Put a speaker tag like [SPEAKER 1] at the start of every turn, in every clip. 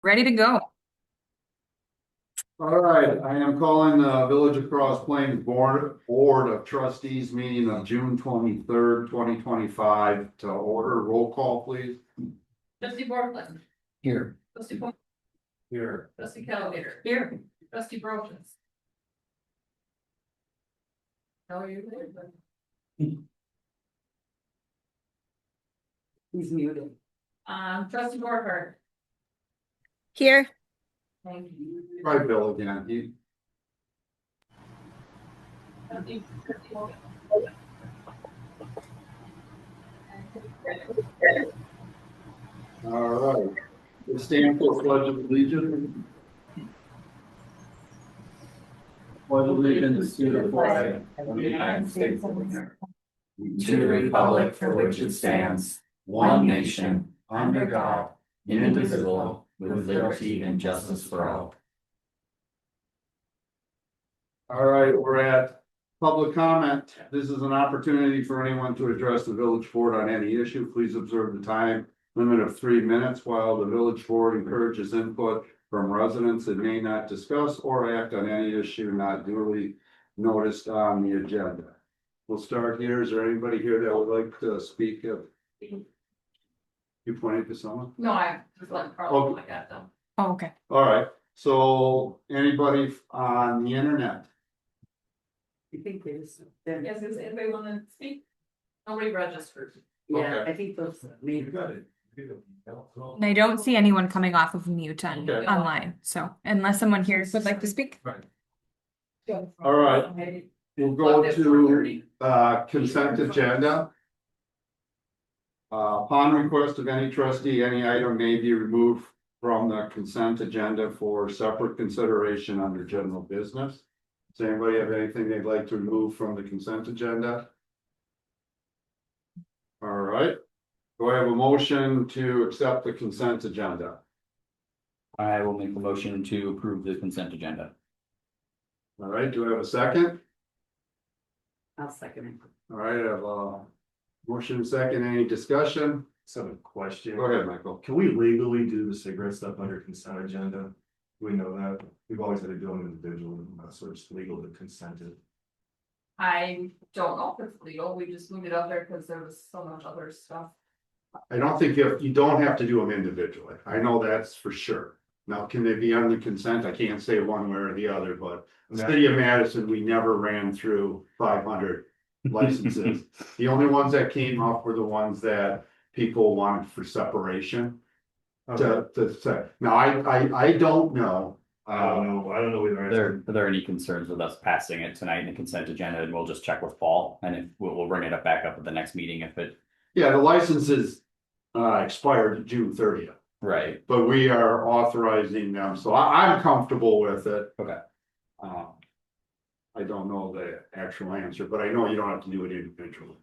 [SPEAKER 1] ready to go.
[SPEAKER 2] All right, I am calling the Village of Cross Plains Board of Trustees meeting of June 23rd, 2025 to order. Roll call, please.
[SPEAKER 3] Trustee Borland.
[SPEAKER 4] Here.
[SPEAKER 3] Trustee Paul.
[SPEAKER 2] Here.
[SPEAKER 3] Trustee Calvater. Here. Trustee Brochus. How are you there?
[SPEAKER 1] He's muted.
[SPEAKER 3] Trustee Borland.
[SPEAKER 1] Here.
[SPEAKER 3] Thank you.
[SPEAKER 2] Try Bill again.
[SPEAKER 3] Trustee Morgan.
[SPEAKER 2] All right. We stand for Pledge of Allegiance. Pledge allegiance to the flag
[SPEAKER 4] of the United States of America, to the republic for which it stands, one nation, under God, indivisible, with liberty and justice for all.
[SPEAKER 2] All right, we're at public comment. This is an opportunity for anyone to address the village board on any issue. Please observe the time limit of 3 minutes while the village board encourages input from residents that may not discuss or act on any issue not duly noticed on the agenda. We'll start here. Is there anybody here that would like to speak? You pointed to someone?
[SPEAKER 3] No, I just let Carl look at them.
[SPEAKER 1] Oh, okay.
[SPEAKER 2] All right, so anybody on the internet?
[SPEAKER 5] I think there's,
[SPEAKER 3] Yes, does anybody want to speak? Nobody registered.
[SPEAKER 5] yeah,
[SPEAKER 2] Okay.
[SPEAKER 5] I think those, maybe.
[SPEAKER 1] And I don't see anyone coming off of mute on
[SPEAKER 2] Okay.
[SPEAKER 1] online. So unless someone here would like to speak.
[SPEAKER 2] All right. We'll go to consent agenda. Upon request of any trustee, any item may be removed from the consent agenda for separate consideration under general business. Does anybody have anything they'd like to remove from the consent agenda? All right. Do I have a motion to accept the consent agenda?
[SPEAKER 4] I will make a motion to approve the consent agenda.
[SPEAKER 2] All right, do I have a second?
[SPEAKER 5] I'll second it.
[SPEAKER 2] All right, I have a motion second. Any discussion?
[SPEAKER 6] Some question.
[SPEAKER 2] Go ahead, Michael.
[SPEAKER 6] Can we legally do the cigarette stuff under consent agenda? Do we know that? We've always had to do them individually, so it's legal to consent it.
[SPEAKER 3] I don't know if it's legal. We just moved it up there because there was so much other stuff.
[SPEAKER 2] I don't think you don't have to do them individually. I know that's for sure. Now, can they be on the consent? I can't say one way or the other, but the city of Madison, we never ran through 500 licenses. The only ones that came up were the ones that people wanted for separation. To say, now, I don't know.
[SPEAKER 6] I don't know either.
[SPEAKER 4] Are there any concerns with us passing it tonight in the consent agenda, and we'll just check with Paul, and if we'll bring it up back up at the next meeting if it.
[SPEAKER 2] Yeah, the licenses expired June 30th.
[SPEAKER 4] Right.
[SPEAKER 2] But we are authorizing them, so I'm comfortable with it.
[SPEAKER 4] Okay.
[SPEAKER 2] I don't know the actual answer, but I know you don't have to do it individually.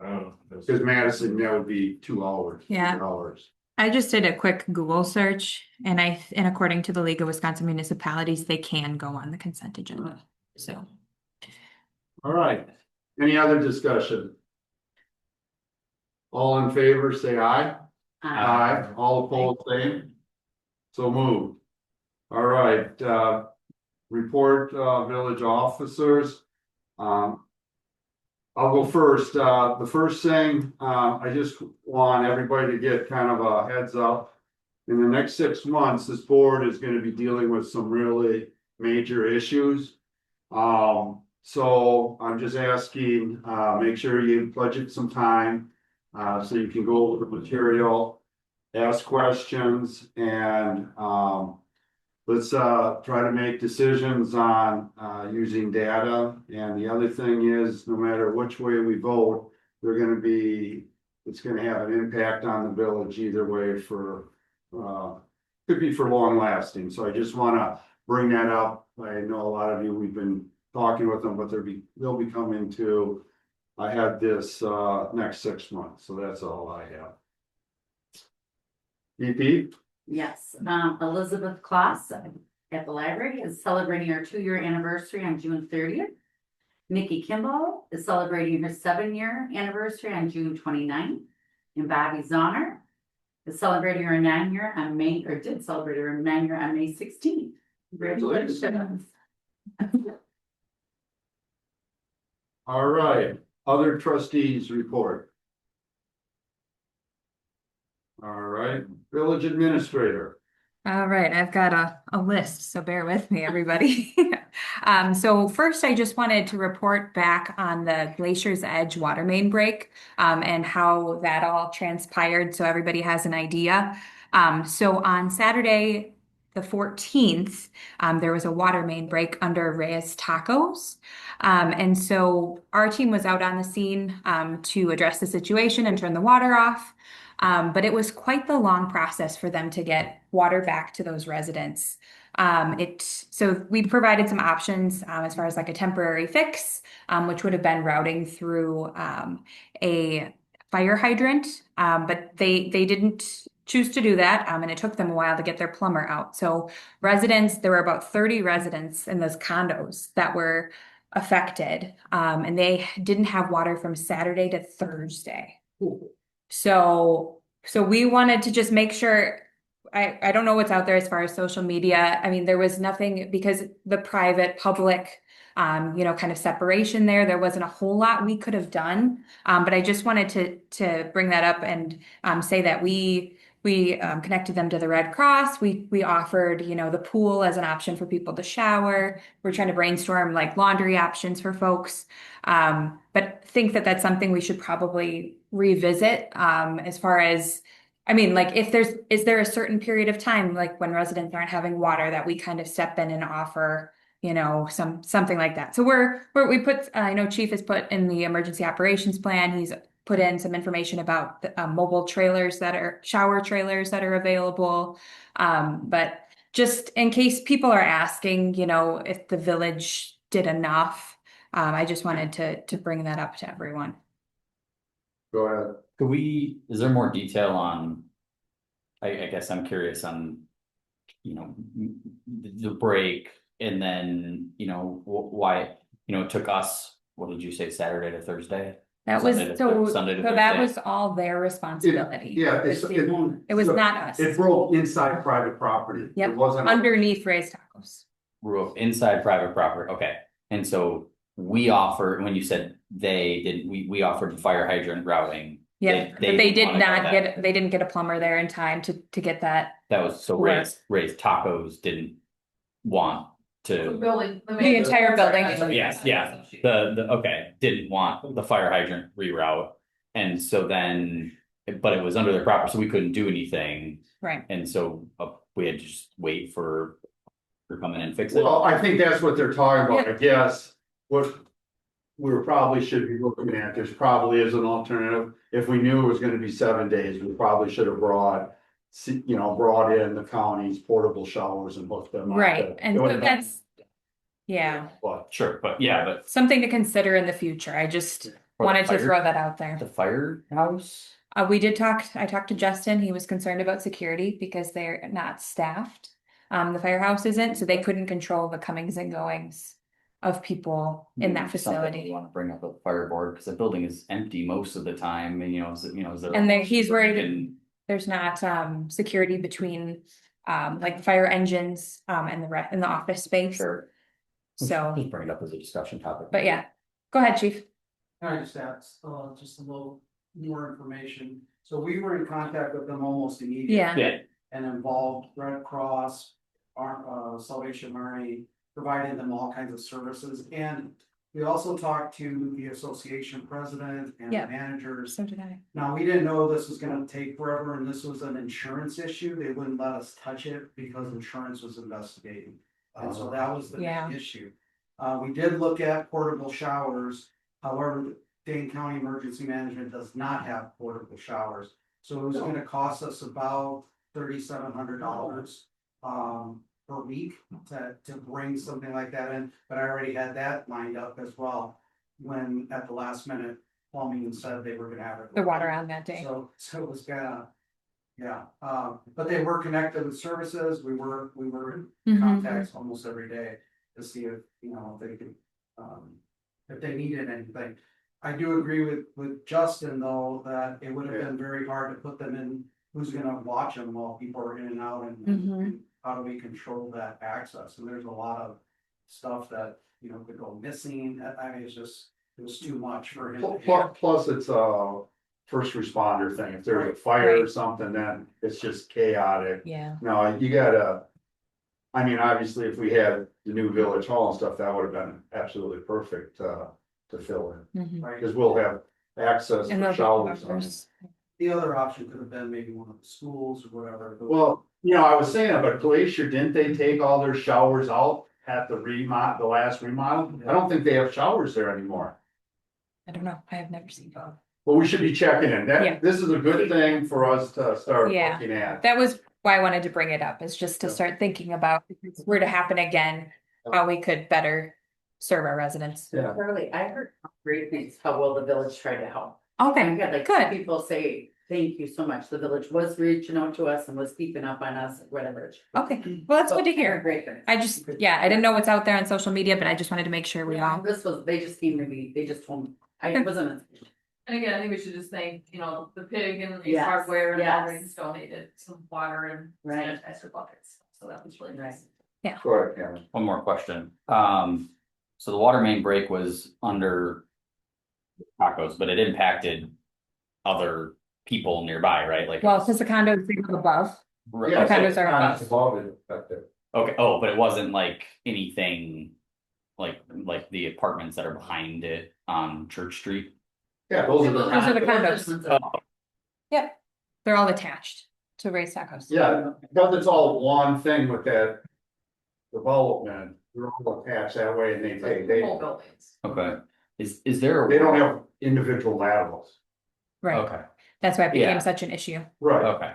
[SPEAKER 6] I don't know.
[SPEAKER 2] Because Madison, that would be 2 hours.
[SPEAKER 1] Yeah.
[SPEAKER 2] 2 hours.
[SPEAKER 1] I just did a quick Google search and according to the League of Wisconsin Municipalities, they can go on the consent agenda. So
[SPEAKER 2] All right. Any other discussion? All in favor, say aye. Aye. All opposed, same. So moved. All right, report village officers. I'll go first. The first thing, I just want everybody to get kind of a heads up. In the next 6 months, this board is going to be dealing with some really major issues. So I'm just asking, make sure you budget some time, so you can go over the material, ask questions, and, let's try to make decisions on using data. And the other thing is, no matter which way we vote, it's gonna have an impact on the village either way for could be for long lasting. So I just wanna bring that up. I know a lot of you, we've been talking with them, but they'll be coming to. I had this next 6 months, so that's all I have. EP?
[SPEAKER 5] Yes, Elizabeth Kloss at the library is celebrating her 2-year anniversary on June 30th. Nikki Kimball is celebrating her 7-year anniversary on June 29th. And Bobby Zahner is celebrating her 9 year on May, or did celebrate her 9 year on May 16th. Congratulations.
[SPEAKER 2] All right, other trustees report. All right, village administrator.
[SPEAKER 1] All right, I've got a list, so bear with me, everybody. So first, I just wanted to report back on the Glacier's Edge water main break, and how that all transpired, so everybody has an idea. So on Saturday, the 14th, there was a water main break under Reyes Tacos. And so our team was out on the scene, to address the situation and turn the water off. But it was quite the long process for them to get water back to those residents. So we provided some options, as far as like a temporary fix, which would have been routing through a fire hydrant. But they didn't choose to do that, and it took them a while to get their plumber out. So there were about 30 residents in those condos that were affected, and they didn't have water from Saturday to Thursday. So we wanted to just make sure, I don't know what's out there as far as social media. I mean, there was nothing, because the private, public, kind of separation there wasn't a whole lot we could have done. But I just wanted to bring that up and say that we connected them to the Red Cross. We offered, the pool as an option for people to shower. We're trying to brainstorm like laundry options for folks. But think that that's something we should probably revisit, as far as, I mean, like is there a certain period of time, like when residents aren't having water, that we kind of step in and offer, something like that. So we put, I know Chief has put in the emergency operations plan, he's put in some information about the mobile shower trailers that are available. But just in case people are asking, if the village did enough, I just wanted to bring that up to everyone.
[SPEAKER 2] Go ahead.
[SPEAKER 4] Is there more detail on, I guess I'm curious on, the break, and then, why, it took us, what did you say, Saturday to Thursday?
[SPEAKER 1] That was,
[SPEAKER 4] Sunday to
[SPEAKER 1] so
[SPEAKER 4] Thursday.
[SPEAKER 1] that was all their responsibility.
[SPEAKER 2] Yeah,
[SPEAKER 1] It was not us.
[SPEAKER 2] It broke inside private property.
[SPEAKER 1] Yep,
[SPEAKER 2] It wasn't.
[SPEAKER 1] underneath Reyes Tacos.
[SPEAKER 4] Roof inside private property, okay, and so we offered, when you said they didn't, we offered the fire hydrant routing.
[SPEAKER 1] Yeah, but they
[SPEAKER 4] didn't
[SPEAKER 1] did
[SPEAKER 4] wanna go
[SPEAKER 1] not
[SPEAKER 4] that.
[SPEAKER 1] they didn't get a plumber there in time to get that.
[SPEAKER 4] That was, so
[SPEAKER 1] Right.
[SPEAKER 4] Ray's Tacos didn't want
[SPEAKER 3] The
[SPEAKER 4] to,
[SPEAKER 3] building.
[SPEAKER 1] The entire building.
[SPEAKER 4] yes, yeah, okay, didn't want the fire hydrant reroute. And so then, but it was under their property, so we couldn't do anything,
[SPEAKER 1] Right.
[SPEAKER 4] and so we had to just wait for come in and fix it.
[SPEAKER 2] Well, I think that's what they're talking about, I guess, what we probably should be looking at, there's probably is an alternative. If we knew it was gonna be 7 days, we probably should have brought in the county's portable showers and hooked them up.
[SPEAKER 1] Right, and
[SPEAKER 2] It
[SPEAKER 1] so
[SPEAKER 2] would've been-
[SPEAKER 1] yeah,
[SPEAKER 2] But
[SPEAKER 4] Sure, but
[SPEAKER 1] something to consider in the future. I just
[SPEAKER 4] For the
[SPEAKER 1] wanted to
[SPEAKER 4] fire-
[SPEAKER 1] throw that out there.
[SPEAKER 4] the firehouse,
[SPEAKER 1] I talked to Justin, he was concerned about security because they're not staffed. The firehouse isn't, so they couldn't control the comings and goings of people in that facility.
[SPEAKER 4] You want to bring up a fire board, because the building is empty most of the time, and is there?
[SPEAKER 1] And then he's worried
[SPEAKER 4] And
[SPEAKER 1] there's not security between like fire engines and the office space.
[SPEAKER 4] Sure.
[SPEAKER 1] So,
[SPEAKER 4] Just bring it up as a discussion topic.
[SPEAKER 1] but yeah, go ahead, chief.
[SPEAKER 7] I just asked, just a little more information. So we were in contact with them almost immediately.
[SPEAKER 1] Yeah.
[SPEAKER 4] Yeah,
[SPEAKER 7] And involved Red Cross, Salvation Army, providing them all kinds of services. And we also talked to the association president and
[SPEAKER 1] Yeah.
[SPEAKER 7] managers.
[SPEAKER 1] So did I.
[SPEAKER 7] Now, we didn't know this was gonna take forever, and this was an insurance issue. They wouldn't let us touch it because insurance was investigating. And so that was the
[SPEAKER 1] Yeah.
[SPEAKER 7] big issue. We did look at portable showers, however, Dane County Emergency Management does not have portable showers. So it was gonna cost us about $3,700 per week to bring something like that in, but I already had that lined up as well. When at the last minute, plumbing said they were gonna have it.
[SPEAKER 1] The water on that day.
[SPEAKER 7] So it was kinda, yeah, but they were connected with services, we were in
[SPEAKER 1] Mhm.
[SPEAKER 7] contacts almost every day to see if, if they could, if they needed anything. I do agree with Justin, though, that it would have been very hard to put them who's gonna watch them while people are in and out and
[SPEAKER 1] Mhm.
[SPEAKER 7] how do we control that access? And there's a lot of stuff that, you know, could go missing. I mean, it was too much for him. to handle.
[SPEAKER 2] Plus it's a first responder thing. If there's a fire or
[SPEAKER 1] Right.
[SPEAKER 2] something, then it's just chaotic.
[SPEAKER 1] Yeah.
[SPEAKER 2] No, you gotta, I mean, obviously, if we had the new village hall and stuff, that would have been absolutely perfect, to fill in.
[SPEAKER 1] Mhm.
[SPEAKER 7] Right?
[SPEAKER 2] Because we'll have access
[SPEAKER 1] And
[SPEAKER 2] for
[SPEAKER 1] those
[SPEAKER 2] showers.
[SPEAKER 1] numbers.
[SPEAKER 7] The other option could have been maybe one of the schools or whatever. but-
[SPEAKER 2] Well, you know, I was saying, but Glacier, didn't they take all their showers out at the the last remodel? I don't think they have showers there anymore.
[SPEAKER 1] I don't know. I have never seen that.
[SPEAKER 2] But we should be checking in.
[SPEAKER 1] Yeah.
[SPEAKER 2] This is a good thing for us to start
[SPEAKER 1] Yeah.
[SPEAKER 2] looking at.
[SPEAKER 1] That was why I wanted to bring it up, is just to
[SPEAKER 2] Yeah.
[SPEAKER 1] start thinking about if it were to happen again, how we could better serve our residents.
[SPEAKER 2] Yeah.
[SPEAKER 5] Carly, I heard great things, how well the village tried to help. I
[SPEAKER 1] Okay,
[SPEAKER 5] had like
[SPEAKER 1] good.
[SPEAKER 5] people say, thank you so much. The village was reaching out to us and was keeping up on us, whatever.
[SPEAKER 1] Okay, well, that's good to hear.
[SPEAKER 5] Great things.
[SPEAKER 1] I just, yeah, I didn't know what's out there on social media, but I just wanted to make sure we all.
[SPEAKER 5] This was, they just came to me, they just told me, I wasn't.
[SPEAKER 3] And again, I think we should just thank, you know, the pig and the
[SPEAKER 5] Yes,
[SPEAKER 3] hardware and
[SPEAKER 5] yes.
[SPEAKER 3] everything's donated some water and
[SPEAKER 5] Right.
[SPEAKER 3] sanitizer buckets, so that was really
[SPEAKER 5] Right.
[SPEAKER 3] nice.
[SPEAKER 2] Go ahead, Karen.
[SPEAKER 4] One more question. So the water main break was under Tacos, but it impacted other people nearby, right? Like.
[SPEAKER 1] Well, since the condos are above,
[SPEAKER 4] Right,
[SPEAKER 2] Yeah,
[SPEAKER 1] The condos are
[SPEAKER 2] it's
[SPEAKER 1] above.
[SPEAKER 2] above it, effective.
[SPEAKER 4] okay, oh, but it wasn't like anything like the apartments that are behind it on Church Street.
[SPEAKER 2] Yeah, those are
[SPEAKER 1] Those are the
[SPEAKER 2] the.
[SPEAKER 1] condos.
[SPEAKER 4] Oh,
[SPEAKER 1] Yep, they're all attached to Ray's Tacos.
[SPEAKER 2] Yeah, because it's all one thing with that development, they're all attached that way and
[SPEAKER 3] Whole buildings.
[SPEAKER 4] okay. Is there?
[SPEAKER 2] they don't have individual laterals.
[SPEAKER 1] Right,
[SPEAKER 4] Okay,
[SPEAKER 1] that's why it
[SPEAKER 4] Yeah.
[SPEAKER 1] became such an issue.
[SPEAKER 2] Right.
[SPEAKER 4] okay.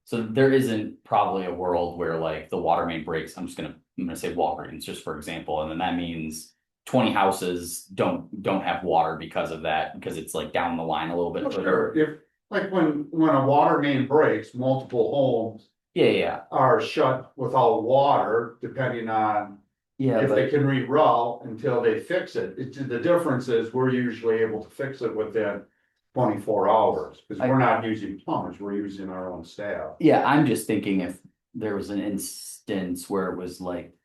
[SPEAKER 4] So there isn't probably a world where like the water main breaks, I'm gonna say Walgreens, just for example, and then that means 20 houses don't have water because of that, because it's like down the line a little bit
[SPEAKER 2] Sure,
[SPEAKER 4] further.
[SPEAKER 2] if, like when a water main breaks, multiple homes
[SPEAKER 4] Yeah,
[SPEAKER 2] are shut without water, depending on
[SPEAKER 4] yeah,
[SPEAKER 2] if they
[SPEAKER 4] but
[SPEAKER 2] can reroute until they fix it. The difference is we're usually able to fix it within 24 hours, because we're not using plumbers, we're using our own staff.
[SPEAKER 4] yeah, I'm just thinking if there was an instance where it was like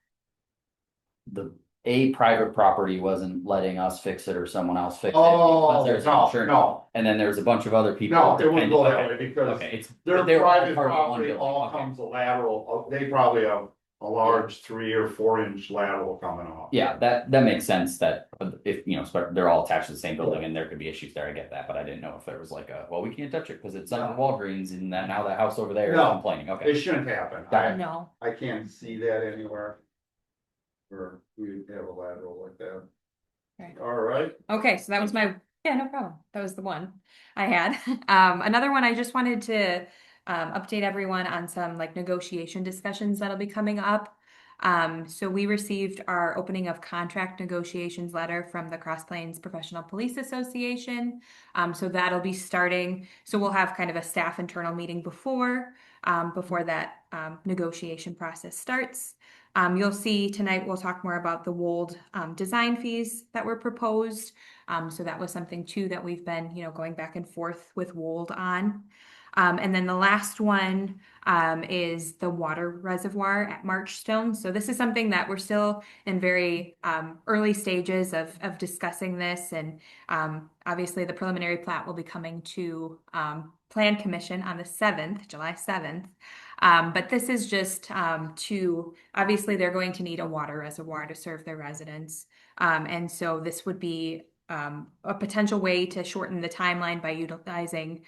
[SPEAKER 4] a private property wasn't letting us fix it or someone else fix it.
[SPEAKER 2] Oh,
[SPEAKER 4] because there's
[SPEAKER 2] no,
[SPEAKER 4] insurance,
[SPEAKER 2] no,
[SPEAKER 4] and then there's a bunch of other people.
[SPEAKER 2] no, it wouldn't go that
[SPEAKER 4] depending-
[SPEAKER 2] way because
[SPEAKER 4] Okay, it's.
[SPEAKER 2] their
[SPEAKER 4] but they're all
[SPEAKER 2] private
[SPEAKER 4] part of one
[SPEAKER 2] property
[SPEAKER 4] building,
[SPEAKER 2] all
[SPEAKER 4] okay.
[SPEAKER 2] comes a lateral, they probably have a large 3 or 4 inch lateral coming off.
[SPEAKER 4] Yeah, that makes sense that if, you know, they're all attached to the same building and there could be issues there, I get that, but I didn't know if there was like well, we can't touch it because it's under Walgreens and that now that house over there is
[SPEAKER 2] No.
[SPEAKER 4] complaining,
[SPEAKER 2] It
[SPEAKER 4] okay.
[SPEAKER 2] shouldn't happen.
[SPEAKER 1] No,
[SPEAKER 2] I can't see that anywhere. Where we have a lateral like that.
[SPEAKER 1] Right.
[SPEAKER 2] All right,
[SPEAKER 1] okay, so that was yeah, no problem. That was the one I had. Another one, I just wanted to update everyone on some like negotiation discussions that'll be coming up. So we received our opening of contract negotiations letter from the Cross Plains Professional Police Association. So that'll be starting. So we'll have kind of a staff internal meeting before that negotiation process starts. You'll see tonight, we'll talk more about the Wold design fees that were proposed. So that was something too that we've been, you know, going back and forth with Wold on. And then the last one is the water reservoir at Marchstone. So this is something that we're still in very early stages of discussing this. And obviously the preliminary plat will be coming to Plan Commission on the 7th, July 7th. But this is just obviously they're going to need a water reservoir to serve their residents. And so this would be a potential way to shorten the timeline by utilizing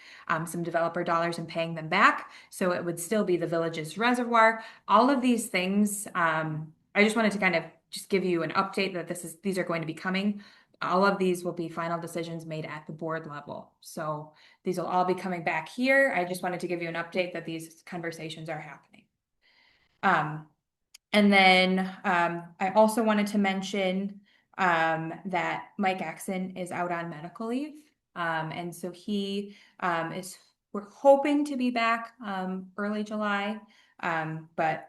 [SPEAKER 1] some developer dollars and paying them back. So it would still be the village's reservoir. All of these things, I just wanted to kind of just give you an update that these are going to be coming. All of these will be final decisions made at the board level. So these will all be coming back here. I just wanted to give you an update that these conversations are happening. And then I also wanted to mention that Mike Axon is out on medical leave. And so he we're hoping to be back early July. But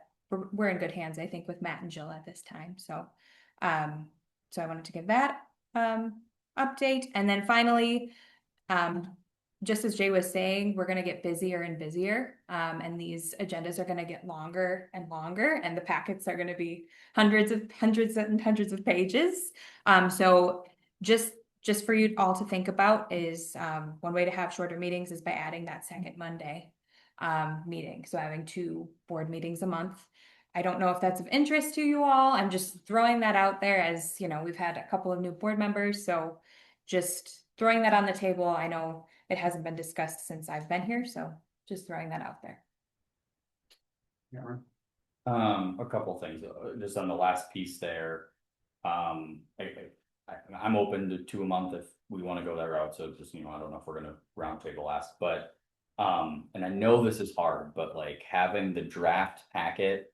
[SPEAKER 1] we're in good hands, I think, with Matt and Jill at this time. So I wanted to give that update. And then finally, just as Jay was saying, we're gonna get busier and busier. And these agendas are gonna get longer and longer, and the packets are gonna be hundreds and hundreds of pages. So just for you all to think about is, one way to have shorter meetings is by adding that second Monday meeting. So having 2 board meetings a month. I don't know if that's of interest to you all. I'm just throwing that out there as, you know, we've had a couple of new board members, so just throwing that on the table. I know it hasn't been discussed since I've been here, so just throwing that out there.
[SPEAKER 4] A couple things, just on the last piece there. I'm open to 2 a month if we want to go that route, so just, you know, I don't know if we're gonna roundtable ask, but. And I know this is hard, but like having the draft packet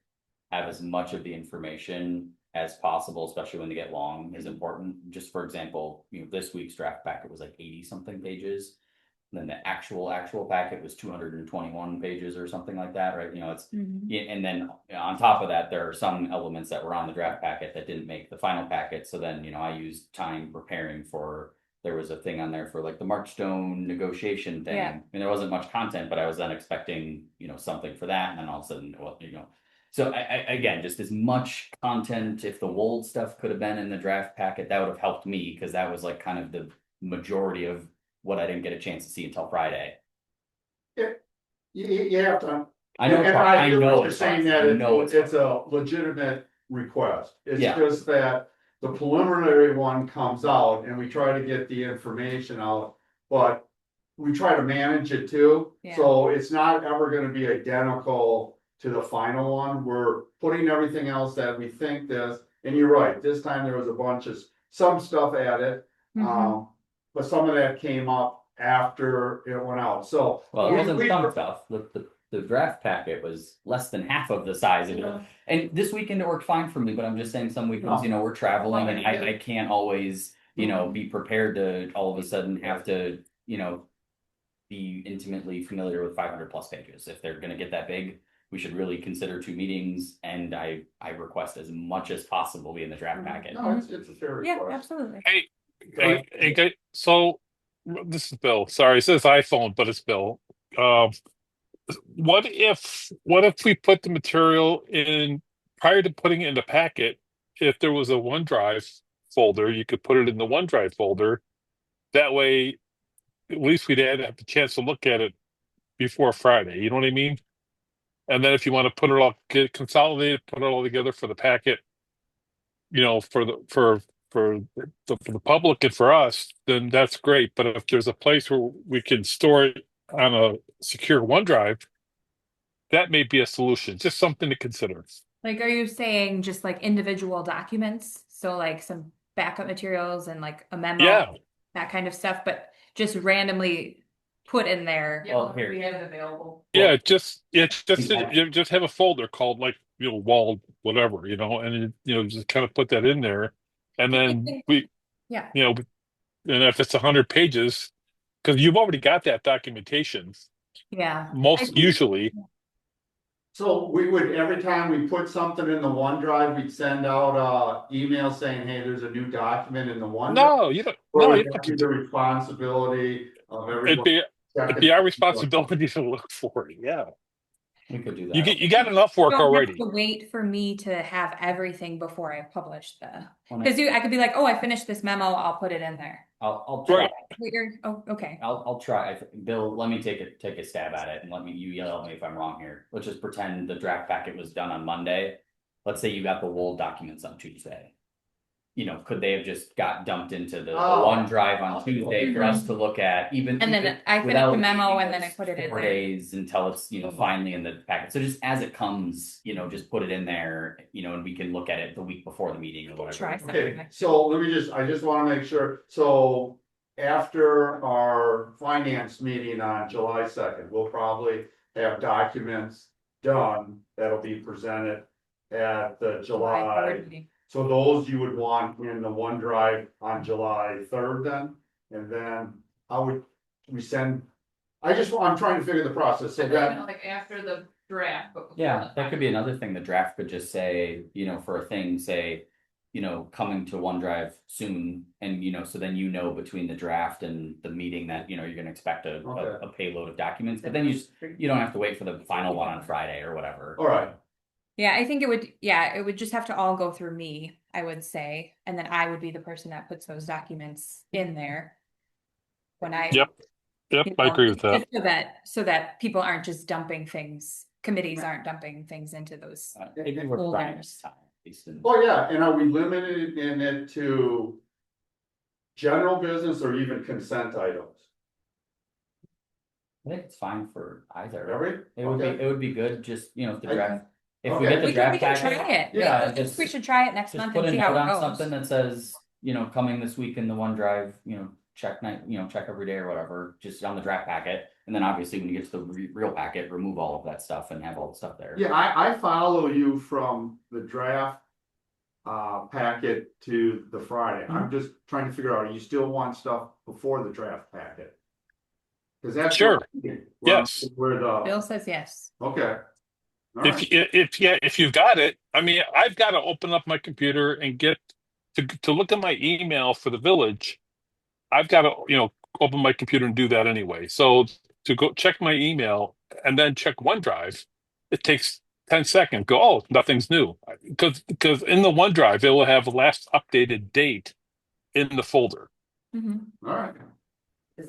[SPEAKER 4] have as much of the information as possible, especially when they get long, is important. Just for example, you know, this week's draft packet was like 80 something pages. Then the actual packet was 221 pages or something like that, right? You know, it's, yeah, and then on top of that, there are some elements that were on the draft packet that didn't make the final packet. So then, you know, I used time preparing for, there was a thing on there for like the Marchstone negotiation thing.
[SPEAKER 1] Yeah.
[SPEAKER 4] And there wasn't much content, but I was then expecting, you know, something for that. And then all of a sudden, well, you know, so I again, just as much content, if the Wold stuff could have been in the draft packet, that would have helped me, because that was like kind of the majority of what I didn't get a chance to see until Friday.
[SPEAKER 2] You have to.
[SPEAKER 4] I know,
[SPEAKER 2] And
[SPEAKER 4] I
[SPEAKER 2] hear
[SPEAKER 4] know
[SPEAKER 2] what you're
[SPEAKER 4] it's
[SPEAKER 2] saying,
[SPEAKER 4] hard.
[SPEAKER 2] that
[SPEAKER 4] I know
[SPEAKER 2] it's a legitimate request. It's
[SPEAKER 4] Yeah.
[SPEAKER 2] just that the preliminary one comes out and we try to get the information out, but we try to manage it too.
[SPEAKER 1] Yeah.
[SPEAKER 2] So it's not ever gonna be identical to the final one. We're putting everything else that we think this, and you're right, this time there was a bunch of, some stuff added. But some of that came up after it went out, so.
[SPEAKER 4] Well, it
[SPEAKER 2] we-
[SPEAKER 4] wasn't
[SPEAKER 2] we-
[SPEAKER 4] some stuff. The draft packet was less than half of the size of it. And this weekend it worked fine for me, but I'm just saying some weekends, you know, we're traveling and I can't always, you know, be prepared to all of a sudden have to, you know, be intimately familiar with 500 plus pages. If they're gonna get that big, we should really consider 2 meetings, and I request as much as possible be in the draft packet.
[SPEAKER 2] No, it's a fair
[SPEAKER 1] Yeah,
[SPEAKER 2] request.
[SPEAKER 1] absolutely.
[SPEAKER 8] Hey, so this is Bill. Sorry, it says iPhone, but it's Bill. What if we put the material in prior to putting it in the packet? If there was a OneDrive folder, you could put it in the OneDrive folder. That way, at least we'd have the chance to look at it before Friday. You know what I mean? And then if you want to put it all, get consolidated, put it all together for the packet, you know, for the public and for us, then that's great. But if there's a place where we can store it on a secure OneDrive, that may be a solution. Just something to consider.
[SPEAKER 1] Like, are you saying just like individual documents? So like some backup materials and like a memo,
[SPEAKER 8] Yeah.
[SPEAKER 1] that kind of stuff, but just randomly put in there.
[SPEAKER 3] Yeah,
[SPEAKER 4] Well, here.
[SPEAKER 3] we have it available.
[SPEAKER 8] Yeah, just
[SPEAKER 4] Yeah.
[SPEAKER 8] you just have a folder called like, you know, walled whatever, you know, and you know, just kind of put that in there, and then we,
[SPEAKER 1] Yeah.
[SPEAKER 8] you know, and if it's 100 pages, because you've already got that documentation,
[SPEAKER 1] Yeah.
[SPEAKER 8] usually.
[SPEAKER 2] So we would, every time we put something in the OneDrive, we'd send out email saying, hey, there's a new document in the OneDrive.
[SPEAKER 8] No, you don't.
[SPEAKER 2] Or
[SPEAKER 8] No,
[SPEAKER 2] would
[SPEAKER 8] you
[SPEAKER 2] that
[SPEAKER 8] don't.
[SPEAKER 2] be the responsibility of
[SPEAKER 8] It'd
[SPEAKER 2] everyone.
[SPEAKER 8] be our responsibility to look for it. Yeah,
[SPEAKER 4] We could do that.
[SPEAKER 8] you got enough work
[SPEAKER 1] You don't have
[SPEAKER 8] already.
[SPEAKER 1] to wait for me to have everything before I publish the,
[SPEAKER 4] Well,
[SPEAKER 1] because I could be like, oh, I finished this memo, I'll put it in there.
[SPEAKER 4] I'll try.
[SPEAKER 8] Right.
[SPEAKER 1] Wait, oh, okay.
[SPEAKER 4] I'll try. Bill, let me take a stab at it, and you yell at me if I'm wrong here. Let's just pretend the draft packet was done on Monday. Let's say you got the Wold documents on Tuesday. You know, could they have just got dumped into the OneDrive on Tuesday for us to look at, even?
[SPEAKER 1] And then I finished the memo and then I put it in
[SPEAKER 4] 4
[SPEAKER 1] there.
[SPEAKER 4] days until it's, you know, finally in the packet. So just as it comes, you know, just put it in there, you know, and we can look at it the week before the meeting or whatever.
[SPEAKER 1] Try something
[SPEAKER 2] Okay,
[SPEAKER 1] like that.
[SPEAKER 2] so I just wanna make sure, so after our finance meeting on July 2nd, we'll probably have documents done that'll be presented at the July.
[SPEAKER 1] board meeting.
[SPEAKER 2] So those you would want in the OneDrive on July 3rd then, and then I'm trying to figure the process, so
[SPEAKER 3] And then,
[SPEAKER 2] that,
[SPEAKER 3] like after the draft, but. before
[SPEAKER 4] Yeah,
[SPEAKER 3] the
[SPEAKER 4] that could be another thing. The draft could just say, you know, for a thing, say, you know, coming to OneDrive soon, and you know, so then you know between the draft and the meeting that, you know, you're gonna expect
[SPEAKER 2] Okay.
[SPEAKER 4] a payload of documents, but then you don't have to wait for the final one on Friday or whatever.
[SPEAKER 2] All right,
[SPEAKER 1] Yeah, I think it would just have to all go through me, I would say, and then I would be the person that puts those documents in there. When I.
[SPEAKER 8] Yep. Yep,
[SPEAKER 1] you
[SPEAKER 8] I
[SPEAKER 1] know,
[SPEAKER 8] agree with that.
[SPEAKER 1] just so that people aren't just dumping things, committees aren't dumping things into those.
[SPEAKER 4] Maybe we're trying
[SPEAKER 1] Folders.
[SPEAKER 4] this time, at least in-
[SPEAKER 2] oh yeah, and are we limited in it to general business or even consent items?
[SPEAKER 4] I think it's fine for either.
[SPEAKER 2] Are we?
[SPEAKER 4] It would be,
[SPEAKER 2] Okay.
[SPEAKER 4] it would be good, just, you know, the
[SPEAKER 2] I-
[SPEAKER 4] draft, if we
[SPEAKER 2] okay.
[SPEAKER 4] get the
[SPEAKER 1] We
[SPEAKER 4] draft
[SPEAKER 1] can try
[SPEAKER 4] packet.
[SPEAKER 1] it.
[SPEAKER 4] Yeah,
[SPEAKER 1] I think
[SPEAKER 4] just-
[SPEAKER 1] we should try it next
[SPEAKER 4] Just
[SPEAKER 1] month
[SPEAKER 4] put
[SPEAKER 1] and
[SPEAKER 4] a
[SPEAKER 1] see how
[SPEAKER 4] note
[SPEAKER 1] it
[SPEAKER 4] on
[SPEAKER 1] goes.
[SPEAKER 4] something that says, you know, coming this week in the OneDrive, you know, check night, you know, check every day or whatever, just on the draft packet. And then obviously when you get to the real packet, remove all of that stuff and have all the stuff there.
[SPEAKER 2] Yeah, I follow you from the draft packet to the Friday. I'm just trying to figure out, you still want stuff before the draft packet? Cause that's.
[SPEAKER 8] Sure.
[SPEAKER 2] where-
[SPEAKER 8] Yes.
[SPEAKER 2] Where the,
[SPEAKER 1] Bill says yes.
[SPEAKER 2] okay. All right.
[SPEAKER 8] If you've got it, I mean, I've got to open up my computer and get to look at my email for the village. I've got to, you know, open my computer and do that anyway. So to go check my email and then check OneDrive, it takes 10 seconds. Go, oh, nothing's new. Because in the OneDrive, it will have the last updated date in the folder.
[SPEAKER 1] Mhm.
[SPEAKER 2] All right.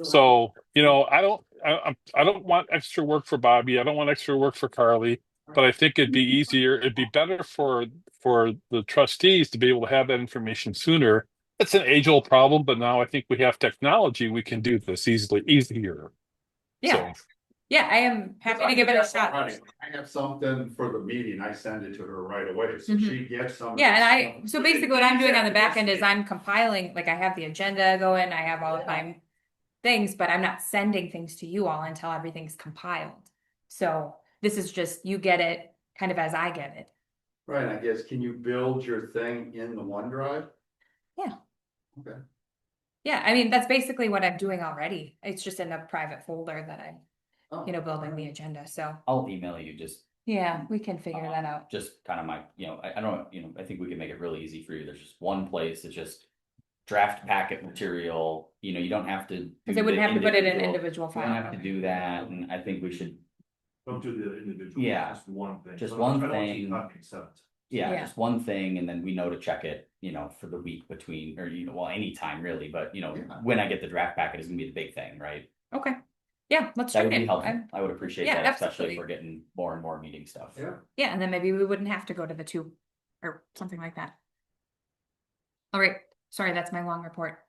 [SPEAKER 8] So, you know, I don't want extra work for Bobby. I don't want extra work for Carly, but I think it'd be easier. It'd be better for the trustees to be able to have that information sooner. It's an age-old problem, but now I think we have technology. We can do this easier.
[SPEAKER 1] Yeah, yeah, I am happy to give it a shot.
[SPEAKER 2] Right. I have something for the meeting, I send it to her right away, so
[SPEAKER 1] Mhm.
[SPEAKER 2] she gets some.
[SPEAKER 1] Yeah, and so basically what I'm doing on the back end is I'm compiling, like I have the agenda going, I have all of my things, but I'm not sending things to you all until everything's compiled. So this is just, you get it kind of as I get it.
[SPEAKER 2] Right, I guess, can you build your thing in the OneDrive?
[SPEAKER 1] Yeah.
[SPEAKER 2] Okay.
[SPEAKER 1] Yeah, I mean, that's basically what I'm doing already. It's just in a private folder that I'm,
[SPEAKER 2] Oh,
[SPEAKER 1] building the agenda. So
[SPEAKER 4] I'll email you just
[SPEAKER 1] yeah, we can figure that out.
[SPEAKER 4] just kind of my, you know, I don't, you know, I think we can make it really easy for you. There's just one place. It's just draft packet material. You know, you don't have to.
[SPEAKER 1] Because
[SPEAKER 4] do
[SPEAKER 1] they wouldn't
[SPEAKER 4] the
[SPEAKER 1] have to put it in
[SPEAKER 4] individual-
[SPEAKER 1] individual
[SPEAKER 4] You don't have
[SPEAKER 1] file.
[SPEAKER 4] to do that, and I think we should,
[SPEAKER 6] Don't do the individual.
[SPEAKER 4] Yeah.
[SPEAKER 6] Just one thing.
[SPEAKER 4] Just
[SPEAKER 6] I
[SPEAKER 4] one
[SPEAKER 6] don't see
[SPEAKER 4] thing.
[SPEAKER 6] that makes sense.
[SPEAKER 4] yeah,
[SPEAKER 1] Yeah.
[SPEAKER 4] just one thing, and then we know to check it, you know, for the week between, or, you know, well, anytime really, but you know,
[SPEAKER 2] Yeah.
[SPEAKER 4] when I get the draft packet is gonna be the big thing, right?
[SPEAKER 1] Okay. Yeah, let's
[SPEAKER 4] That
[SPEAKER 1] try
[SPEAKER 4] would be
[SPEAKER 1] it.
[SPEAKER 4] helpful. I would appreciate
[SPEAKER 1] yeah,
[SPEAKER 4] that, especially
[SPEAKER 1] absolutely.
[SPEAKER 4] if we're getting more and more meeting stuff.
[SPEAKER 2] Yeah,
[SPEAKER 1] Yeah, and then maybe we wouldn't have to go to the 2 or something like that. All right, sorry, that's my long report.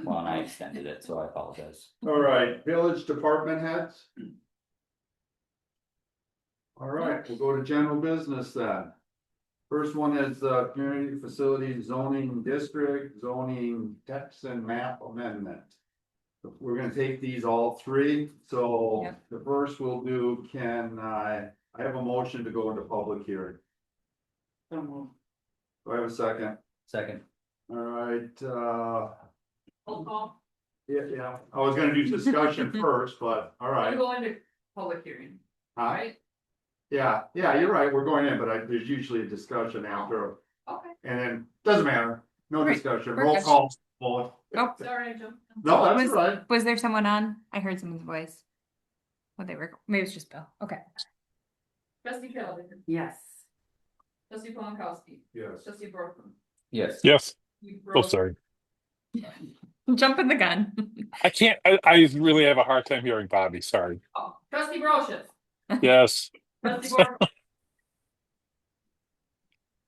[SPEAKER 4] Well, and I extended it, so I apologize.
[SPEAKER 2] all right, village department heads. All right, we'll go to general business then. First one is community facilities zoning district, zoning text and map amendment. We're gonna take these all three, so
[SPEAKER 1] Yep.
[SPEAKER 2] the first we'll do, I have a motion to go into public hearing. Do I have a second?
[SPEAKER 4] Second.
[SPEAKER 2] All right,
[SPEAKER 3] Roll call.
[SPEAKER 2] yeah, I was gonna do discussion first, but all
[SPEAKER 3] I'm
[SPEAKER 2] right.
[SPEAKER 3] going to public hearing,
[SPEAKER 2] Huh?
[SPEAKER 3] right?
[SPEAKER 2] Yeah, you're right, we're going in, but there's usually a discussion after,
[SPEAKER 3] Okay,
[SPEAKER 2] and then, doesn't matter, no
[SPEAKER 1] Right,
[SPEAKER 2] discussion,
[SPEAKER 1] we're
[SPEAKER 2] roll
[SPEAKER 1] good.
[SPEAKER 2] call. Vote.
[SPEAKER 1] Oh,
[SPEAKER 3] sorry, I jumped.
[SPEAKER 2] No, that's
[SPEAKER 1] Was-
[SPEAKER 2] all right.
[SPEAKER 1] was there someone on? I heard someone's voice. What they were, maybe it's just Bill. Okay.
[SPEAKER 3] Trustee Kelly,
[SPEAKER 5] Yes.
[SPEAKER 3] trustee Polanowski,
[SPEAKER 2] Yes.
[SPEAKER 3] trustee Brooklyn.
[SPEAKER 4] Yes.
[SPEAKER 8] Yes.
[SPEAKER 3] You
[SPEAKER 8] Oh,
[SPEAKER 3] broke-
[SPEAKER 8] sorry.
[SPEAKER 1] Jumping the gun.
[SPEAKER 8] I can't. I really have a hard time hearing Bobby. Sorry.
[SPEAKER 3] Oh, Trustee Brochus,
[SPEAKER 8] Yes.
[SPEAKER 3] trustee Brooklyn,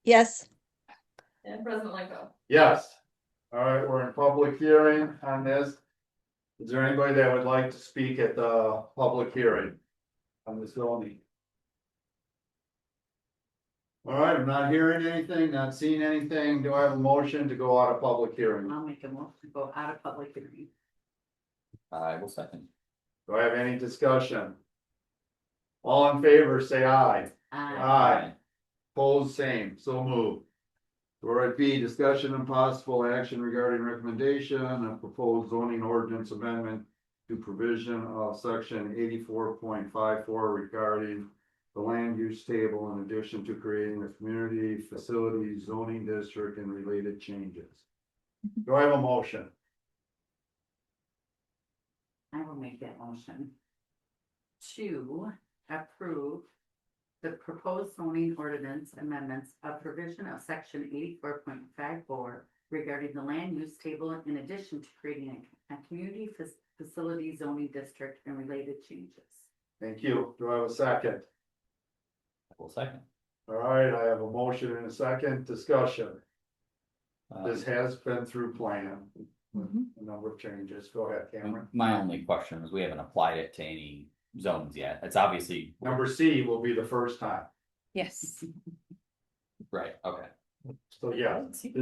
[SPEAKER 9] Yes,
[SPEAKER 3] and President Linko.
[SPEAKER 2] Yes. All right, we're in public hearing on this. Is there anybody that would like to speak at the public hearing on this zoning? All right, I'm not hearing anything, not seeing anything. Do I have a motion to go out of public hearing?
[SPEAKER 5] I'll make a motion to go out of public hearing.
[SPEAKER 4] I will second.
[SPEAKER 2] Do I have any discussion? All in favor, say aye. Aye. Opposed, same, so moved. Or at B, discussion and possible action regarding recommendation of proposed zoning ordinance amendment to provision of section 84.54 regarding the land use table in addition to creating a community facility zoning district and related changes. Do I have a motion?
[SPEAKER 5] I will make that motion. To approve the proposed zoning ordinance amendments of provision of section 84.54 regarding the land use table in addition to creating a community facility zoning district and related changes.
[SPEAKER 2] Thank you. Do I have a second?
[SPEAKER 4] Well, second.
[SPEAKER 2] All right, I have a motion and a second discussion.
[SPEAKER 4] Uh,
[SPEAKER 2] This has been through plan,
[SPEAKER 1] Mhm.
[SPEAKER 2] a number of changes. Go ahead, Cameron.
[SPEAKER 4] My only question is we haven't applied it to any zones yet. It's obviously,
[SPEAKER 2] Number C will be the first time.
[SPEAKER 1] Yes.
[SPEAKER 4] right, okay.
[SPEAKER 2] So yeah, this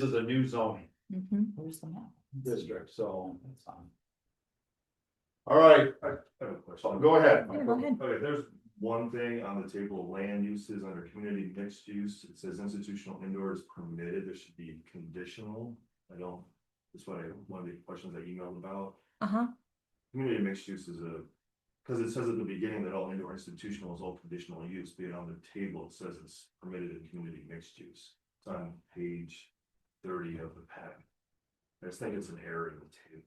[SPEAKER 2] is a new zoning
[SPEAKER 1] Mhm.
[SPEAKER 4] Where's the map?
[SPEAKER 2] district, so,
[SPEAKER 4] That's fine.
[SPEAKER 2] all right,
[SPEAKER 6] I have a question.
[SPEAKER 2] go ahead.
[SPEAKER 1] Yeah, go ahead.
[SPEAKER 6] Okay, there's one thing on the table, of land uses under community mixed use, it says institutional indoor is permitted, there should be conditional. That's what one of the questions I emailed about.
[SPEAKER 1] Uh-huh.
[SPEAKER 6] Community mixed use is cause it says at the beginning that all indoor institutional is all conditional use, but on the table, it says it's permitted in community mixed use. It's on page 30 of the pack. I just think it's an error in the table.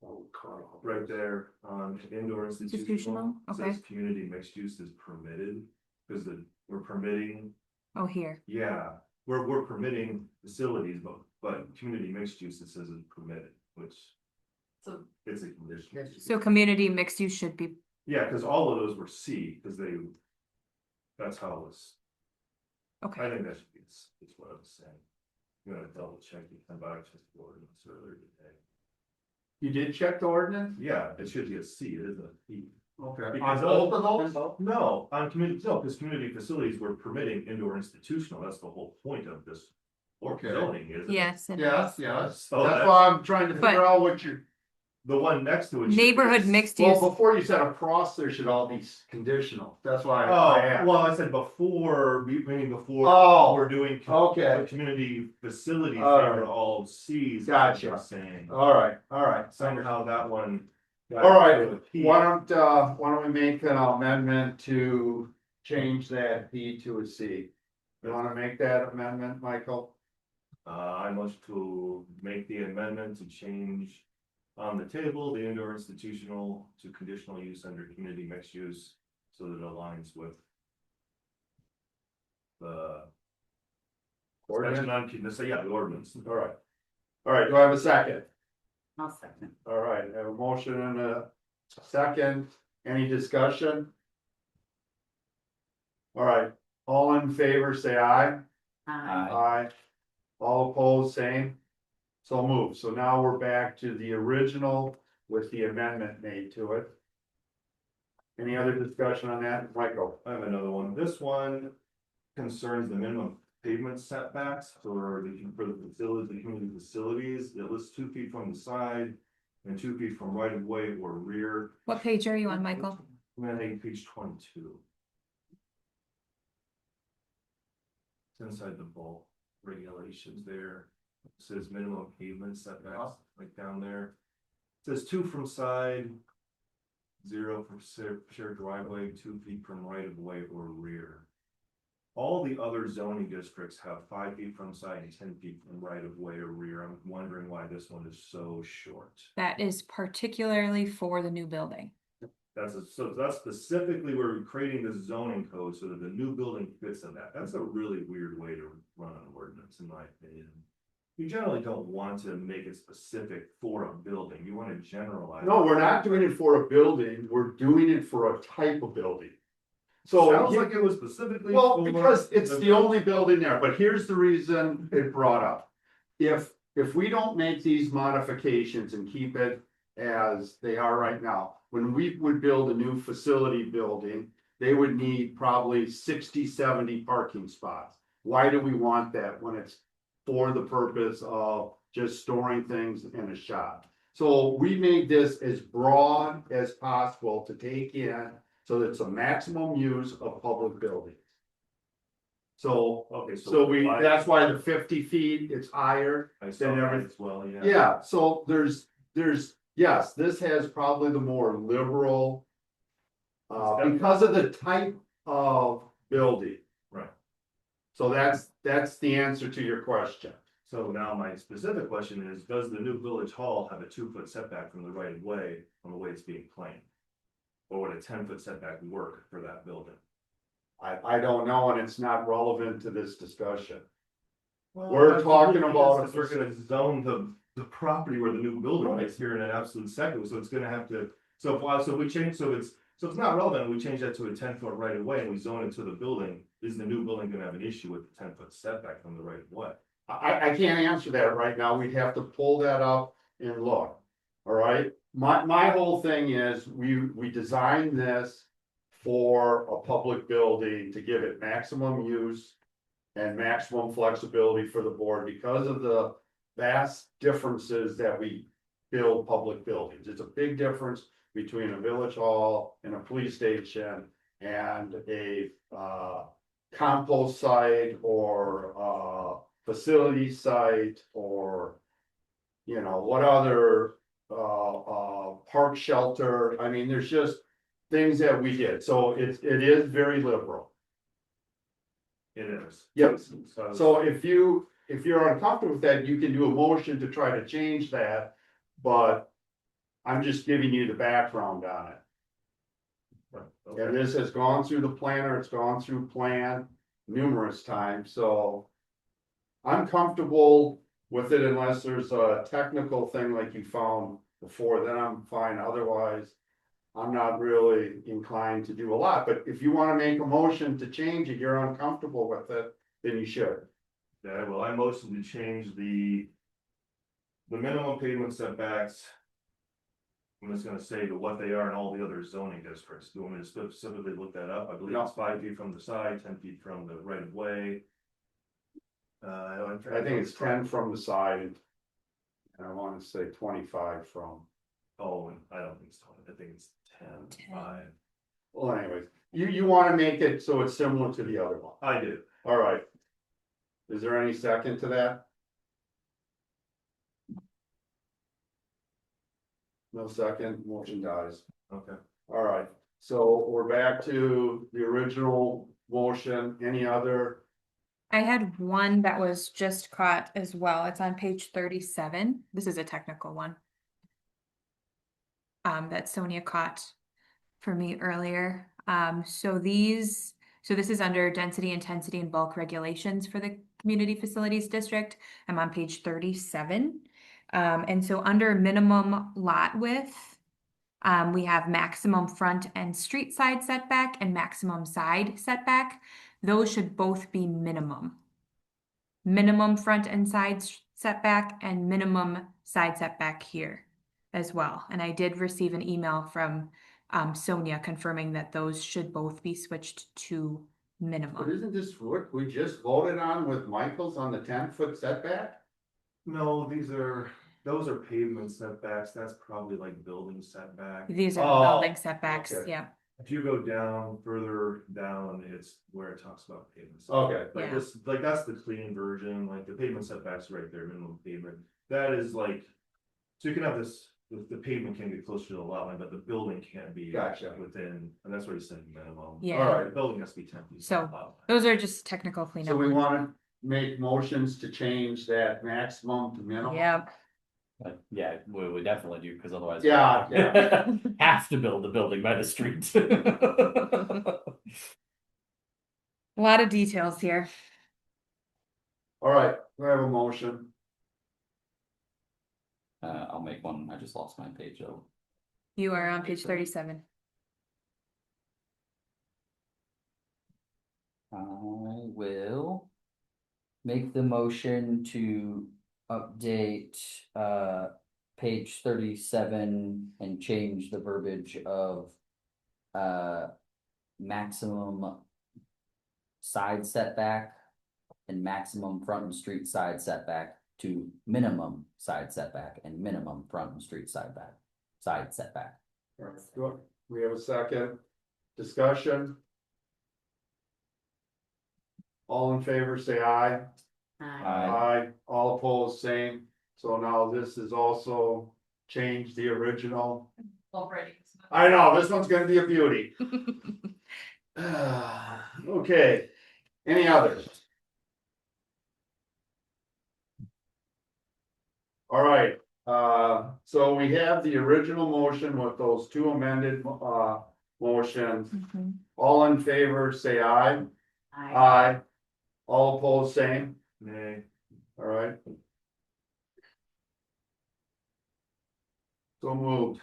[SPEAKER 2] Oh, Carl.
[SPEAKER 6] Right there on indoor institutional,
[SPEAKER 1] Institutional,
[SPEAKER 6] it
[SPEAKER 1] okay.
[SPEAKER 6] says community mixed use is permitted, because we're permitting,
[SPEAKER 1] Oh, here.
[SPEAKER 6] yeah, we're permitting facilities, but community mixed use, it says it's permitted, which
[SPEAKER 3] So
[SPEAKER 6] it's a condition.
[SPEAKER 1] So community mixed use should be,
[SPEAKER 6] Yeah, because all of those were C, because that's how it was, I
[SPEAKER 1] okay.
[SPEAKER 6] think that should be, it's what I was saying. I'm gonna double check the checked the ordinance earlier today.
[SPEAKER 2] You did check the ordinance?
[SPEAKER 6] Yeah, it should be a C, it is a P.
[SPEAKER 2] Okay.
[SPEAKER 6] Because
[SPEAKER 2] On both of those?
[SPEAKER 6] No, on community, no, because community facilities were permitting indoor institutional, that's the whole point of this.
[SPEAKER 2] Okay.
[SPEAKER 6] Zoning is.
[SPEAKER 1] Yes. it
[SPEAKER 2] Yes,
[SPEAKER 1] is.
[SPEAKER 2] yes,
[SPEAKER 6] Oh,
[SPEAKER 2] that's
[SPEAKER 6] that-
[SPEAKER 2] why I'm trying to figure
[SPEAKER 1] But-
[SPEAKER 2] out what you,
[SPEAKER 6] The one next to it. should be-
[SPEAKER 1] Neighborhood mixed use.
[SPEAKER 2] well, before you said across, there should all be conditional, that's why I
[SPEAKER 6] Oh,
[SPEAKER 2] asked.
[SPEAKER 6] well, I said before, meaning before.
[SPEAKER 2] Oh,
[SPEAKER 6] We're doing.
[SPEAKER 2] okay.
[SPEAKER 6] the Community facilities, they
[SPEAKER 2] All right.
[SPEAKER 6] were all Cs.
[SPEAKER 2] Gotcha.
[SPEAKER 6] I'm Saying,
[SPEAKER 2] All right.
[SPEAKER 6] somehow that one. got
[SPEAKER 2] All right,
[SPEAKER 6] to a P.
[SPEAKER 2] why don't we make an amendment to change that P to a C? You wanna make that amendment, Michael?
[SPEAKER 6] I must to make the amendment to change on the table, the indoor institutional to conditional use under community mixed use, so that it aligns with. The. Section on, the ordinance.
[SPEAKER 2] All right, do I have a second?
[SPEAKER 5] I'll second.
[SPEAKER 2] All right, I have a motion and a second, any discussion? All right, all in favor, say aye. Aye. All opposed, same. So moved, so now we're back to the original with the amendment made to it. Any other discussion on that, Michael?
[SPEAKER 6] I have another one. This one concerns the minimum pavement setbacks for the facilities, the community facilities. It lists 2 feet from the side and 2 feet from right of way or rear.
[SPEAKER 1] What page are you on, Michael?
[SPEAKER 6] I'm gonna take page 22. It's inside the bulk regulations there. It says minimum pavement setbacks, like down there. It says 2 from side. 0 from shared driveway, 2 feet from right of way or rear. All the other zoning districts have 5 feet from side and 10 feet from right of way or rear. I'm wondering why this one is so short.
[SPEAKER 1] That is particularly for the new building.
[SPEAKER 6] So that's specifically where we're creating this zoning code so that the new building fits in that. That's a really weird way to run an ordinance, in my opinion. You generally don't want to make it specific for a building. You want to generalize.
[SPEAKER 2] No, we're not doing it for a building, we're doing it for a type of building. So.
[SPEAKER 6] Sounds like it was specifically.
[SPEAKER 2] Well,
[SPEAKER 6] for
[SPEAKER 2] because it's the only building there, but here's the reason it brought up. If we don't make these modifications and keep it as they are right now, when we would build a new facility building, they would need probably 60, 70 parking spots. Why do we want that when it's for the purpose of just storing things in a shop? So we made this as broad as possible to take in, so that it's a maximum use of public buildings. So,
[SPEAKER 6] Okay,
[SPEAKER 2] that's why the 50 feet, it's higher.
[SPEAKER 6] I saw
[SPEAKER 2] then
[SPEAKER 6] that
[SPEAKER 2] every-
[SPEAKER 6] as well, yeah.
[SPEAKER 2] Yeah, so there's, yes, this has probably the more liberal Because of the type of building.
[SPEAKER 6] Right.
[SPEAKER 2] So that's the answer to your question.
[SPEAKER 6] So now my specific question is, does the new village hall have a 2-foot setback from the right of way from the way it's being planned? Or would a 10-foot setback work for that building?
[SPEAKER 2] I don't know, and it's not relevant to this discussion.
[SPEAKER 6] Well,
[SPEAKER 2] We're
[SPEAKER 6] that's
[SPEAKER 2] talking
[SPEAKER 6] really
[SPEAKER 2] about
[SPEAKER 6] is, 'cause we're gonna zone the property where the new building is here in an absolute second, so it's gonna have to, so we change, so it's not relevant, we change that to a 10-foot right of way and we zone it to the building, is the new building gonna have an issue with the 10-foot setback from the right of way?
[SPEAKER 2] I can't answer that right now. We'd have to pull that up and look. All right, my whole thing is, we designed this for a public building to give it maximum use and maximum flexibility for the board because of the vast differences that we build public buildings. It's a big difference between a village hall and a police station and a compost site or facility site or, you know, what other park shelter. I mean, there's just things that we did. So it is very liberal.
[SPEAKER 6] It is.
[SPEAKER 2] Yes. So if you're uncomfortable with that, you can do a motion to try to change that, but I'm just giving you the background on it.
[SPEAKER 6] Right,
[SPEAKER 2] And
[SPEAKER 6] okay.
[SPEAKER 2] this has gone through the planner, it's gone through plan numerous times, so I'm comfortable with it unless there's a technical thing like you found before, then I'm fine. Otherwise, I'm not really inclined to do a lot, but if you wanna make a motion to change it, you're uncomfortable with it, then you should.
[SPEAKER 6] Yeah, well, I motion to change the minimum pavement setbacks. I'm just gonna say to what they are in all the other zoning districts. Do you want me to specifically look that up? I believe it's 5 feet from the side, 10 feet from the right of way.
[SPEAKER 2] I think it's 10 from the side and I wanna say 25 from.
[SPEAKER 6] Oh, and I don't think it's 20, I think it's 10, 5.
[SPEAKER 2] Well, anyways, you wanna make it so it's similar to the other one.
[SPEAKER 6] I do.
[SPEAKER 2] All right. Is there any second to that? No second, motion dies.
[SPEAKER 6] Okay.
[SPEAKER 2] All right, so we're back to the original motion. Any other?
[SPEAKER 1] I had one that was just caught as well. It's on page 37. This is a technical one. That Sonia caught for me earlier. So this is under density, intensity, and bulk regulations for the Community Facilities District. I'm on page 37. And so under minimum lot width, we have maximum front and street side setback and maximum side setback. Those should both be minimum. Minimum front and side setback and minimum side setback here as well. And I did receive an email from Sonia confirming that those should both be switched to
[SPEAKER 2] But
[SPEAKER 1] minimum.
[SPEAKER 2] isn't this what we just voted on with Michael's on the 10-foot setback?
[SPEAKER 6] No, those are pavement setbacks, that's probably like building setback.
[SPEAKER 1] These
[SPEAKER 2] Oh,
[SPEAKER 1] are building setbacks,
[SPEAKER 2] okay.
[SPEAKER 1] yeah.
[SPEAKER 6] If you go down, further down, it's where it talks about pavement.
[SPEAKER 2] Okay.
[SPEAKER 6] Like
[SPEAKER 1] Yeah.
[SPEAKER 6] this, like that's the clean version, like the pavement setbacks right there, minimum pavement. That is like, so you can have this, the pavement can get closer to the lot line, but the building can't be.
[SPEAKER 2] Gotcha.
[SPEAKER 6] Within, and that's what he's saying, minimum.
[SPEAKER 1] Yeah.
[SPEAKER 2] All right.
[SPEAKER 6] The building has to be 10 feet.
[SPEAKER 1] So,
[SPEAKER 6] from the lot line.
[SPEAKER 1] Those are just technical cleanup.
[SPEAKER 2] So we wanna make motions to change that maximum to minimum?
[SPEAKER 1] Yep.
[SPEAKER 4] But yeah, we definitely do, because otherwise.
[SPEAKER 2] Yeah,
[SPEAKER 4] Have to build the building by the street.
[SPEAKER 1] A lot of details here.
[SPEAKER 2] All right, we have a motion.
[SPEAKER 4] I'll make one, I just lost my page though.
[SPEAKER 1] You are on page 37.
[SPEAKER 4] I will make the motion to update page 37 and change the verbiage of maximum side setback and maximum front and street side setback to minimum side setback and minimum front and street side setback.
[SPEAKER 2] All right, good. We have a second discussion. All in favor, say aye. Aye. All opposed, same. So now this is also changed the original.
[SPEAKER 3] Already.
[SPEAKER 2] I know, this one's gonna be a beauty. Okay, any others? All right, so we have the original motion with those two amended, motions.
[SPEAKER 1] Mhm.
[SPEAKER 2] All in favor, say aye.
[SPEAKER 5] I,
[SPEAKER 2] Aye. All opposed, same.
[SPEAKER 6] Nay.
[SPEAKER 2] All right. So moved.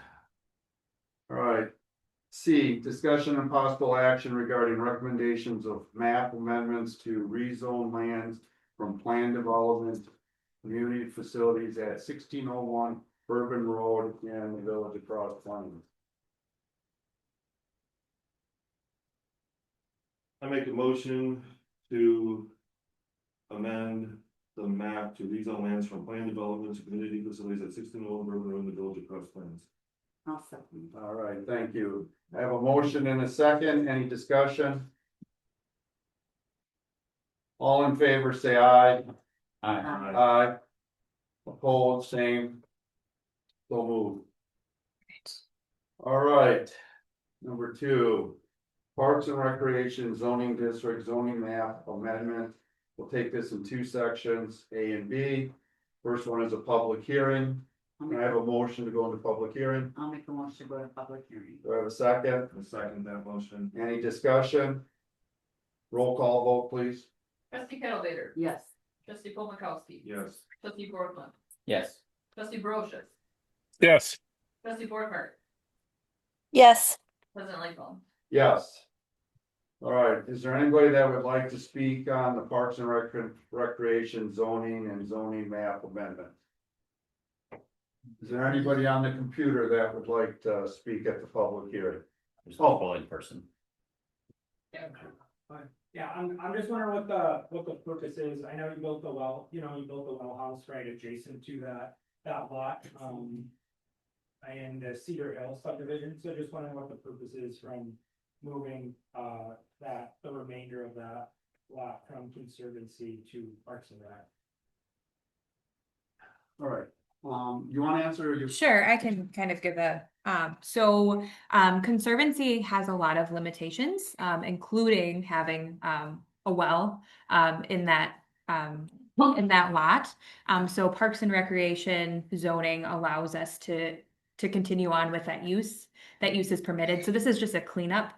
[SPEAKER 2] All right. C, discussion and possible action regarding recommendations of map amendments to rezone lands from planned development. Community facilities at 1601 Bourbon Road in the village of Cross Plains.
[SPEAKER 6] I make a motion to amend the map to rezone lands from planned development to community facilities at 1601 Bourbon Road in the village of Cross Plains.
[SPEAKER 5] I'll second.
[SPEAKER 2] All right, thank you. I have a motion and a second. Any discussion? All in favor, say aye.
[SPEAKER 4] Aye.
[SPEAKER 2] Aye. Opposed, same. So moved. All right. Number two, Parks and Recreation Zoning District Zoning Map Amendment. We'll take this in two sections, A and B. First one is a public hearing. Can I have a motion to go into public hearing?
[SPEAKER 5] I'll make a motion to go to public hearing.
[SPEAKER 2] Do I have a second?
[SPEAKER 6] I second that motion.
[SPEAKER 2] Any discussion? Roll call vote, please.
[SPEAKER 3] Trustee Kettlemaker,
[SPEAKER 5] Yes.
[SPEAKER 3] trustee Paul Mikowski.
[SPEAKER 6] Yes.
[SPEAKER 3] Trustee Portman,
[SPEAKER 4] Yes.
[SPEAKER 3] trustee Brochus,
[SPEAKER 8] Yes.
[SPEAKER 3] trustee Borcar,
[SPEAKER 9] Yes.
[SPEAKER 3] president Lightfoot.
[SPEAKER 2] Yes. All right, is there anybody that would like to speak on the Parks and Recreation zoning and zoning map amendment? Is there anybody on the computer that would like to speak at the public hearing?
[SPEAKER 4] There's people in person.
[SPEAKER 10] Yeah, I'm just wondering what the purpose is. I know you built the well, you built the well house right adjacent to that lot, and the Cedar Hill subdivision, so just wondering what the purpose is from moving, the remainder of that lot from Conservancy to Parks and Rec.
[SPEAKER 2] All right, you wanna answer your?
[SPEAKER 1] Sure, I can kind of give a, Conservancy has a lot of limitations, including having, a well, in that lot. So Parks and Recreation zoning allows us to continue on with that use. That use is permitted. So this is just a cleanup.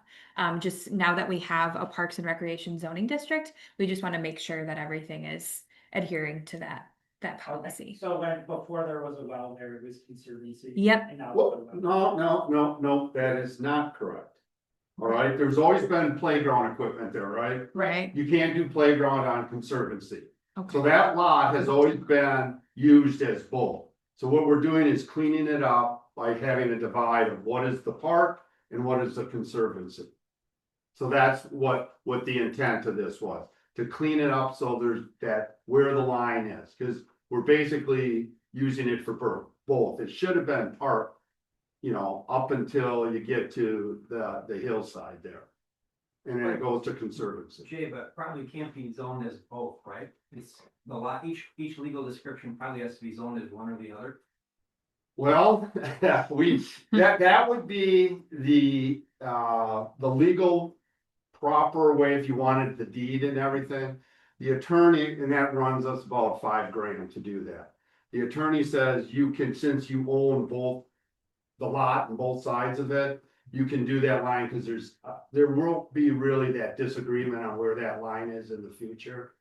[SPEAKER 1] Just now that we have a Parks and Recreation zoning district, we just want to make sure that everything is adhering to that policy.
[SPEAKER 10] So before there was a well there, it was Conservancy.
[SPEAKER 1] Yep.
[SPEAKER 10] And now.
[SPEAKER 2] Well, no, that is not correct. All right, there's always been playground equipment there, right?
[SPEAKER 1] Right.
[SPEAKER 2] You can't do playground on Conservancy.
[SPEAKER 1] Okay.
[SPEAKER 2] So that lot has always been used as both. So what we're doing is cleaning it up by having a divide of what is the park and what is the Conservancy. So that's what the intent of this was, to clean it up so there's that where the line is, because we're basically using it for both. It should have been park, up until you get to the hillside there. And then it goes to Conservancy.
[SPEAKER 11] Jay, but probably can't be zoned as both, right? It's the lot, each legal description probably has to be zoned as one or the other.
[SPEAKER 2] Well, that would be the legal proper way if you wanted the deed and everything. The attorney, and that runs us about $5,000 to do that. The attorney says you can, since you own both the lot and both sides of it, you can do that line because there won't be really that disagreement on where that line is in the future.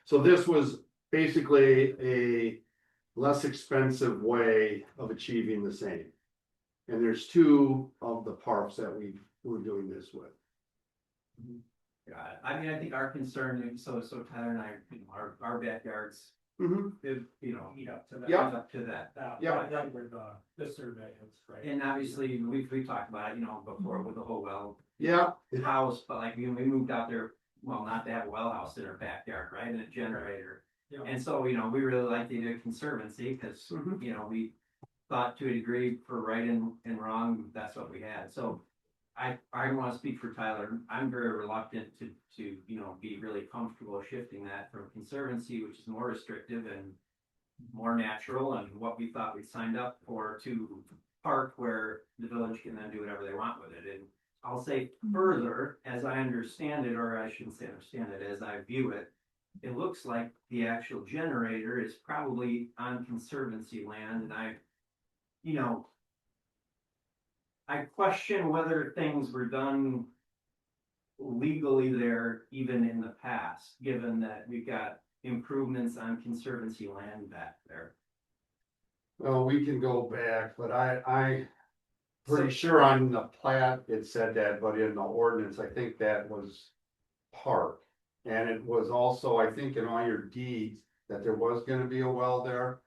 [SPEAKER 2] So this was basically a less expensive way of achieving the same. And there's two of the parks that we're doing this with.
[SPEAKER 11] Got it. I mean, I think our concern, so Tyler and I, our backyards,
[SPEAKER 2] Mhm.
[SPEAKER 10] Eat up to that.
[SPEAKER 2] Yeah.
[SPEAKER 11] up to that.
[SPEAKER 2] Yeah.
[SPEAKER 10] That where the survey is, right?
[SPEAKER 11] And obviously, we've talked about it, before with the whole well
[SPEAKER 2] Yeah,
[SPEAKER 11] house, but like, we moved out there, well, not to have a well house in our backyard, right, and a generator.
[SPEAKER 10] Yeah.
[SPEAKER 11] And so, we really like the idea of Conservancy, because,
[SPEAKER 2] Mhm.
[SPEAKER 11] we thought to a degree for right and wrong, that's what we had, so. I want to speak for Tyler, I'm very reluctant to be really comfortable shifting that from Conservancy, which is more restrictive and more natural, and what we thought we signed up for, to park where the village can then do whatever they want with it. And I'll say further, as I understand it, or I shouldn't say understand it, as I view it, it looks like the actual generator is probably on conservancy land, and you know, I question whether things were done legally there even in the past, given that we've got improvements on conservancy land back there.
[SPEAKER 2] Well, we can go back, but I pretty sure on the plat it said that, but in the ordinance, I think that was park. And it was also, I think in all your deeds, that there was gonna be a well there.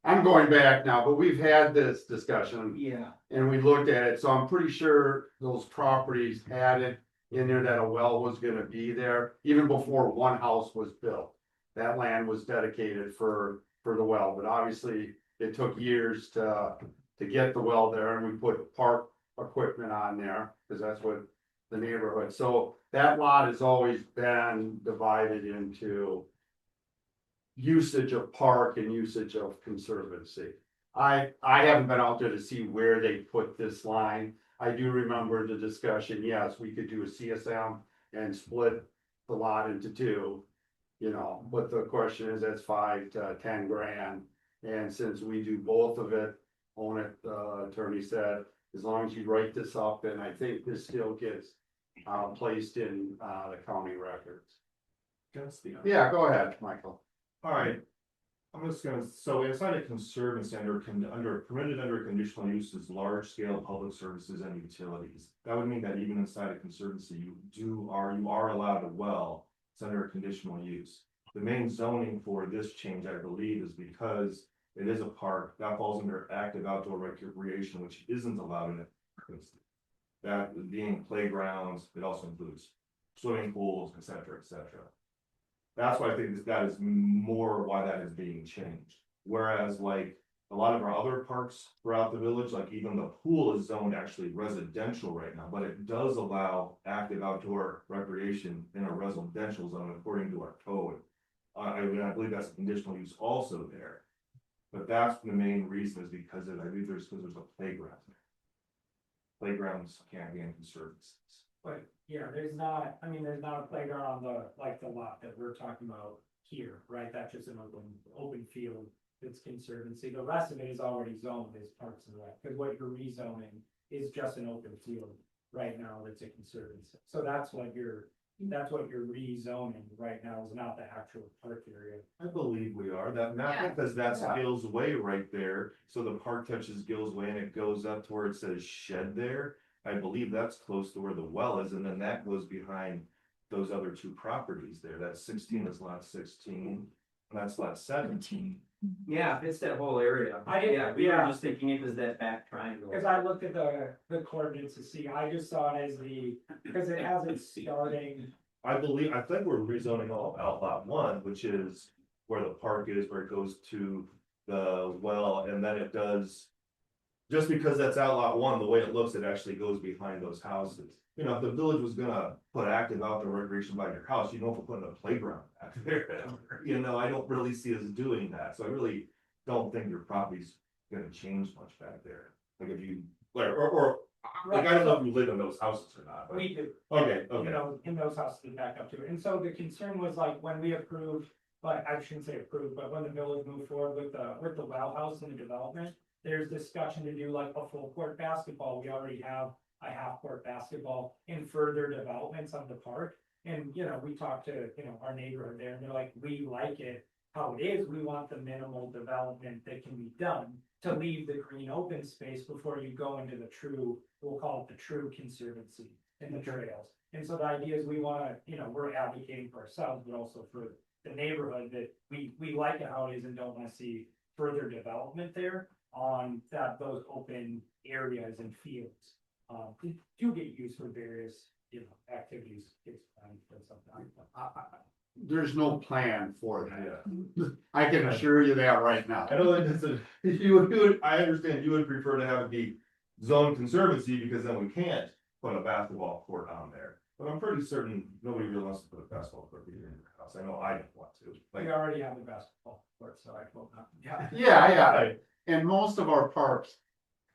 [SPEAKER 2] I'm going back now, but we've had this discussion
[SPEAKER 11] Yeah.
[SPEAKER 2] and we looked at it, so I'm pretty sure those properties had it in there that a well was gonna be there, even before one house was built. That land was dedicated for the well, but obviously it took years to get the well there, and we put park equipment on there, cause that's what the neighborhood, so that lot has always been divided into usage of park and usage of conservancy. I haven't been out there to see where they put this line. I do remember the discussion, yes, we could do a CSM and split the lot into two. You know, but the question is, that's 5 to 10 grand, and since we do both of it, own it, the attorney said, as long as you write this up, and I think this still gets placed in the county records. Yeah, go ahead, Michael.
[SPEAKER 6] Alright. I'm just gonna, so inside a conservancy under permitted under conditional uses, large scale public services and utilities. That would mean that even inside a conservancy, you are allowed a well, it's under a conditional use. The main zoning for this change, I believe, is because it is a park, that falls under active outdoor recreation, which isn't allowed in it. That being playgrounds, it also includes swimming pools, etc., etc. That's why I think that is more why that is being changed. Whereas like a lot of our other parks throughout the village, like even the pool is zoned actually residential right now, but it does allow active outdoor recreation in a residential zone according to our code. I believe that's a conditional use also there. But that's the main reason is because I believe there's a playground. Playgrounds can't be in conservancies.
[SPEAKER 10] But yeah, there's not a playground on the lot that we're talking about here, right? That's just an open field. It's conservancy. The rest of it is already zoned as parks and rec, because what you're rezoning is just an open field right now. It's a conservancy. So that's what you're rezoning right now, is not the actual park area.
[SPEAKER 6] I believe we are, not
[SPEAKER 3] Yeah.
[SPEAKER 6] because that's Gill's Way right there, so the park touches Gill's Way and it goes up to where it says shed there. I believe that's close to where the well is, and then that goes behind those other two properties there, that's 16 is lot 16, and that's lot 17.
[SPEAKER 11] Yeah, it's that whole area. We were just thinking it was that back triangle.
[SPEAKER 10] Because I looked at the coordinates to see, I just saw it as because it has it starting.
[SPEAKER 6] I think we're rezoning out lot 1, which is where the park is, where it goes to the well, and then it does. Just because that's out lot 1, the way it looks, it actually goes behind those houses. You know, if the village was gonna put active outdoor recreation by your house, you know, if we're putting a playground back there, you know, I don't really see us doing that, so I really don't think your property's gonna change much back there. Like if you, like, like, I don't know if you live in those houses or not, but,
[SPEAKER 10] We do.
[SPEAKER 6] okay.
[SPEAKER 10] In those houses that back up to it. And so the concern was like when we approved, but I shouldn't say approved, but when the village moved forward with the well house and the development, there's discussion to do like a full court basketball. We already have a half court basketball in further developments of the park. And, you know, we talked to, our neighborhood there, and they're like, we like it how it is. We want the minimal development that can be done to leave the green open space before you go into the true, we'll call it the true conservancy in the trails. And so the idea is we wanna, we're advocating for ourselves, but also for the neighborhood, that we like it how it is and don't wanna see further development there on those open areas and fields. Do get used for various, activities.
[SPEAKER 2] There's no plan for that.
[SPEAKER 6] Yeah.
[SPEAKER 2] I can assure you that right now.
[SPEAKER 6] I know that you would, I understand you would prefer to have it be zone conservancy, because then we can't put a basketball court on there. But I'm pretty certain nobody really wants to put a basketball court either in their house, I know I don't want to.
[SPEAKER 10] We already have the basketball court, so I hope not.
[SPEAKER 2] Yeah, and most of our parks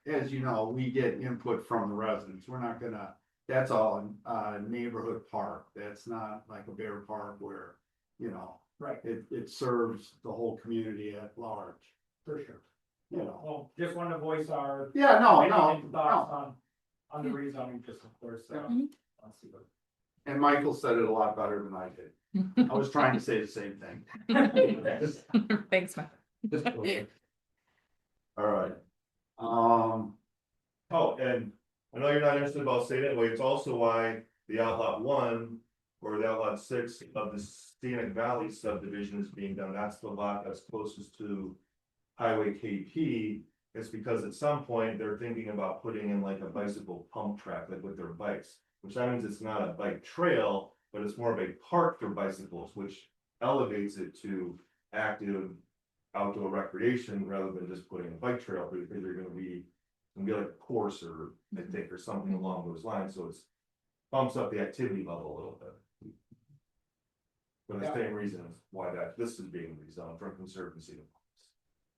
[SPEAKER 2] as you know, we get input from the residents. We're not gonna, that's all neighborhood park. That's not like a Bear Park where, you know,
[SPEAKER 10] Right,
[SPEAKER 2] it serves the whole community at large,
[SPEAKER 10] for sure.
[SPEAKER 2] you know.
[SPEAKER 10] Well, just want to voice our
[SPEAKER 2] Yeah, no,
[SPEAKER 10] opinion and
[SPEAKER 2] no,
[SPEAKER 10] thoughts
[SPEAKER 2] no.
[SPEAKER 10] on the rezoning, just of course, so.
[SPEAKER 1] Mhm.
[SPEAKER 10] I'll see what-
[SPEAKER 2] And Michael said it a lot better than I did. I was trying to say the same thing.
[SPEAKER 1] Thanks, Mike.
[SPEAKER 2] All right.
[SPEAKER 6] Oh, and I know you're not interested about saying it, but it's also why the outlot 1 or the outlot 6 of the Scenic Valley subdivision is being done. That's the lot that's closest to Highway KP. It's because at some point they're thinking about putting in like a bicycle pump track, like with their bikes. Which that means it's not a bike trail, but it's more of a park for bicycles, which elevates it to active outdoor recreation rather than just putting a bike trail, because they're gonna be like a course or I think, or something along those lines, so it's bumps up the activity level a little bit. For the same reasons why this is being rezoned from conservancy to parks.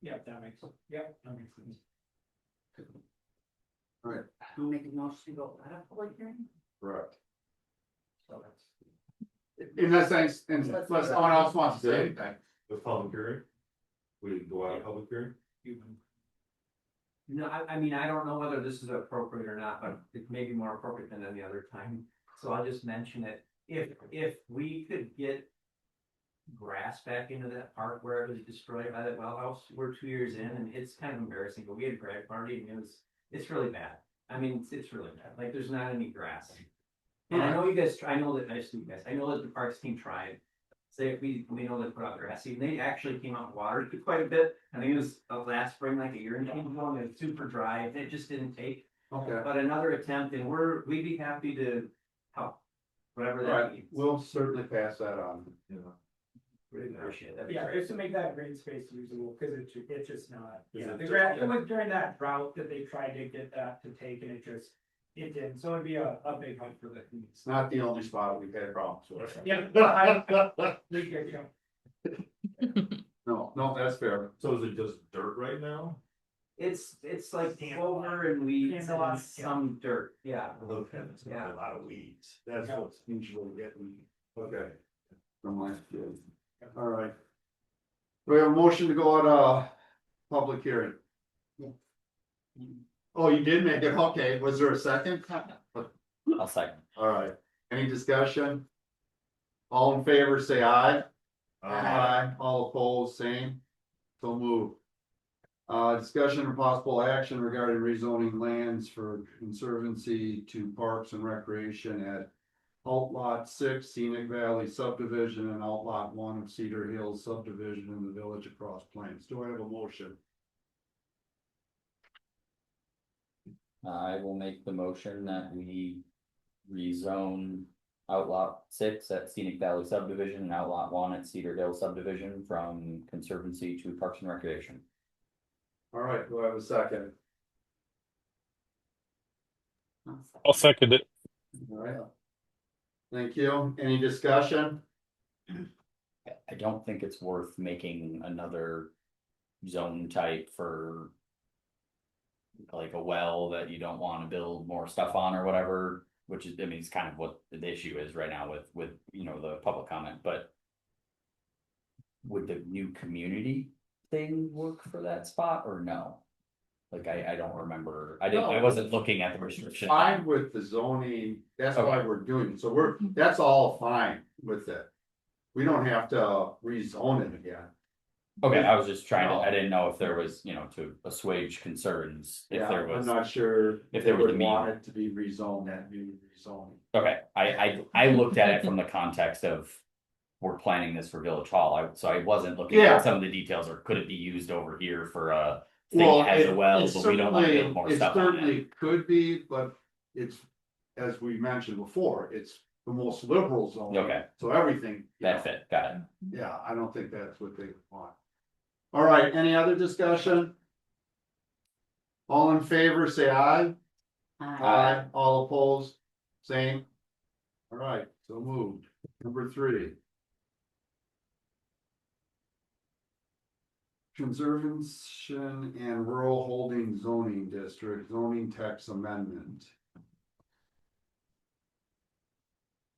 [SPEAKER 10] Yeah, that makes sense.
[SPEAKER 2] Right,
[SPEAKER 5] I'll make a motion to go out of public hearing.
[SPEAKER 2] correct.
[SPEAKER 10] So that's.
[SPEAKER 2] Unless someone else wants to say anything.
[SPEAKER 6] The public hearing? We go out of public hearing?
[SPEAKER 11] No, I mean, I don't know whether this is appropriate or not, but it may be more appropriate than any other time, so I'll just mention it. If we could get grass back into that park where it was destroyed by that well house, we're 2 years in and it's kind of embarrassing, but we had a grad party and it's really bad. I mean, it's really bad, like there's not any grass. And I know you guys, I know that the parks team tried. Say, we know they put out grass seed, and they actually came out and watered it quite a bit. I think it was last spring, like a year and a half ago, and it was super dry, and it just didn't take.
[SPEAKER 2] Okay.
[SPEAKER 11] But another attempt, and we'd be happy to help, whatever
[SPEAKER 2] All
[SPEAKER 11] that
[SPEAKER 2] right,
[SPEAKER 11] means.
[SPEAKER 2] we'll certainly pass that on.
[SPEAKER 11] Really appreciate that.
[SPEAKER 10] Yeah, it's to make that green space usable, cause it's just not,
[SPEAKER 6] Is
[SPEAKER 10] yeah,
[SPEAKER 6] it
[SPEAKER 10] the
[SPEAKER 6] just-
[SPEAKER 10] grass, it was during that drought that they tried to get that to take and it didn't, so it'd be a big help for the community.
[SPEAKER 2] It's not the only spot we've had problems with.
[SPEAKER 10] Yeah, we get you.
[SPEAKER 2] No, that's fair.
[SPEAKER 6] So is it just dirt right now?
[SPEAKER 11] It's like
[SPEAKER 10] Dandelion.
[SPEAKER 11] clover and weeds
[SPEAKER 10] Dandelion,
[SPEAKER 11] and some dirt, yeah.
[SPEAKER 6] Okay, it's not
[SPEAKER 11] Yeah.
[SPEAKER 6] a lot of weeds. That's
[SPEAKER 10] Yeah.
[SPEAKER 6] what's usually getting, okay.
[SPEAKER 2] From last year. All right. Do we have a motion to go out public hearing? Oh, you did make it, okay, was there a second?
[SPEAKER 4] I'll second.
[SPEAKER 2] All right, any discussion? All in favor, say aye. All opposed, same. So move. Discussion and possible action regarding rezoning lands for conservancy to parks and recreation at Outlot 6 Scenic Valley subdivision and Outlot 1 of Cedar Hills subdivision in the village of Cross Plains. Do I have a motion?
[SPEAKER 4] I will make the motion that we rezone Outlot 6 at Scenic Valley subdivision and Outlot 1 at Cedar Hill subdivision from conservancy to parks and recreation.
[SPEAKER 2] All right, do I have a second?
[SPEAKER 8] I'll second it.
[SPEAKER 2] All right. Thank you. Any discussion?
[SPEAKER 4] I don't think it's worth making another zone type for like a well that you don't want to build more stuff on or whatever, which is, I mean, it's kind of what the issue is right now with, you know, the public comment, but would the new community thing work for that spot or no? Like, I don't remember. I wasn't looking at the restriction.
[SPEAKER 2] Fine with the zoning, that's why we're doing it, so that's all fine with it. We don't have to rezone it again.
[SPEAKER 4] Okay, I was just trying to,
[SPEAKER 2] No.
[SPEAKER 4] I didn't know if there was, you know, to assuage concerns, if
[SPEAKER 2] Yeah,
[SPEAKER 4] there
[SPEAKER 2] I'm
[SPEAKER 4] was.
[SPEAKER 2] not sure
[SPEAKER 4] if there was
[SPEAKER 2] would
[SPEAKER 4] a mean-
[SPEAKER 2] want it to be rezoned, that be rezoned.
[SPEAKER 4] Okay, I looked at it from the context of. We're planning this for Village Hall, so I wasn't looking
[SPEAKER 2] Yeah.
[SPEAKER 4] at some of the details, or could it be used over here for a. Thing
[SPEAKER 2] Well,
[SPEAKER 4] as a
[SPEAKER 2] it-
[SPEAKER 4] well,
[SPEAKER 2] it
[SPEAKER 4] but we don't wanna
[SPEAKER 2] certainly-
[SPEAKER 4] build more
[SPEAKER 2] it
[SPEAKER 4] stuff on it.
[SPEAKER 2] certainly could be, but it's, as we mentioned before, it's the most liberal zone.
[SPEAKER 4] Okay.
[SPEAKER 2] So everything. you
[SPEAKER 4] That
[SPEAKER 2] know,
[SPEAKER 4] fit, got it.
[SPEAKER 2] Yeah, I don't think that's what they want. All right, any other discussion? All in favor, say aye. Aye. All opposed, same. All right, so moved. Number 3. Conservation and Rural Holding Zoning District zoning text amendment.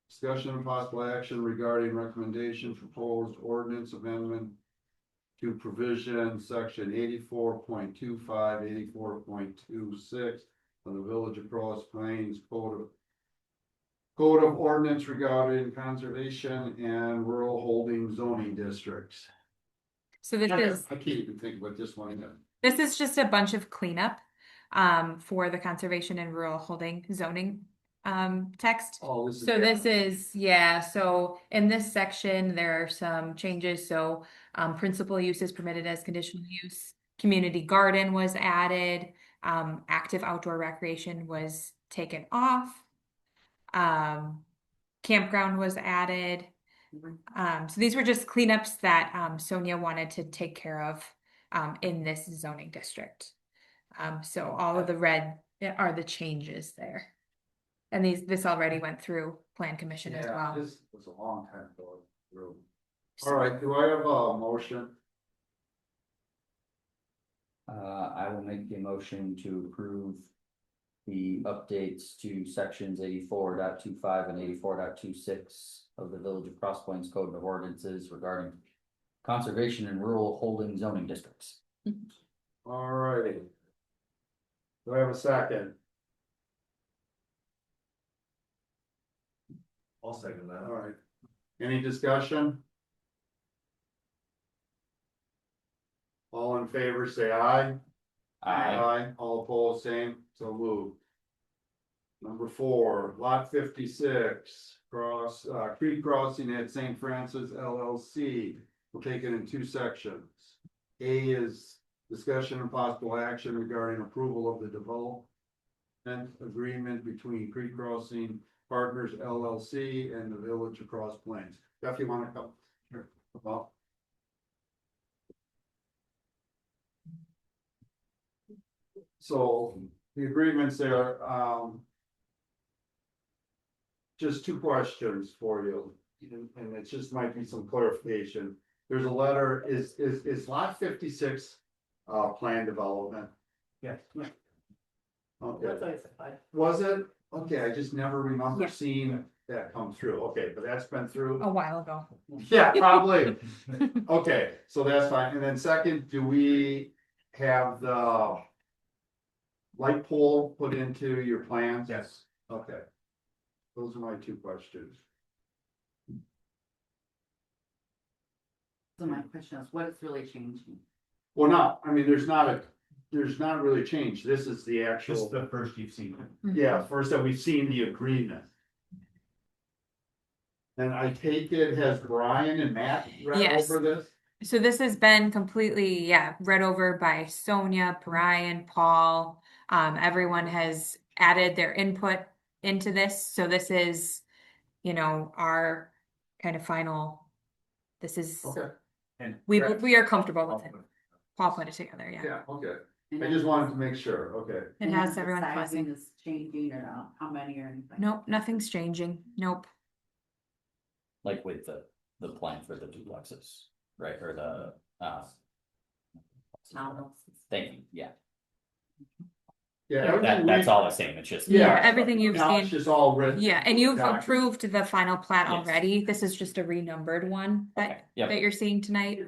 [SPEAKER 2] Discussion and possible action regarding recommendation proposed ordinance amendment to provision section 84.25, 84.26 of the Village of Cross Plains Code of Ordinance regarding conservation and rural holding zoning districts.
[SPEAKER 1] So this is.
[SPEAKER 2] I can't even think what this one is.
[SPEAKER 1] This is just a bunch of cleanup for the conservation and rural holding zoning text.
[SPEAKER 2] Oh, this is.
[SPEAKER 1] So this is, yeah, so in this section, there are some changes. So principal use is permitted as conditional use. Community garden was added. Active outdoor recreation was taken off. Campground was added. So these were just cleanups that Sonia wanted to take care of in this zoning district. So all of the red are the changes there. And this already went through Plan Commission as
[SPEAKER 2] Yeah,
[SPEAKER 1] well.
[SPEAKER 2] this was a long time ago. All right, do I have a motion?
[SPEAKER 4] I will make the motion to approve the updates to sections 84.25 and 84.26 of the Village of Cross Plains Code of Ordinances regarding conservation and rural holding zoning districts.
[SPEAKER 2] All righty. Do I have a second?
[SPEAKER 6] I'll second that.
[SPEAKER 2] All right. Any discussion? All in favor, say aye.
[SPEAKER 4] Aye.
[SPEAKER 2] All opposed, same, so moved. Number 4, lot 56, Creek Crossing at St. Francis LLC. We'll take it in 2 sections. A is discussion and possible action regarding approval of the development agreement between Creek Crossing Partners LLC and the Village of Cross Plains. Jeff, you want to come? Sure. Come up. So the agreements there, just 2 questions for you, and it just might be some clarification. There's a letter, is lot 56 plan development?
[SPEAKER 6] Yes.
[SPEAKER 2] Okay, was it? Okay, I just never remember seeing that come through. Okay, but that's been through.
[SPEAKER 1] A while ago.
[SPEAKER 2] Yeah, probably. Okay, so that's fine. And then second, do we have the light pole put into your plans?
[SPEAKER 6] Yes.
[SPEAKER 2] Okay. Those are my 2 questions.
[SPEAKER 5] So my question is, what is really changing?
[SPEAKER 2] Well, no, I mean, there's not really change. This is the
[SPEAKER 6] Just
[SPEAKER 2] actual,
[SPEAKER 6] the first you've seen.
[SPEAKER 2] yeah, first that we've seen the agreement. And I take it, has Brian and Matt read
[SPEAKER 1] Yes.
[SPEAKER 2] over this?
[SPEAKER 1] So this has been completely, read over by Sonia, Brian, Paul. Everyone has added their input into this. So this is, our kind of final, this is,
[SPEAKER 2] Okay,
[SPEAKER 6] And
[SPEAKER 1] we are comfortable with it. Paul put it together, yeah.
[SPEAKER 2] yeah, okay. I just wanted to make sure, okay.
[SPEAKER 1] It has everyone
[SPEAKER 5] sizing
[SPEAKER 1] fussing.
[SPEAKER 5] is changing or not, how many or anything?
[SPEAKER 1] Nope, nothing's changing. Nope.
[SPEAKER 4] Like with the plan for the duplexes, right, or the, thank you, yeah.
[SPEAKER 2] Yeah,
[SPEAKER 4] That's all the same, it's just.
[SPEAKER 1] Yeah, everything you've
[SPEAKER 2] now it's
[SPEAKER 1] seen.
[SPEAKER 2] just all written.
[SPEAKER 1] Yeah, and you've
[SPEAKER 2] Document.
[SPEAKER 1] approved the final plat
[SPEAKER 4] Yes.
[SPEAKER 1] already. This is just a renumbered one
[SPEAKER 4] Okay,
[SPEAKER 1] that
[SPEAKER 4] yep.
[SPEAKER 1] you're seeing tonight.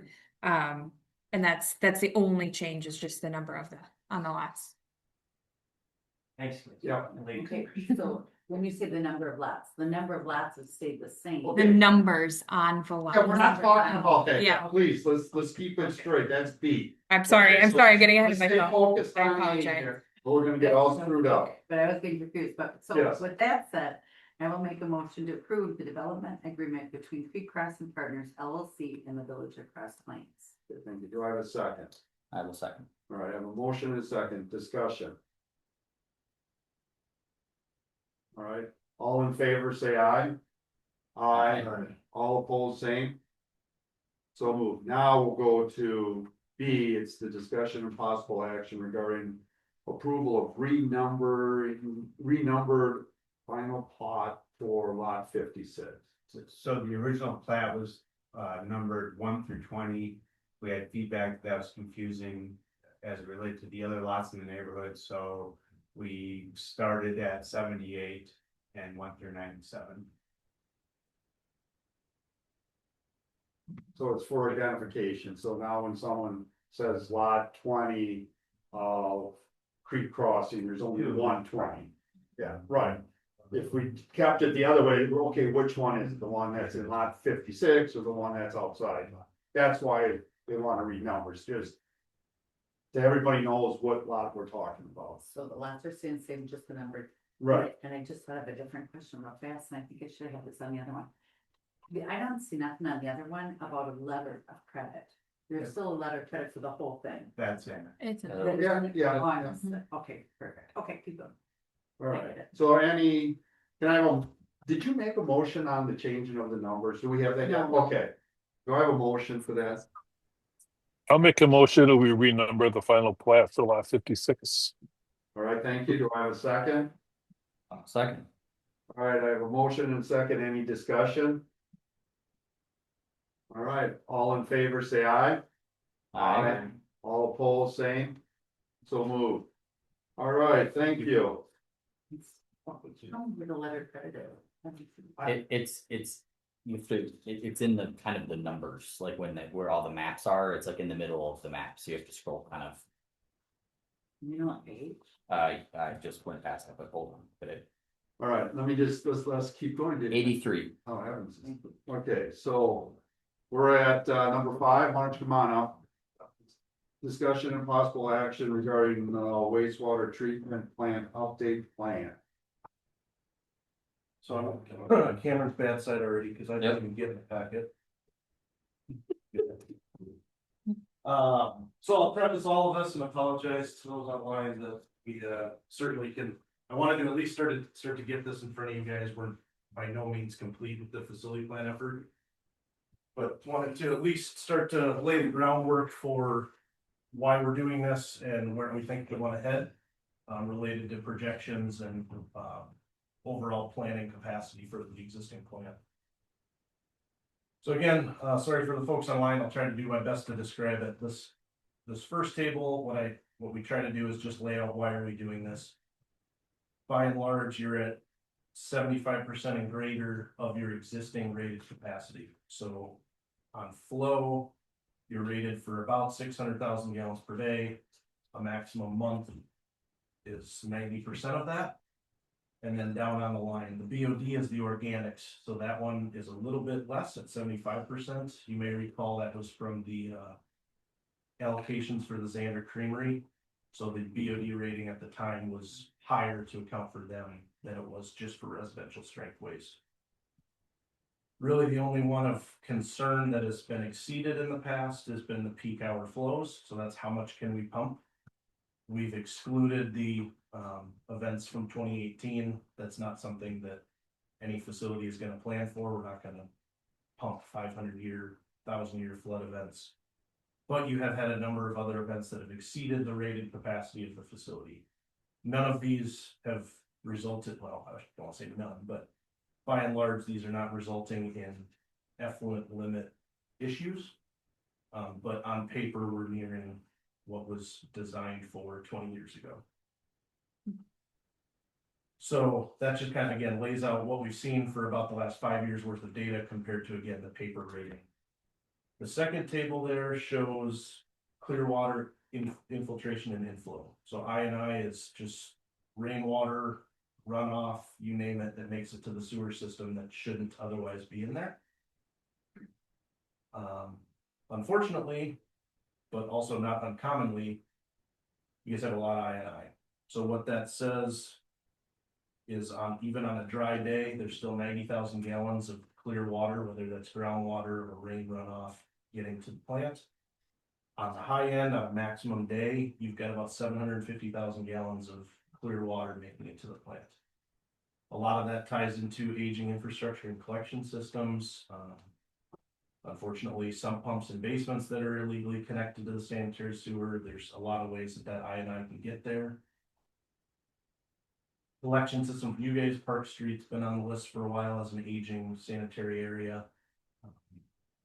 [SPEAKER 1] And that's the only change is just the number of on the lots.
[SPEAKER 11] Thanks.
[SPEAKER 2] Yeah.
[SPEAKER 5] Okay, so when you say the number of lots, the number of lots have stayed the same.
[SPEAKER 1] The numbers on the lots.
[SPEAKER 2] Yeah, we're not talking about that.
[SPEAKER 1] Yeah.
[SPEAKER 2] Please, let's keep it straight. That's B.
[SPEAKER 1] I'm sorry, I'm getting ahead of
[SPEAKER 2] Let's stay
[SPEAKER 1] myself.
[SPEAKER 2] focused
[SPEAKER 1] I
[SPEAKER 2] on A
[SPEAKER 1] apologize.
[SPEAKER 2] here. We're gonna get all screwed up.
[SPEAKER 5] But I was getting confused, but so
[SPEAKER 2] Yes.
[SPEAKER 5] with that said, I will make a motion to approve the development agreement between Creek Crossing Partners LLC and the Village of Cross Plains.
[SPEAKER 2] Okay, thank you. Do I have a second?
[SPEAKER 4] I will second.
[SPEAKER 2] All right, I have a motion and a second. Discussion. All right, all in favor, say aye. Aye. All opposed, same. So moved. Now we'll go to B. It's the discussion and possible action regarding approval of renumbered final plot for lot 56.
[SPEAKER 12] So the original plat was numbered 1 through 20, We had feedback that was confusing as it related to the other lots in the neighborhood, so we started at 78 and went through 97.
[SPEAKER 2] So it's for identification, so now when someone says lot 20 of Creek Crossing, there's only 120. Yeah, right. If we kept it the other way, we're okay, which one is it? The one that's in lot 56 or the one that's outside? That's why they wanna read numbers, just so everybody knows what lot we're talking about.
[SPEAKER 5] So the lots are staying the same, just the number.
[SPEAKER 2] Right.
[SPEAKER 5] And I just thought of a different question real fast, and I think I should have this on the other one. I don't see nothing on the other one about a letter of credit. There's still a letter of credit for the whole thing.
[SPEAKER 12] That's it.
[SPEAKER 1] It's a.
[SPEAKER 2] Yeah.
[SPEAKER 5] Oh, I missed it. Okay, perfect. Okay, keep going.
[SPEAKER 2] All right, so can I have did you make a motion on the changing of the numbers? Do we have that?
[SPEAKER 5] No.
[SPEAKER 2] Okay. Do I have a motion for that?
[SPEAKER 8] I'll make a motion that we renumber the final plat for lot 56.
[SPEAKER 2] All right, thank you. Do I have a second?
[SPEAKER 4] Second.
[SPEAKER 2] All right, I have a motion and second. Any discussion? All right, all in favor, say aye. All opposed, same. So move. All right, thank you.
[SPEAKER 5] Tell me where the letter of credit is.
[SPEAKER 4] You have to, it's in the kind of the numbers, like where all the maps are, it's like in the middle of the map, so you have to scroll kind of.
[SPEAKER 5] You know what page?
[SPEAKER 4] I just went past that, but hold on,
[SPEAKER 2] All right, let's keep going.
[SPEAKER 4] 83.
[SPEAKER 2] Oh, heavens. Okay, so we're at number 5. Why don't you come on up? Discussion and possible action regarding wastewater treatment plant update plan.
[SPEAKER 6] So I'm Cameron's bad side already, because I
[SPEAKER 4] Yep.
[SPEAKER 6] didn't even get in the packet. So I'll preface all of us and apologize to those online that we certainly can, I wanted to at least start to get this in front of you guys. We're by no means complete with the facility plan effort. But wanted to at least start to lay the groundwork for why we're doing this and where we think we want to head. Related to projections and overall planning capacity for the existing plant. So again, sorry for the folks online, I'll try to do my best to describe it. This first table, what we try to do is just lay out why are we doing this. By and large, you're at 75% and greater of your existing rated capacity. So on flow, you're rated for about 600,000 gallons per day. A maximum month is 90% of that. And then down on the line, the BOD is the organics, so that one is a little bit less at 75%. You may recall that was from the allocations for the Xander Creamery. So the BOD rating at the time was higher to account for them than it was just for residential strength waste. Really, the only one of concern that has been exceeded in the past has been the peak hour flows. So that's how much can we pump. We've excluded the events from 2018. That's not something that any facility is going to plan for. We're not going to pump 500-year, 1,000-year flood events. But you have had a number of other events that have exceeded the rated capacity of the facility. None of these have resulted, well, I don't want to say none, but by and large, these are not resulting in effluent limit issues. But on paper, we're nearing what was designed for 20 years ago. So that just kind of, again, lays out what we've seen for about the last 5 years worth of data compared to, again, the paper rating. The second table there shows clear water infiltration and inflow. So I&I is just rainwater, runoff, you name it, that makes it to the sewer system that shouldn't otherwise be in there. Unfortunately, but also not uncommonly, you guys have a lot of I&I. So what that says is even on a dry day, there's still 90,000 gallons of clear water, whether that's groundwater or rain runoff getting to the plant. On the high end, on a maximum day, you've got about 750,000 gallons of clear water making it to the plant. A lot of that ties into aging infrastructure and collection systems. Unfortunately, some pumps and basements that are illegally connected to the sanitary sewer. There's a lot of ways that I&I can get there. Collection system for you guys, Park Street's been on the list for a while as an aging sanitary area.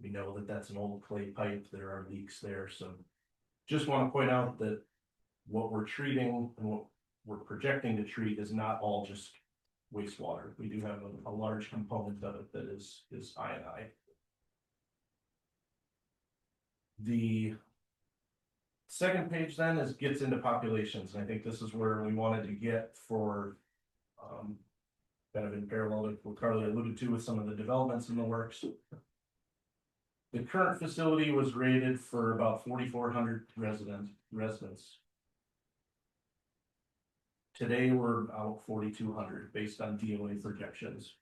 [SPEAKER 6] We know that that's an old clay pipe, there are leaks there, so. Just wanna point out that what we're treating and what we're projecting to treat is not all just wastewater. We do have a large component of it that is I&I. The second page then gets into populations, and I think this is where we wanted to get for kind of in parallel with what Carly alluded to with some of the developments in the works. The current facility was rated for about 4,400 residents. Today, we're about 4,200 based on DOA projections.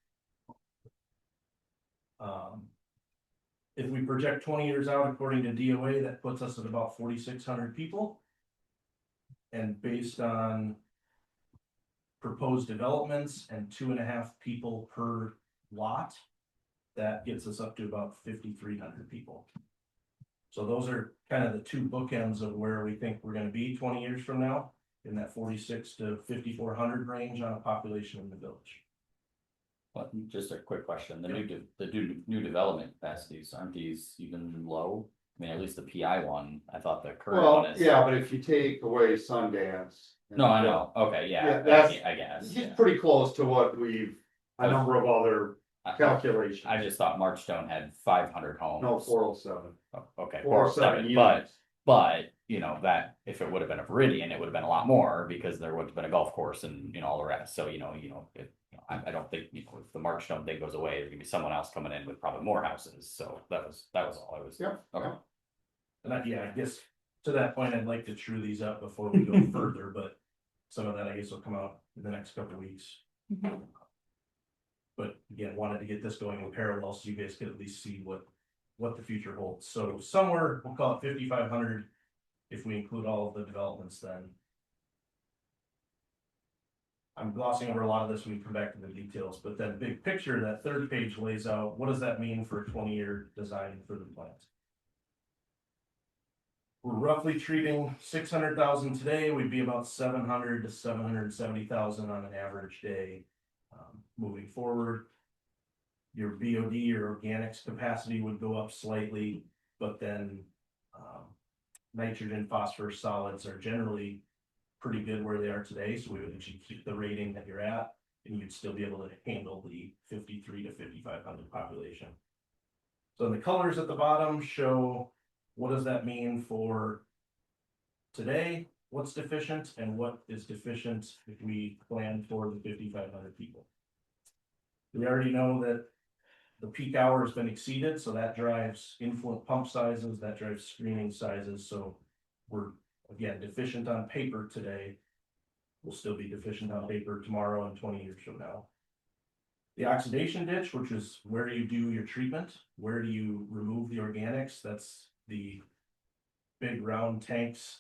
[SPEAKER 6] If we project 20 years out, according to DOA, that puts us at about 4,600 people. And based on proposed developments and 2.5 people per lot, that gets us up to about 5,300 people. So those are kind of the two bookends of where we think we're gonna be 20 years from now, in that 46 to 5,400 range on a population in the village.
[SPEAKER 4] But just a quick question, the new development capacities, aren't these even low? I mean, at least the PI one, I thought the current one
[SPEAKER 2] Well,
[SPEAKER 4] is.
[SPEAKER 2] yeah, but if you take away Sundance.
[SPEAKER 4] No, I know, okay,
[SPEAKER 2] Yeah,
[SPEAKER 4] yeah,
[SPEAKER 2] that's-
[SPEAKER 4] I guess,
[SPEAKER 2] It's
[SPEAKER 4] yeah.
[SPEAKER 2] pretty close to what a number of other calculations.
[SPEAKER 4] I just thought Marchstone had 500 homes.
[SPEAKER 2] No, 407.
[SPEAKER 4] Okay,
[SPEAKER 2] 407
[SPEAKER 4] 407, but, you know, that, if it would have been a Viridian, it would have been a lot more, because there would have been a golf course and, all the rest, so, I don't think, if the Marchstone thing goes away, there's gonna be someone else coming in with probably more houses, so that was all I was.
[SPEAKER 2] Yep.
[SPEAKER 4] Okay.
[SPEAKER 6] And I guess to that point, I'd like to true these up before we go further, but some of that I guess will come out in the next couple of weeks. But again, wanted to get this going in parallel so you guys could at least see what the future holds. So somewhere, we'll call it 5,500 if we include all of the developments then. I'm glossing over a lot of this when we come back to the details, but then big picture, that third page lays out, what does that mean for a 20-year design for the plant? We're roughly treating 600,000 today, we'd be about 700 to 770,000 on an average day. Moving forward, your BOD, your organics capacity would go up slightly, but then nitrogen, phosphorus solids are generally pretty good where they are today, so we would actually keep the rating that you're at, and you'd still be able to handle the 53 to 5,500 population. So the colors at the bottom show what does that mean for today, what's deficient, and what is deficient if we plan for the 5,500 people. We already know that the peak hour has been exceeded, so that drives influent pump sizes, that drives screening sizes, so we're again deficient on paper today. We'll still be deficient on paper tomorrow and 20 years from now. The oxidation ditch, which is where you do your treatment, where do you remove the organics, that's the big round tanks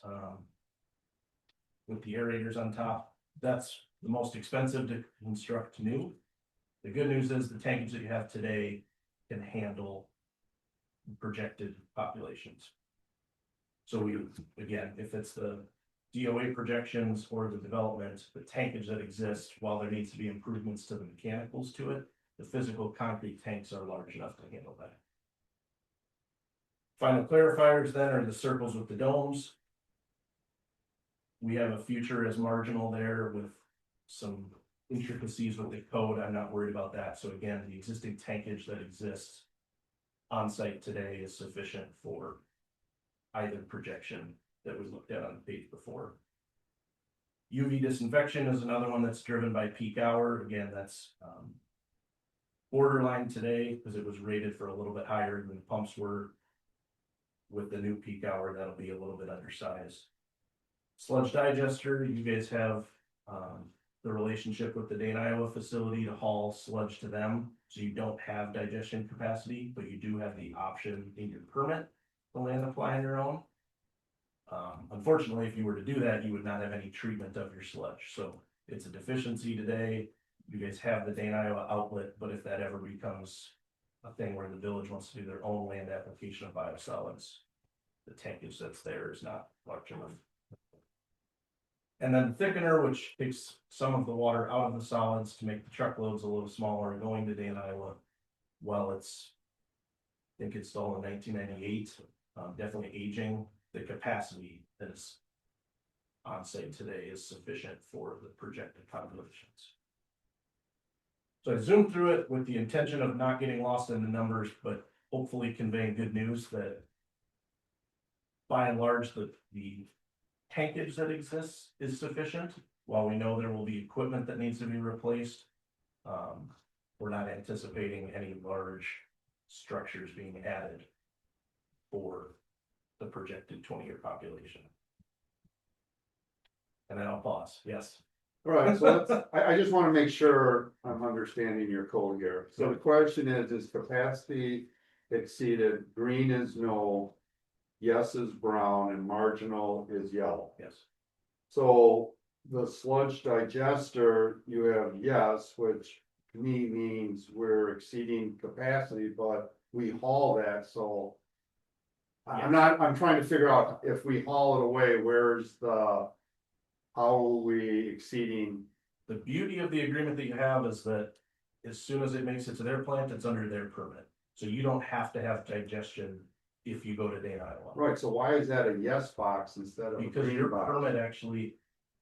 [SPEAKER 6] with the aerators on top. That's the most expensive to construct new. The good news is the tankage that you have today can handle projected populations. So we, again, if it's the DOA projections or the development, the tankage that exists, while there needs to be improvements to the mechanicals to it, the physical concrete tanks are large enough to handle that. Final clarifiers then are the circles with the domes. We have a future as marginal there with some intricacies with the code. I'm not worried about that. So again, the existing tankage that exists on site today is sufficient for either projection that was looked at on the page before. UV disinfection is another one that's driven by peak hour. Again, that's borderline today because it was rated for a little bit higher than the pumps were. With the new peak hour, that'll be a little bit undersized. Sludge digester, you guys have the relationship with the Dane, Iowa facility to haul sludge to them. So you don't have digestion capacity, but you do have the option in your permit to land apply on your own. Unfortunately, if you were to do that, you would not have any treatment of your sludge. So it's a deficiency today. You guys have the Dane, Iowa outlet, but if that ever becomes a thing where the village wants to do their own land application of biosolids, the tankage that's there is not large enough. And then the thickener, which takes some of the water out of the solids to make the truckloads a little smaller going to Dane, Iowa, while it's think installed in 1998, definitely aging. The capacity that's on site today is sufficient for the projected populations. So I zoomed through it with the intention of not getting lost in the numbers, but hopefully conveying good news that by and large, the tankage that exists is sufficient. While we know there will be equipment that needs to be replaced, we're not anticipating any large structures being added for the projected 20-year population. And then I'll pause. Yes.
[SPEAKER 2] All right, so I just want to make sure I'm understanding your code here. So the question is capacity exceeded? Green is no, yes is brown, and marginal is yellow.
[SPEAKER 6] Yes.
[SPEAKER 2] So the sludge digester, you have yes, which to me means we're exceeding capacity, but we haul that, so. I'm trying to figure out if we haul it away, how are we exceeding?
[SPEAKER 6] The beauty of the agreement that you have is that as soon as it makes it to their plant, it's under their permit. So you don't have to have digestion if you go to Dane, Iowa.
[SPEAKER 2] Right, so why is that a yes box instead of a
[SPEAKER 6] Because
[SPEAKER 2] green
[SPEAKER 6] your
[SPEAKER 2] box?
[SPEAKER 6] permit actually,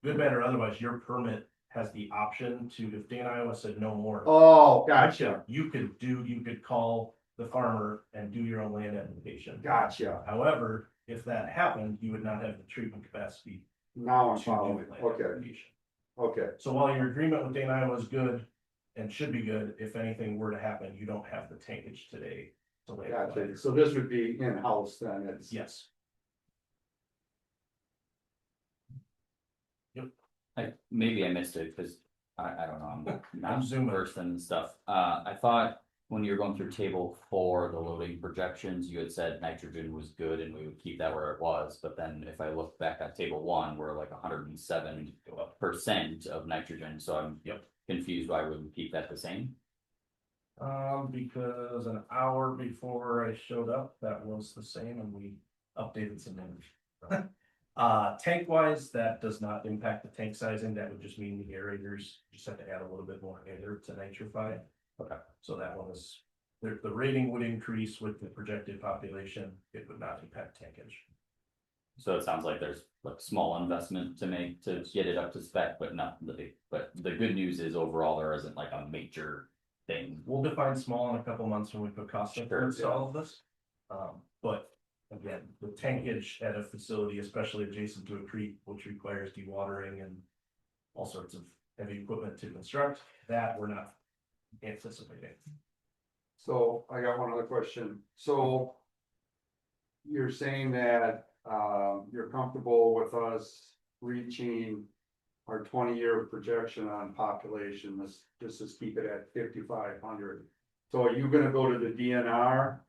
[SPEAKER 6] good, bad, or otherwise, your permit has the option to, if Dane, Iowa said no more.
[SPEAKER 2] Oh, gotcha,
[SPEAKER 6] You could call the farmer and do your own land application.
[SPEAKER 2] gotcha.
[SPEAKER 6] However, if that happened, you would not have the treatment capacity
[SPEAKER 2] Now I'm
[SPEAKER 6] to do
[SPEAKER 2] following,
[SPEAKER 6] land
[SPEAKER 2] okay,
[SPEAKER 6] application.
[SPEAKER 2] okay,
[SPEAKER 6] So while your agreement with Dane, Iowa is good and should be good, if anything were to happen, you don't have the tankage today to lay.
[SPEAKER 2] gotcha. So this would be in-house then, it's.
[SPEAKER 6] Yes.
[SPEAKER 4] Maybe I missed it, because I don't know, I'm not
[SPEAKER 6] zooming.
[SPEAKER 4] versed in stuff. I thought when you were going through table 4, the loading projections, you had said nitrogen was good and we would keep that where it was, but then if I look back at table 1, we're like 107% of nitrogen, so I'm confused why we would keep that the same.
[SPEAKER 6] Because an hour before I showed up, that was the same and we updated some numbers. Tank wise, that does not impact the tank sizing. That would just mean the aerators just have to add a little bit more air to nitrify.
[SPEAKER 4] Okay.
[SPEAKER 6] So that one is, the rating would increase with the projected population. It would not impact tankage.
[SPEAKER 4] So it sounds like there's like small investment to make to get it up to spec, but not the big, but the good news is overall there isn't like a major thing.
[SPEAKER 6] We'll define small in a couple months when we put cost estimates to all of this. But again, the tankage at a facility, especially adjacent to a creek, which requires dewatering and all sorts of heavy equipment to construct, that we're not anticipating.
[SPEAKER 2] So I got one other question. So you're saying that you're comfortable with us reaching our 20-year projection on population. Let's just keep it at 5,500. So are you gonna go to the DNR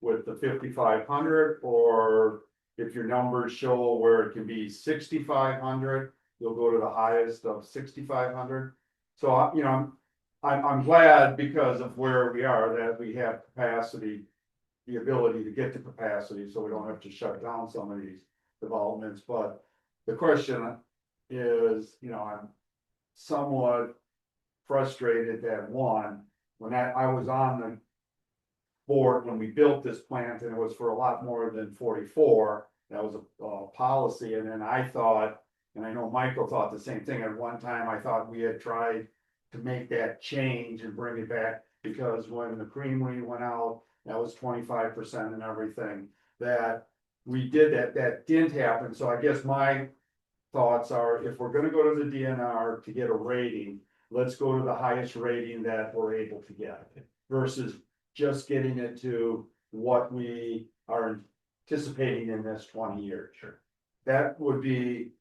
[SPEAKER 2] with the 5,500, or if your numbers show where it can be 6,500, you'll go to the highest of 6,500? So I'm glad because of where we are that we have capacity, the ability to get to capacity, so we don't have to shut down some of these developments. But the question is, I'm somewhat frustrated that when I was on the board when we built this plant, and it was for a lot more than 44. That was a policy, and then I thought, and I know Michael thought the same thing at one time. I thought we had tried to make that change and bring it back, because when the creamery went out, that was 25% and everything. That we did that didn't happen. So I guess my thoughts are, if we're gonna go to the DNR to get a rating, let's go to the highest rating that we're able to get, versus just getting it to what we are anticipating in this 20 years.
[SPEAKER 6] Sure.
[SPEAKER 2] That would be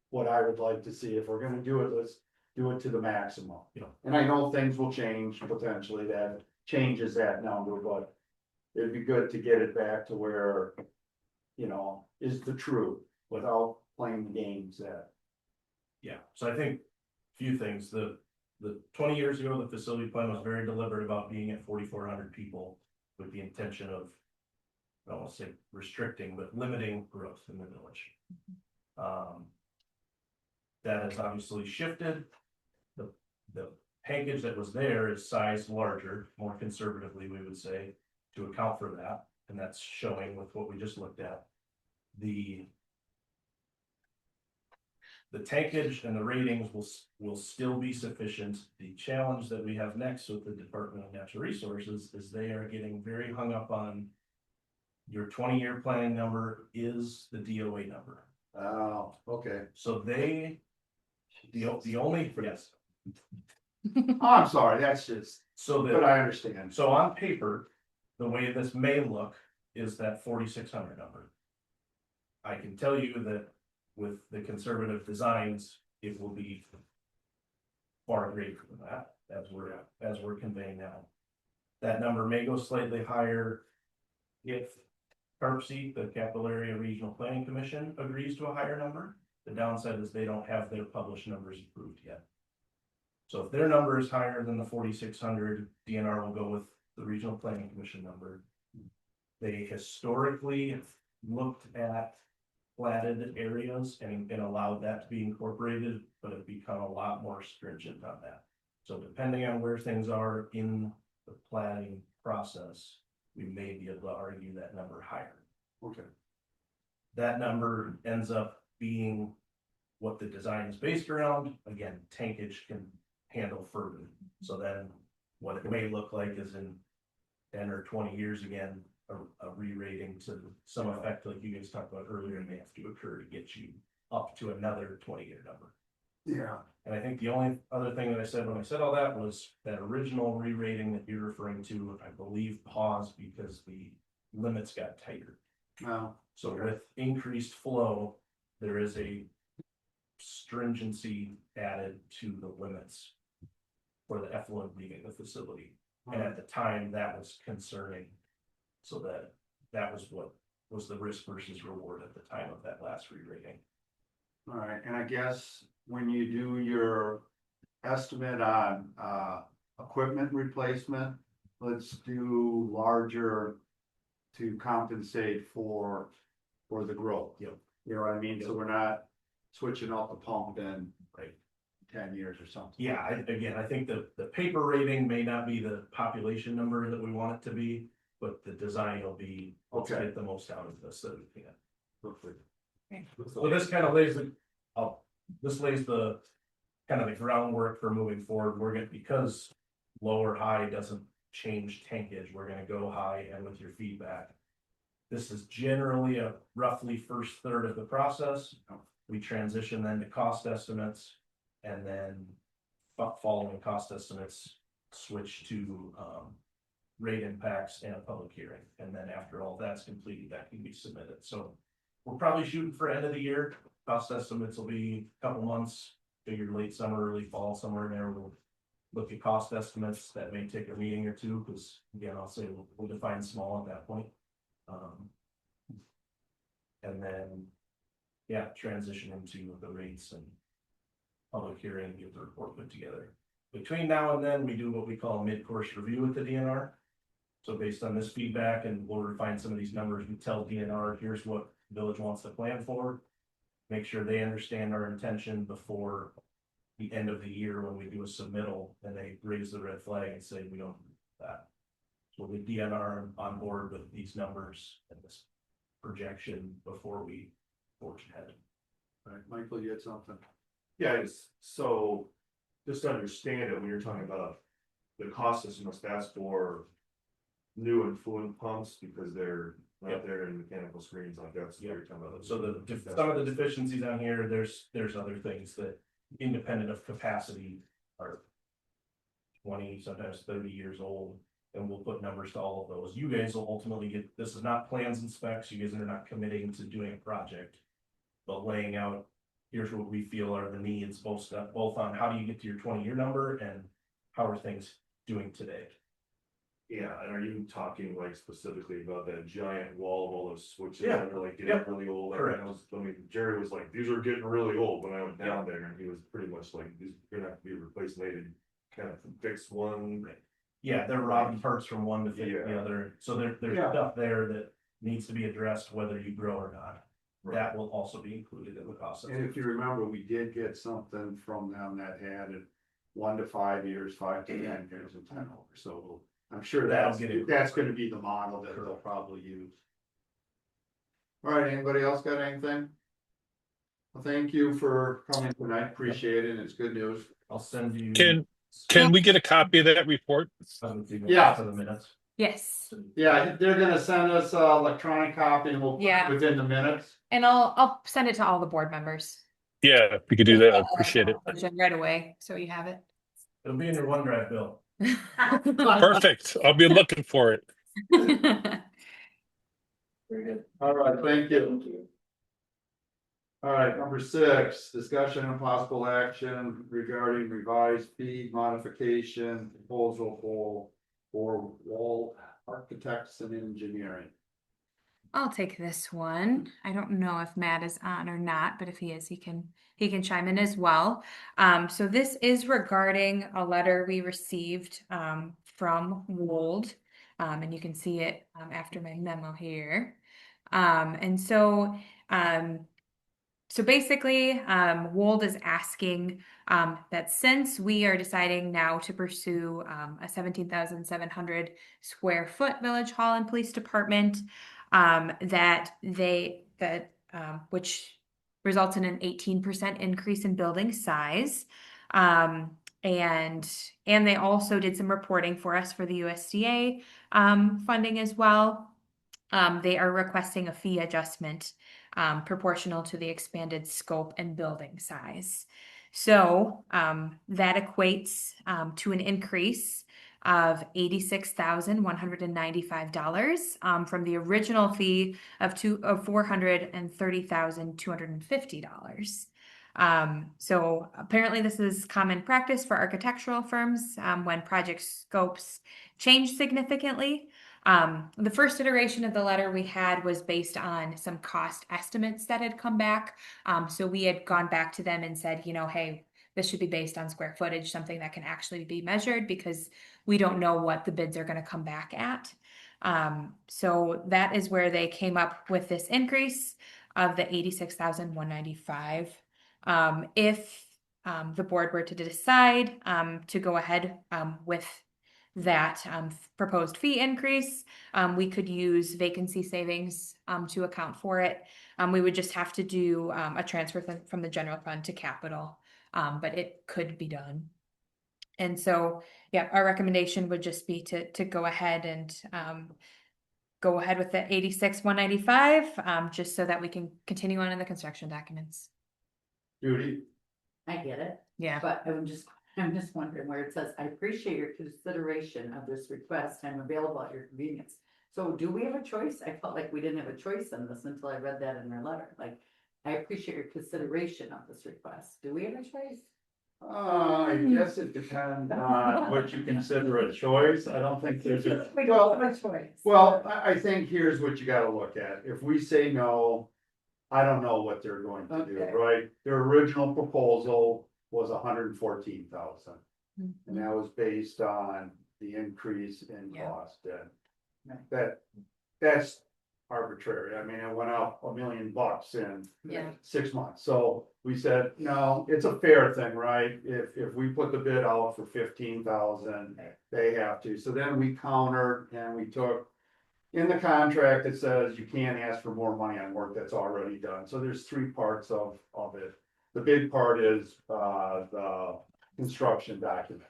[SPEAKER 2] what I would like to see. If we're gonna do it, let's do it to the maximum. And I know things will change potentially, that changes that number, but it'd be good to get it back to where, is the truth without playing the games that.
[SPEAKER 6] Yeah, so I think a few things. The 20 years ago, the facility plan was very deliberate about being at 4,400 people with the intention of, I don't want to say restricting, but limiting growth in the village. That has obviously shifted. The tankage that was there is sized larger, more conservatively, we would say, to account for that. and that's showing with what we just looked at. The tankage and the ratings will still be sufficient. The challenge that we have next with the Department of Natural Resources is they are getting very hung up on your 20-year planning number is the DOA number.
[SPEAKER 2] Oh, okay.
[SPEAKER 6] So the only, yes,
[SPEAKER 2] Oh, I'm sorry, that's just,
[SPEAKER 6] so
[SPEAKER 2] but I understand.
[SPEAKER 6] so on paper, the way this may look is that 4,600 number. I can tell you that with the conservative designs, it will be far greater than that, as we're conveying now. That number may go slightly higher if CARPC, the Capital Area Regional Planning Commission, agrees to a higher number. The downside is they don't have their published numbers approved yet. So if their number is higher than the 4,600, DNR will go with the Regional Planning Commission number. They historically looked at platted areas and allowed that to be incorporated, but have become a lot more stringent on that. So depending on where things are in the platting process, we may be able to argue that number higher.
[SPEAKER 2] Okay.
[SPEAKER 6] That number ends up being what the design is based around. Again, tankage can handle further. So then what it may look like is in 10 or 20 years again, a re-rating to some effect like you guys talked about earlier may have to occur to get you up to another 20-year number.
[SPEAKER 2] Yeah.
[SPEAKER 6] And I think the only other thing that I said when I said all that was that original re-rating that you're referring to, I believe paused because the limits got tighter.
[SPEAKER 2] No.
[SPEAKER 6] So with increased flow, there is a stringency added to the limits for the effluent leaving the facility. And at the time, that was concerning. So that was what was the risk versus reward at the time of that last re-rating.
[SPEAKER 2] All right, and I guess when you do your estimate on equipment replacement, let's do larger to compensate for the growth.
[SPEAKER 6] Yep.
[SPEAKER 2] You know what I mean? So we're not switching out the pump in
[SPEAKER 6] Right.
[SPEAKER 2] 10 years or something.
[SPEAKER 6] Yeah, I think the paper rating may not be the population number that we want it to be, but the design will be, let's
[SPEAKER 2] Okay.
[SPEAKER 6] get the most out of this that we can.
[SPEAKER 2] Perfect.
[SPEAKER 6] So this kind of lays this lays the kind of the groundwork for moving forward. We're gonna, because low or high doesn't change tankage, we're gonna go high and with your feedback. This is generally a roughly first third of the process. We transition then to cost estimates and then following cost estimates, switch to rate impacts and a public hearing. And then after all that's completed, that can be submitted. So we're probably shooting for end of the year. Cost estimates will be a couple months, figure late summer, early fall, somewhere in there. We'll look at cost estimates. That may take a meeting or two, because again, I'll say we'll define small at that point. And then, yeah, transition into the rates and public hearing, get the report put together. Between now and then, we do what we call a mid-course review with the DNR. So based on this feedback, and we'll refine some of these numbers, we tell DNR, here's what the village wants to plan for. Make sure they understand our intention before the end of the year when we do a submittal, and they raise the red flag and say, we don't do that. So the DNR on board with these numbers and this projection before we forge ahead.
[SPEAKER 2] All right, Michael, you had something?
[SPEAKER 6] Yeah,
[SPEAKER 13] So just to understand it, when you're talking about the cost estimates, that's for new and fluid pumps because they're not there in mechanical screens like that. So you're talking about.
[SPEAKER 6] So some of the deficiencies on here, there's other things that independent of capacity are 20, sometimes 30 years old, and we'll put numbers to all of those. You guys will ultimately get, this is not plans and specs, you guys are not committing to doing a project, but laying out, here's what we feel are the needs, both on how do you get to your 20-year number and how are things doing today.
[SPEAKER 13] Yeah, and are you talking like specifically about that giant wall of all those switches
[SPEAKER 6] Yeah.
[SPEAKER 13] that are like getting
[SPEAKER 6] Yep.
[SPEAKER 13] really old? Like,
[SPEAKER 6] Correct.
[SPEAKER 13] Jerry was like, these are getting really old when I went down there, and he was pretty much like, these are gonna have to be replaced later. Kind of fix one.
[SPEAKER 6] Yeah, they're robbing parts from one to fit
[SPEAKER 13] Yeah.
[SPEAKER 6] the other, so there's
[SPEAKER 2] Yeah.
[SPEAKER 6] stuff there that needs to be addressed whether you grow or not.
[SPEAKER 13] Right.
[SPEAKER 6] That will also be included in the cost.
[SPEAKER 2] And if you remember, we did get something from them that had it 1 to 5 years, 5 to 10 years, and 10 over. So I'm sure
[SPEAKER 6] That'll get it.
[SPEAKER 2] that's gonna be the model that they'll probably use. All right, anybody else got anything? Well, thank you for coming tonight, appreciate it, it's good news.
[SPEAKER 6] I'll send you.
[SPEAKER 8] Can we get a copy of that report?
[SPEAKER 2] Yeah.
[SPEAKER 6] For the minutes.
[SPEAKER 1] Yes,
[SPEAKER 2] Yeah, they're gonna send us a electronic copy and we'll put
[SPEAKER 1] Yeah.
[SPEAKER 2] it within the minutes.
[SPEAKER 1] and I'll send it to all the board members.
[SPEAKER 8] Yeah, if you could do that, I appreciate it.
[SPEAKER 1] Right away, so you have it.
[SPEAKER 6] It'll be in your OneDrive, Bill.
[SPEAKER 8] Perfect. I'll be looking for it.
[SPEAKER 6] Very good.
[SPEAKER 2] All right, thank you. All right, number 6, discussion and possible action regarding revised fee modification proposal for Wall Architects and Engineering.
[SPEAKER 1] I'll take this one. I don't know if Matt is on or not, but if he is, he can chime in as well. So this is regarding a letter we received from Wold, and you can see it after my memo here. And so basically, Wold is asking that since we are deciding now to pursue a 17,700 square foot village hall and police department, which results in an 18% increase in building size. And they also did some reporting for us for the USDA funding as well. They are requesting a fee adjustment proportional to the expanded scope and building size. So that equates to an increase of $86,195 from the original fee of $430,250. So apparently this is common practice for architectural firms when project scopes change significantly. The first iteration of the letter we had was based on some cost estimates that had come back. So we had gone back to them and said, hey, this should be based on square footage, something that can actually be measured, because we don't know what the bids are going to come back at. So that is where they came up with this increase of the $86,195. If the board were to decide to go ahead with that proposed fee increase, we could use vacancy savings to account for it. We would just have to do a transfer from the general fund to capital, but it could be done. And so, yeah, our recommendation would just be to go ahead and go ahead with the $86,195, just so that we can continue on in the construction documents.
[SPEAKER 2] Judy?
[SPEAKER 5] I get it,
[SPEAKER 1] Yeah.
[SPEAKER 5] but I'm just wondering where it says, I appreciate your consideration of this request. I'm available at your convenience. So do we have a choice? I felt like we didn't have a choice in this until I read that in their letter. Like, I appreciate your consideration of this request. Do we have a choice?
[SPEAKER 2] I guess it depends on what you consider a choice. I don't think there's a.
[SPEAKER 5] We don't have a choice.
[SPEAKER 2] Well, I think here's what you gotta look at. If we say no, I don't know what they're going to do,
[SPEAKER 5] Okay.
[SPEAKER 2] right? Their original proposal was 114,000. And that was based on the increase in
[SPEAKER 1] Yeah.
[SPEAKER 2] cost, and
[SPEAKER 5] Right.
[SPEAKER 2] that's arbitrary. I mean, it went up $1 million in
[SPEAKER 1] Yeah.
[SPEAKER 2] 6 months. So we said, no, it's a fair thing, right? If we put the bid out for 15,000, they have to. So then we countered and we took, in the contract, it says you can't ask for more money on work that's already done. So there's 3 parts of it. The big part is the construction document.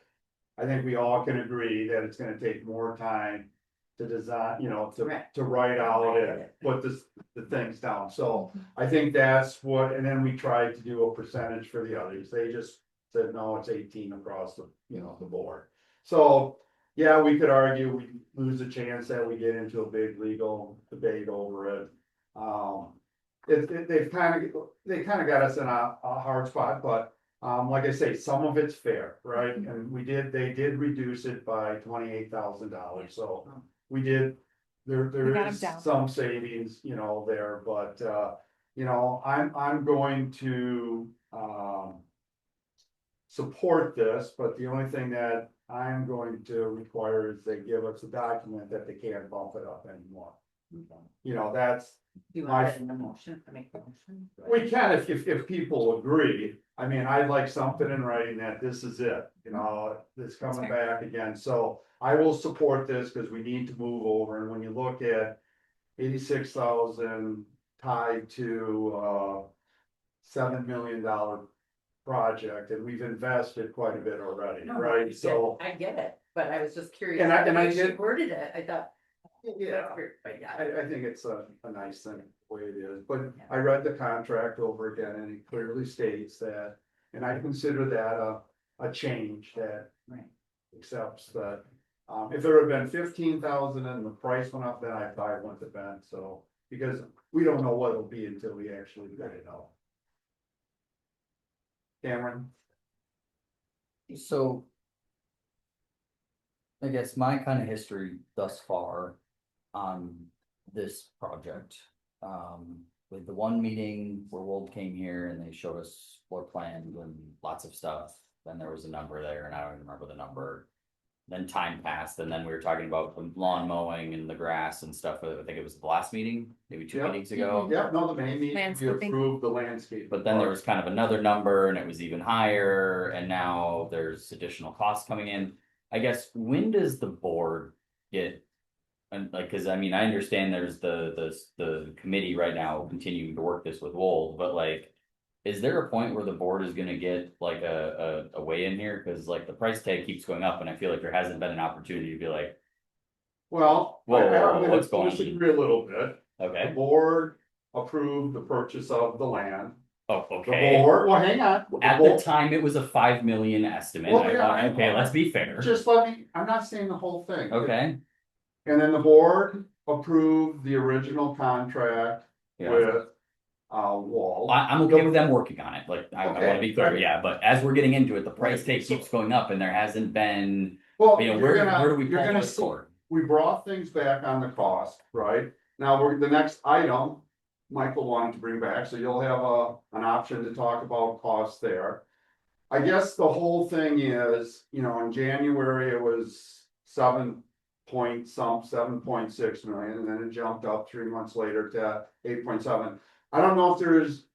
[SPEAKER 2] I think we all can agree that it's gonna take more time to design,
[SPEAKER 5] Right.
[SPEAKER 2] to write out and put the things down. So I think that's what, and then we tried to do a percentage for the others. They just said, no, it's 18 across the, the board. So, yeah, we could argue we lose a chance that we get into a big legal debate over it. They kind of got us in a hard spot, but like I say, some of it's fair, right? And they did reduce it by $28,000, so we did, there
[SPEAKER 1] We got 'em
[SPEAKER 2] is
[SPEAKER 1] down.
[SPEAKER 2] some savings, there, but I'm going to support this, but the only thing that I'm going to require is they give us a document that they can't bump it up anymore. That's.
[SPEAKER 5] Do you want that in the motion? I make the motion?
[SPEAKER 2] We can if people agree. I mean, I'd like something in writing that this is it, it's coming back again. So I will support this because we need to move over, and when you look at 86,000 tied to $7 million project, and we've invested quite a bit already,
[SPEAKER 5] No,
[SPEAKER 2] right? So,
[SPEAKER 5] I get it, but I was just curious.
[SPEAKER 2] And I
[SPEAKER 5] the way she
[SPEAKER 2] get-
[SPEAKER 5] Worded it, I thought.
[SPEAKER 2] yeah,
[SPEAKER 5] that's weird, but yeah.
[SPEAKER 2] I think it's a nice thing, the way it is, but I read the contract over again, and it clearly states that, and I consider that a change that
[SPEAKER 5] Right.
[SPEAKER 2] accepts that. If there had been 15,000 and the price went up, then I probably wouldn't have been, so, because we don't know what it'll be until we actually get it out. Cameron?
[SPEAKER 4] So. I guess my kind of history thus far on this project. With the one meeting where Wold came here and they showed us floor plans and lots of stuff, then there was a number there and I don't even remember the number. Then time passed and then we were talking about the lawn mowing and the grass and stuff. I think it was the last meeting, maybe two
[SPEAKER 2] Yeah.
[SPEAKER 4] meetings ago.
[SPEAKER 2] Yeah, no, the main meeting, we
[SPEAKER 1] Landscaping.
[SPEAKER 2] approved the landscape.
[SPEAKER 4] But then there was kind of another number and it was even higher and now there's additional costs coming in. I guess, when does the board get? And like, cause I mean, I understand there's the committee right now continuing to work this with Wold, but like. Is there a point where the board is gonna get like a way in here? Cause like the price tag keeps going up and I feel like there hasn't been an opportunity to be like,
[SPEAKER 2] Well,
[SPEAKER 4] Whoa,
[SPEAKER 2] I'm gonna
[SPEAKER 4] what's going on?
[SPEAKER 2] disagree a little bit. The
[SPEAKER 4] okay,
[SPEAKER 2] board approved the purchase of the land.
[SPEAKER 4] oh,
[SPEAKER 2] The
[SPEAKER 4] okay.
[SPEAKER 2] board, well, hang on.
[SPEAKER 4] At the time, it was a 5 million estimate.
[SPEAKER 2] Well,
[SPEAKER 4] I
[SPEAKER 2] yeah,
[SPEAKER 4] thought,
[SPEAKER 2] I
[SPEAKER 4] okay,
[SPEAKER 2] know.
[SPEAKER 4] let's be fair.
[SPEAKER 2] Just let me, I'm not saying the whole thing.
[SPEAKER 4] Okay,
[SPEAKER 2] And then the board approved the original contract
[SPEAKER 4] yeah.
[SPEAKER 2] with Wall.
[SPEAKER 4] I'm okay with them working on it, like, I
[SPEAKER 2] Okay,
[SPEAKER 4] wanna be clear,
[SPEAKER 2] right.
[SPEAKER 4] yeah, but as we're getting into it, the price
[SPEAKER 2] Right,
[SPEAKER 4] tag
[SPEAKER 2] so-
[SPEAKER 4] keeps going up and there hasn't been,
[SPEAKER 2] Well,
[SPEAKER 4] you know,
[SPEAKER 2] you're
[SPEAKER 4] where do we
[SPEAKER 2] you're
[SPEAKER 4] pull
[SPEAKER 2] gonna
[SPEAKER 4] this
[SPEAKER 2] see,
[SPEAKER 4] for?
[SPEAKER 2] we brought things back on the cost, right? Now, the next item, Michael wanted to bring back, so you'll have an option to talk about costs there. I guess the whole thing is, you know, in January, it was 7.6 million, and then it jumped up 3 months later to 8.7. I don't know if there's,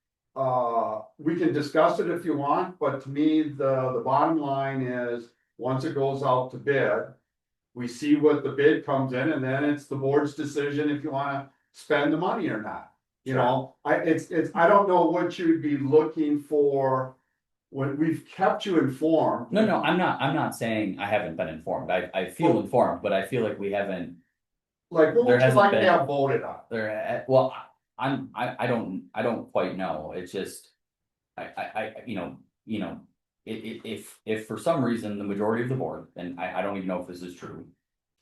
[SPEAKER 2] we can discuss it if you want, but to me, the bottom line is, once it goes out to bid. We see what the bid comes in, and then it's the board's decision if you wanna spend the money or not. You know, I don't know what you'd be looking for. When we've kept you informed.
[SPEAKER 4] No, I'm not saying I haven't been informed, I feel informed, but I feel like we haven't,
[SPEAKER 2] Like, what
[SPEAKER 4] there
[SPEAKER 2] would you
[SPEAKER 4] hasn't
[SPEAKER 2] like to
[SPEAKER 4] been-
[SPEAKER 2] have voted on?
[SPEAKER 4] well, I don't quite know, it's just. You know, if for some reason the majority of the board, and I don't even know if this is true.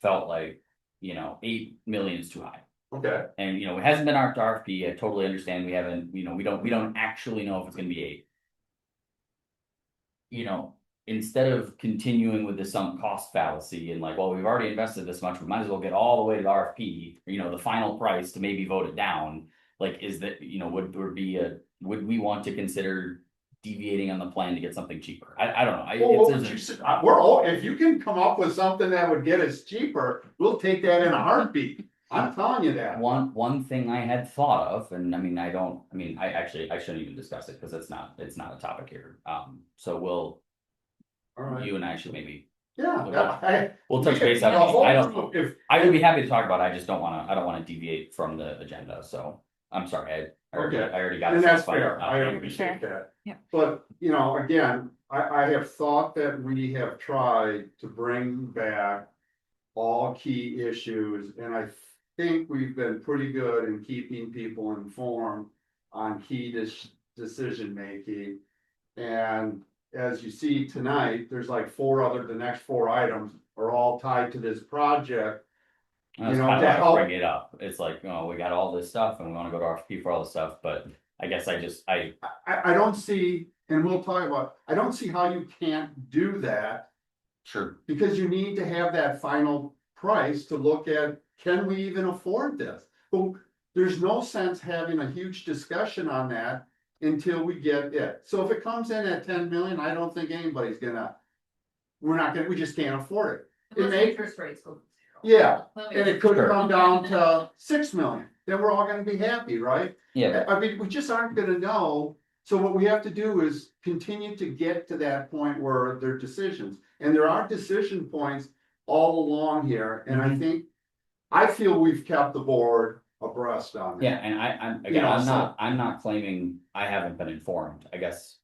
[SPEAKER 4] Felt like, 8 million is too high.
[SPEAKER 2] Okay,
[SPEAKER 4] And, it hasn't been our RFP, I totally understand, we haven't, we don't actually know if it's gonna be 8. Instead of continuing with the sunk cost fallacy and like, well, we've already invested this much, we might as well get all the way to the RFP, the final price to maybe vote it down. Like, is that, would we want to consider deviating on the plan to get something cheaper? I don't know.
[SPEAKER 2] well, what would you say? If you can come up with something that would get us cheaper, we'll take that in a heartbeat. I'm telling you that.
[SPEAKER 4] One thing I had thought of, and I shouldn't even discuss it because it's not a topic here. So
[SPEAKER 2] All right,
[SPEAKER 4] you and I should maybe,
[SPEAKER 2] yeah.
[SPEAKER 4] we'll touch base on it.
[SPEAKER 2] If,
[SPEAKER 4] I would be happy to talk about it, I just don't wanna deviate from the agenda, so I'm sorry, I already got.
[SPEAKER 2] and that's
[SPEAKER 4] stuff on-
[SPEAKER 2] fair, I
[SPEAKER 4] on-
[SPEAKER 2] appreciate that.
[SPEAKER 1] Yeah.
[SPEAKER 2] But, again, I have thought that we have tried to bring back all key issues, and I think we've been pretty good in keeping people informed on key decision making. And as you see tonight, there's like the next 4 items are all tied to this project.
[SPEAKER 4] That's
[SPEAKER 2] to
[SPEAKER 4] kind of why I
[SPEAKER 2] help-
[SPEAKER 4] bring it up, it's like, we got all this stuff and we wanna go to RFP for all this stuff, but I guess I
[SPEAKER 2] I don't see, and we'll talk about, I don't see how you can't do that.
[SPEAKER 4] sure,
[SPEAKER 2] Because you need to have that final price to look at, can we even afford this? Well, there's no sense having a huge discussion on that until we get it. So if it comes in at 10 million, I don't think anybody's we just can't afford it. It
[SPEAKER 3] Unless
[SPEAKER 2] may,
[SPEAKER 3] interest rates go to zero.
[SPEAKER 2] yeah,
[SPEAKER 3] Let me-
[SPEAKER 2] and it could
[SPEAKER 4] Sure.
[SPEAKER 2] come down to 6 million, then we're all gonna be happy, right?
[SPEAKER 4] yeah,
[SPEAKER 2] I mean, we just aren't gonna know, so what we have to do is continue to get to that point where there are decisions. And there are decision points all along here, and I think, I feel we've kept the board abreast on that.
[SPEAKER 4] Yeah, and I'm,
[SPEAKER 2] You
[SPEAKER 4] again,
[SPEAKER 2] know,
[SPEAKER 4] I'm not claiming I haven't been informed, I guess.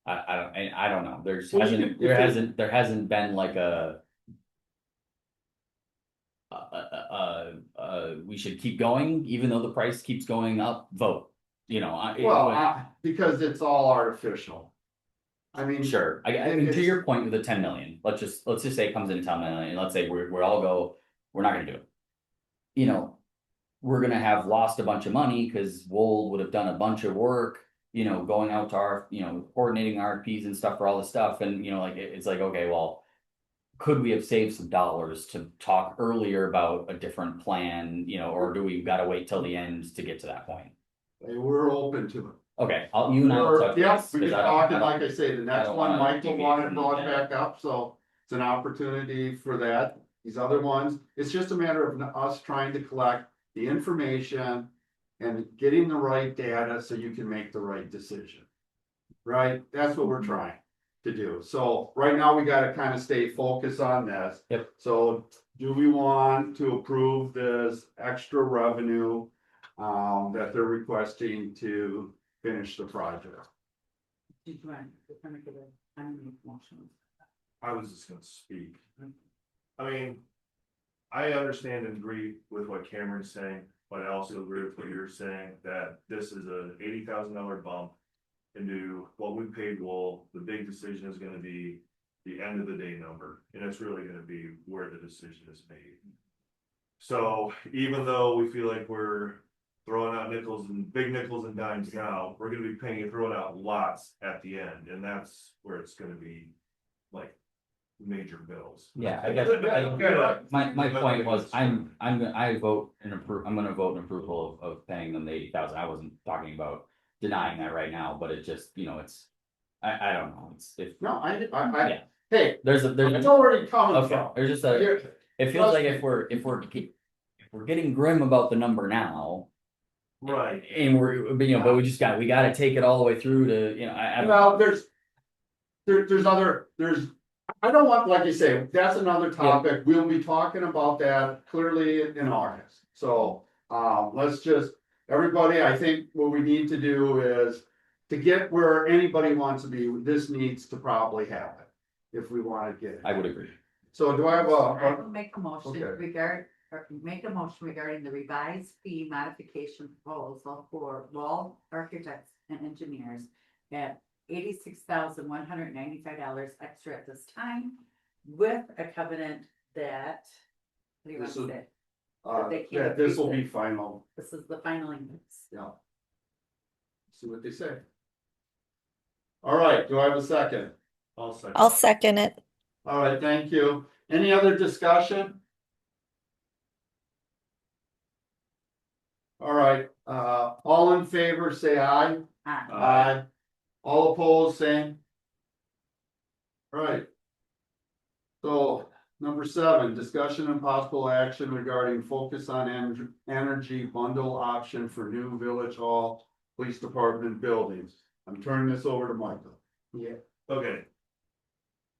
[SPEAKER 4] I don't know, there's
[SPEAKER 2] Well, you
[SPEAKER 4] hasn't,
[SPEAKER 2] could-
[SPEAKER 4] there hasn't been like we should keep going, even though the price keeps going up, vote, you know,
[SPEAKER 2] Because it's all artificial. I mean.
[SPEAKER 4] Sure, I mean, to
[SPEAKER 2] it's-
[SPEAKER 4] your point with the 10 million, let's just say it comes in 10 million, and let's say we're all go, we're not gonna do it. You know, we're gonna have lost a bunch of money, because Wold would have done a bunch of work, you know, going out to our, you know, coordinating RFPs and stuff for all this stuff, and you know, like, it's like, okay, well. Could we have saved some dollars to talk earlier about a different plan, you know, or do we gotta wait till the end to get to that point?
[SPEAKER 2] We're open to it.
[SPEAKER 4] Okay, you and I will touch
[SPEAKER 2] Yes,
[SPEAKER 4] base,
[SPEAKER 2] we
[SPEAKER 4] 'cause
[SPEAKER 2] can
[SPEAKER 4] I don't-
[SPEAKER 2] talk,
[SPEAKER 4] I
[SPEAKER 2] and
[SPEAKER 4] don't-
[SPEAKER 2] like I say, the next
[SPEAKER 4] don't
[SPEAKER 2] one,
[SPEAKER 4] wanna
[SPEAKER 2] Michael
[SPEAKER 4] deviate
[SPEAKER 2] wanted
[SPEAKER 4] from
[SPEAKER 2] brought
[SPEAKER 4] that.
[SPEAKER 2] back up, so it's an opportunity for that. These other ones, it's just a matter of us trying to collect the information and getting the right data so you can make the right decision. Right? That's what we're trying to do. So right now, we gotta kind of stay focused on this.
[SPEAKER 4] Yep.
[SPEAKER 2] So do we want to approve this extra revenue that they're requesting to finish the project?
[SPEAKER 5] Did you want to make a motion?
[SPEAKER 6] I was just gonna speak. I mean. I understand and agree with what Cameron's saying, but I also agree with what you're saying, that this is a $80,000 bump. Into what we paid Wool, the big decision is gonna be the end of the day number, and it's really gonna be where the decision is made. So even though we feel like we're throwing out big nickels and dimes now, we're gonna be throwing out lots at the end, and that's where it's gonna be like major bills.
[SPEAKER 4] Yeah, I guess, my point was, I'm gonna vote and approve, I'm gonna vote in approval of paying them the 80,000, I wasn't talking about denying that right now, but it just, you know, it's. I don't know, it's, if,
[SPEAKER 2] No,
[SPEAKER 4] Yeah.
[SPEAKER 2] hey,
[SPEAKER 4] there's
[SPEAKER 2] it's already coming
[SPEAKER 4] okay,
[SPEAKER 2] from.
[SPEAKER 4] there's just a,
[SPEAKER 2] Here,
[SPEAKER 4] it feels like if we're getting grim about the number now.
[SPEAKER 6] Right.
[SPEAKER 4] And we're, you know, but we gotta take it all the way through to, you know, I don't.
[SPEAKER 2] Well, there's I don't want, like you say, that's another topic. We'll be talking about that clearly in August. So, let's just, everybody, I think what we need to do is to get where anybody wants to be, this needs to probably happen. If we want to get it.
[SPEAKER 4] I would agree.
[SPEAKER 2] So do I have
[SPEAKER 5] I will make a motion
[SPEAKER 2] Okay.
[SPEAKER 5] make a motion regarding the revised fee modification proposal for Wall Architects and Engineers at $86,195 extra at this time, with a covenant that. What do you want
[SPEAKER 2] This
[SPEAKER 5] to
[SPEAKER 2] is-
[SPEAKER 5] say? They can't
[SPEAKER 2] yeah, this will be
[SPEAKER 5] increase it.
[SPEAKER 2] final,
[SPEAKER 5] This is the final index.
[SPEAKER 2] yeah. See what they say. All right, do I have a second?
[SPEAKER 9] I'll second it.
[SPEAKER 2] All right, thank you. Any other discussion? All right, all in favor, say aye. Aye. All opposed, same. All right. So, number 7, discussion and possible action regarding focus on energy bundle option for new Village Hall Police Department buildings. I'm turning this over to Michael.
[SPEAKER 6] Yeah. Okay.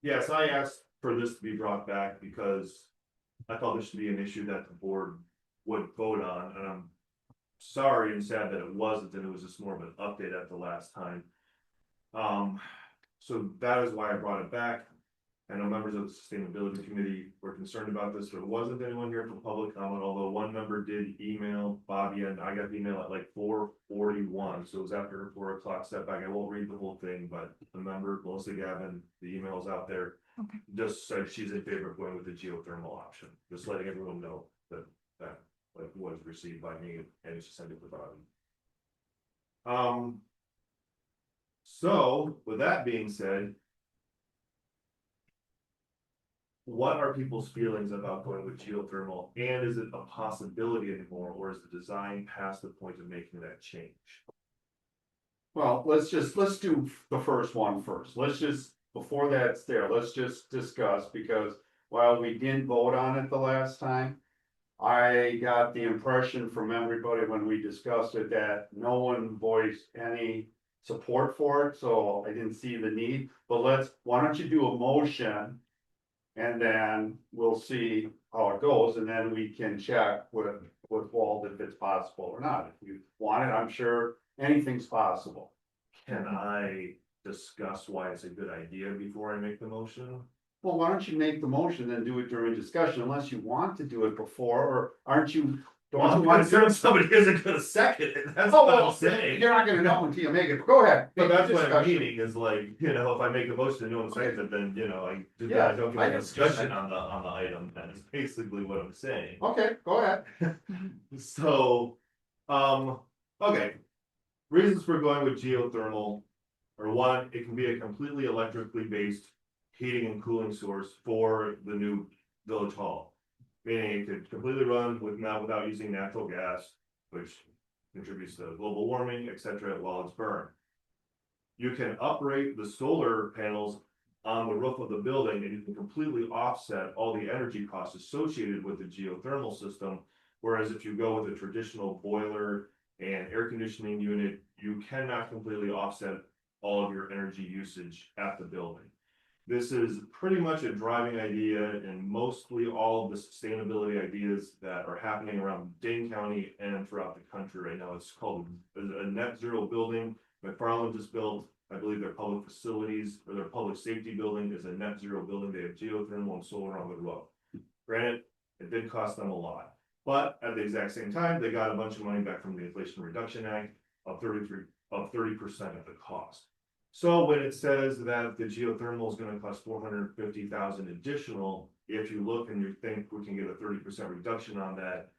[SPEAKER 6] Yes, I asked for this to be brought back because I thought this should be an issue that the board would vote on, and I'm sorry and sad that it wasn't, and it was just more of an update at the last time. So that is why I brought it back. I know members of the Sustainability Committee were concerned about this. There wasn't anyone here for public comment, although one member did email Bobby, and I got the email at like 4:41, so it was after her 4 o'clock setback. I won't read the whole thing, but the member, Melissa Gavin, the email's out there.
[SPEAKER 1] Okay.
[SPEAKER 6] Just said she's in favor of going with the geothermal option, just letting everyone know that like was received by me and it's sent it to Bobby. So with that being said. What are people's feelings about going with geothermal, and is it a possibility anymore, or is the design past the point of making that change?
[SPEAKER 2] Well, let's do the first one first. Let's just, before that's there, let's just discuss, because while we didn't vote on it the last time, I got the impression from everybody when we discussed it that no one voiced any support for it, so I didn't see the need. But why don't you do a motion? And then we'll see how it goes, and then we can check with Walt if it's possible or not. If you want it, I'm sure anything's possible.
[SPEAKER 6] Can I discuss why it's a good idea before I make the motion?
[SPEAKER 2] Well, why don't you make the motion, then do it during discussion, unless you want to do it before, or aren't you? Don't you want to do it?
[SPEAKER 6] Somebody isn't gonna second it, that's
[SPEAKER 2] Oh,
[SPEAKER 6] what
[SPEAKER 2] well,
[SPEAKER 6] I'm saying.
[SPEAKER 2] you're not gonna know until you make it, go ahead.
[SPEAKER 6] But
[SPEAKER 2] make
[SPEAKER 6] that's
[SPEAKER 2] the
[SPEAKER 6] what I'm
[SPEAKER 2] discussion.
[SPEAKER 6] meaning, is like, you know, if I make a motion and no one seconds it, then, you know, I
[SPEAKER 2] Yeah,
[SPEAKER 6] don't
[SPEAKER 2] I
[SPEAKER 6] get a
[SPEAKER 2] know.
[SPEAKER 6] discussion on the item, that's basically what I'm saying.
[SPEAKER 2] Okay, go ahead.
[SPEAKER 6] So, okay. Reasons for going with geothermal are: one, it can be a completely electrically based heating and cooling source for the new village hall. Meaning it could completely run without using natural gas, which contributes to global warming, etc. while it's burned. You can operate the solar panels on the roof of the building, and you can completely offset all the energy costs associated with the geothermal system. Whereas if you go with a traditional boiler and air conditioning unit, you cannot completely offset all of your energy usage at the building. This is pretty much a driving idea in mostly all of the sustainability ideas that are happening around Dane County and throughout the country right now. It's called a net zero building. McFarland just built, I believe, their public facilities or their public safety building is a net zero building. They have geothermal and solar on the roof. Granted, it did cost them a lot, but at the exact same time, they got a bunch of money back from the Inflation Reduction Act of 30% of the cost. So when it says that the geothermal is gonna cost $450,000 additional, if you look and you think we can get a 30% reduction on that,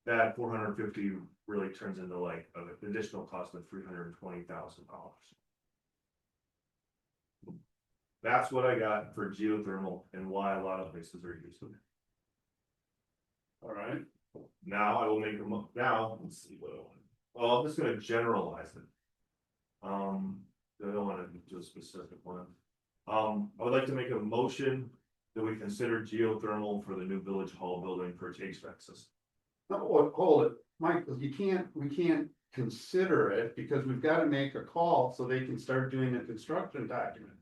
[SPEAKER 6] that 450 really turns into like an additional cost of $320,000. That's what I got for geothermal and why a lot of places are using it. All right, now I will make now let's see what I want. Well, I'm just gonna generalize it. I don't want to do a specific one. I would like to make a motion that we consider geothermal for the new village hall building for its HVAC system.
[SPEAKER 2] No, hold it, Michael, we can't consider it because we've got to make a call so they can start doing the construction document.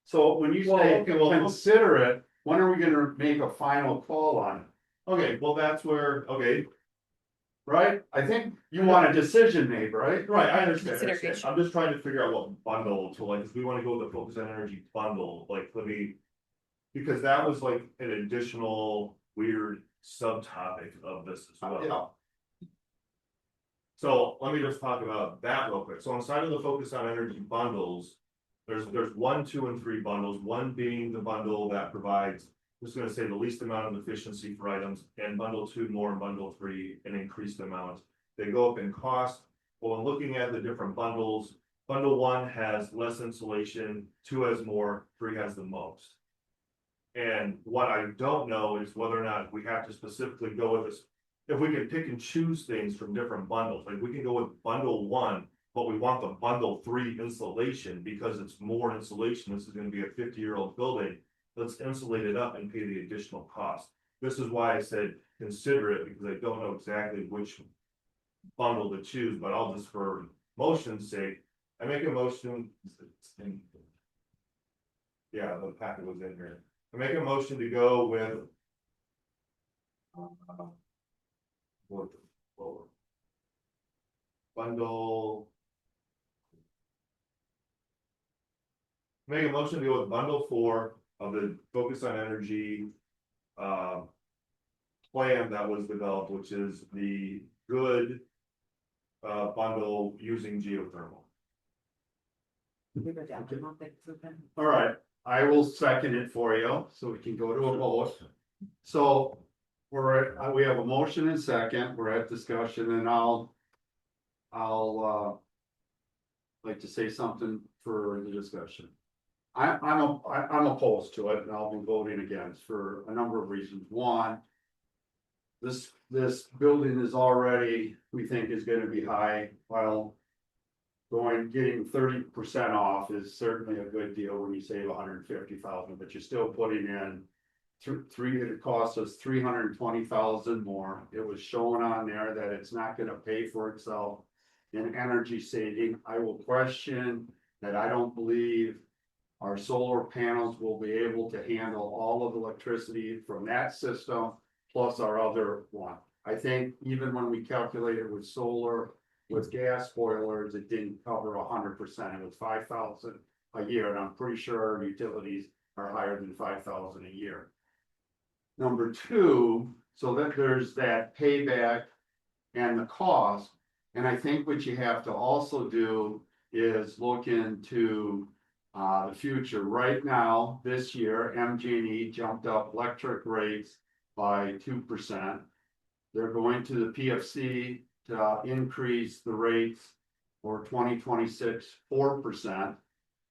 [SPEAKER 2] So when you say consider it, when are we gonna make a final call on it?
[SPEAKER 6] Okay, well, that's where, okay,
[SPEAKER 2] Right? I think you want a decision made, right?
[SPEAKER 6] right, I understand.
[SPEAKER 1] Consideration.
[SPEAKER 6] I'm just trying to figure out what bundle to like, if we want to go with the focus on energy bundle, like, let me. Because that was like an additional weird subtopic of this as well.
[SPEAKER 2] Yeah.
[SPEAKER 6] So let me just talk about that real quick. So inside of the focus on energy bundles, there's 1, 2, and 3 bundles, one being the bundle that provides, I'm just gonna say the least amount of efficiency for items, and bundle 2 more, and bundle 3 an increased amount. They go up in cost. Well, in looking at the different bundles, bundle 1 has less insulation, 2 has more, 3 has the most. And what I don't know is whether or not we have to specifically go with this. If we can pick and choose things from different bundles, like we can go with bundle 1, but we want the bundle 3 insulation because it's more insulation. This is gonna be a 50-year-old building. Let's insulate it up and pay the additional cost. This is why I said consider it, because I don't know exactly which bundle to choose, but I'll just, for motion's sake, I make a motion. Yeah, the packet was in here. I make a motion to go with. What the lower bundle. Make a motion to go with bundle 4 of the focus on energy. Plan that was developed, which is the good. Bundle using geothermal.
[SPEAKER 2] All right, I will second it for you, so we can go to a vote. So we have a motion and second, we're at discussion, and I'll like to say something for the discussion. I'm opposed to it, and I'll be voting against for a number of reasons. One, this building is already, we think, is gonna be high, while getting 30% off is certainly a good deal when you save 150,000, but you're still putting in it costs us 320,000 more. It was shown on there that it's not gonna pay for itself in energy saving. I will question that. I don't believe Our solar panels will be able to handle all of the electricity from that system, plus our other one. I think even when we calculated with solar, with gas boilers, it didn't cover 100%. It was 5,000 a year, and I'm pretty sure our utilities are higher than 5,000 a year. Number two, so that there's that payback and the cost. And I think what you have to also do is look into the future. Right now, this year, MG&E jumped up electric rates by 2%. They're going to the PFC to increase the rates for 2026, 4%.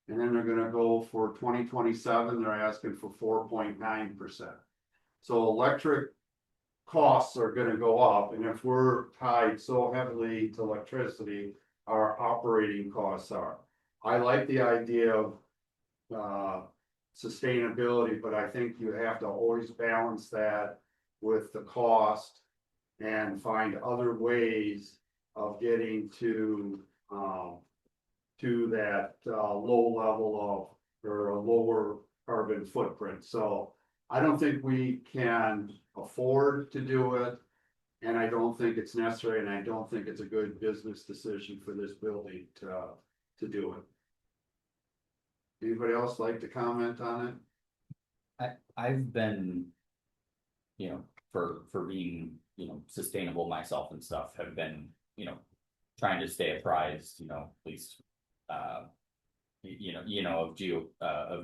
[SPEAKER 2] And then they're gonna go for 2027, they're asking for 4.9%. So electric costs are gonna go up, and if we're tied so heavily to electricity, our operating costs are. I like the idea of sustainability, but I think you have to always balance that with the cost and find other ways of getting to that low level of, or a lower carbon footprint. So I don't think we can afford to do it. And I don't think it's necessary, and I don't think it's a good business decision for this building to do it. Anybody else like to comment on it?
[SPEAKER 4] I've been, you know, for being, you know, sustainable myself and stuff, have been, you know, trying to stay apprised, you know, at least, of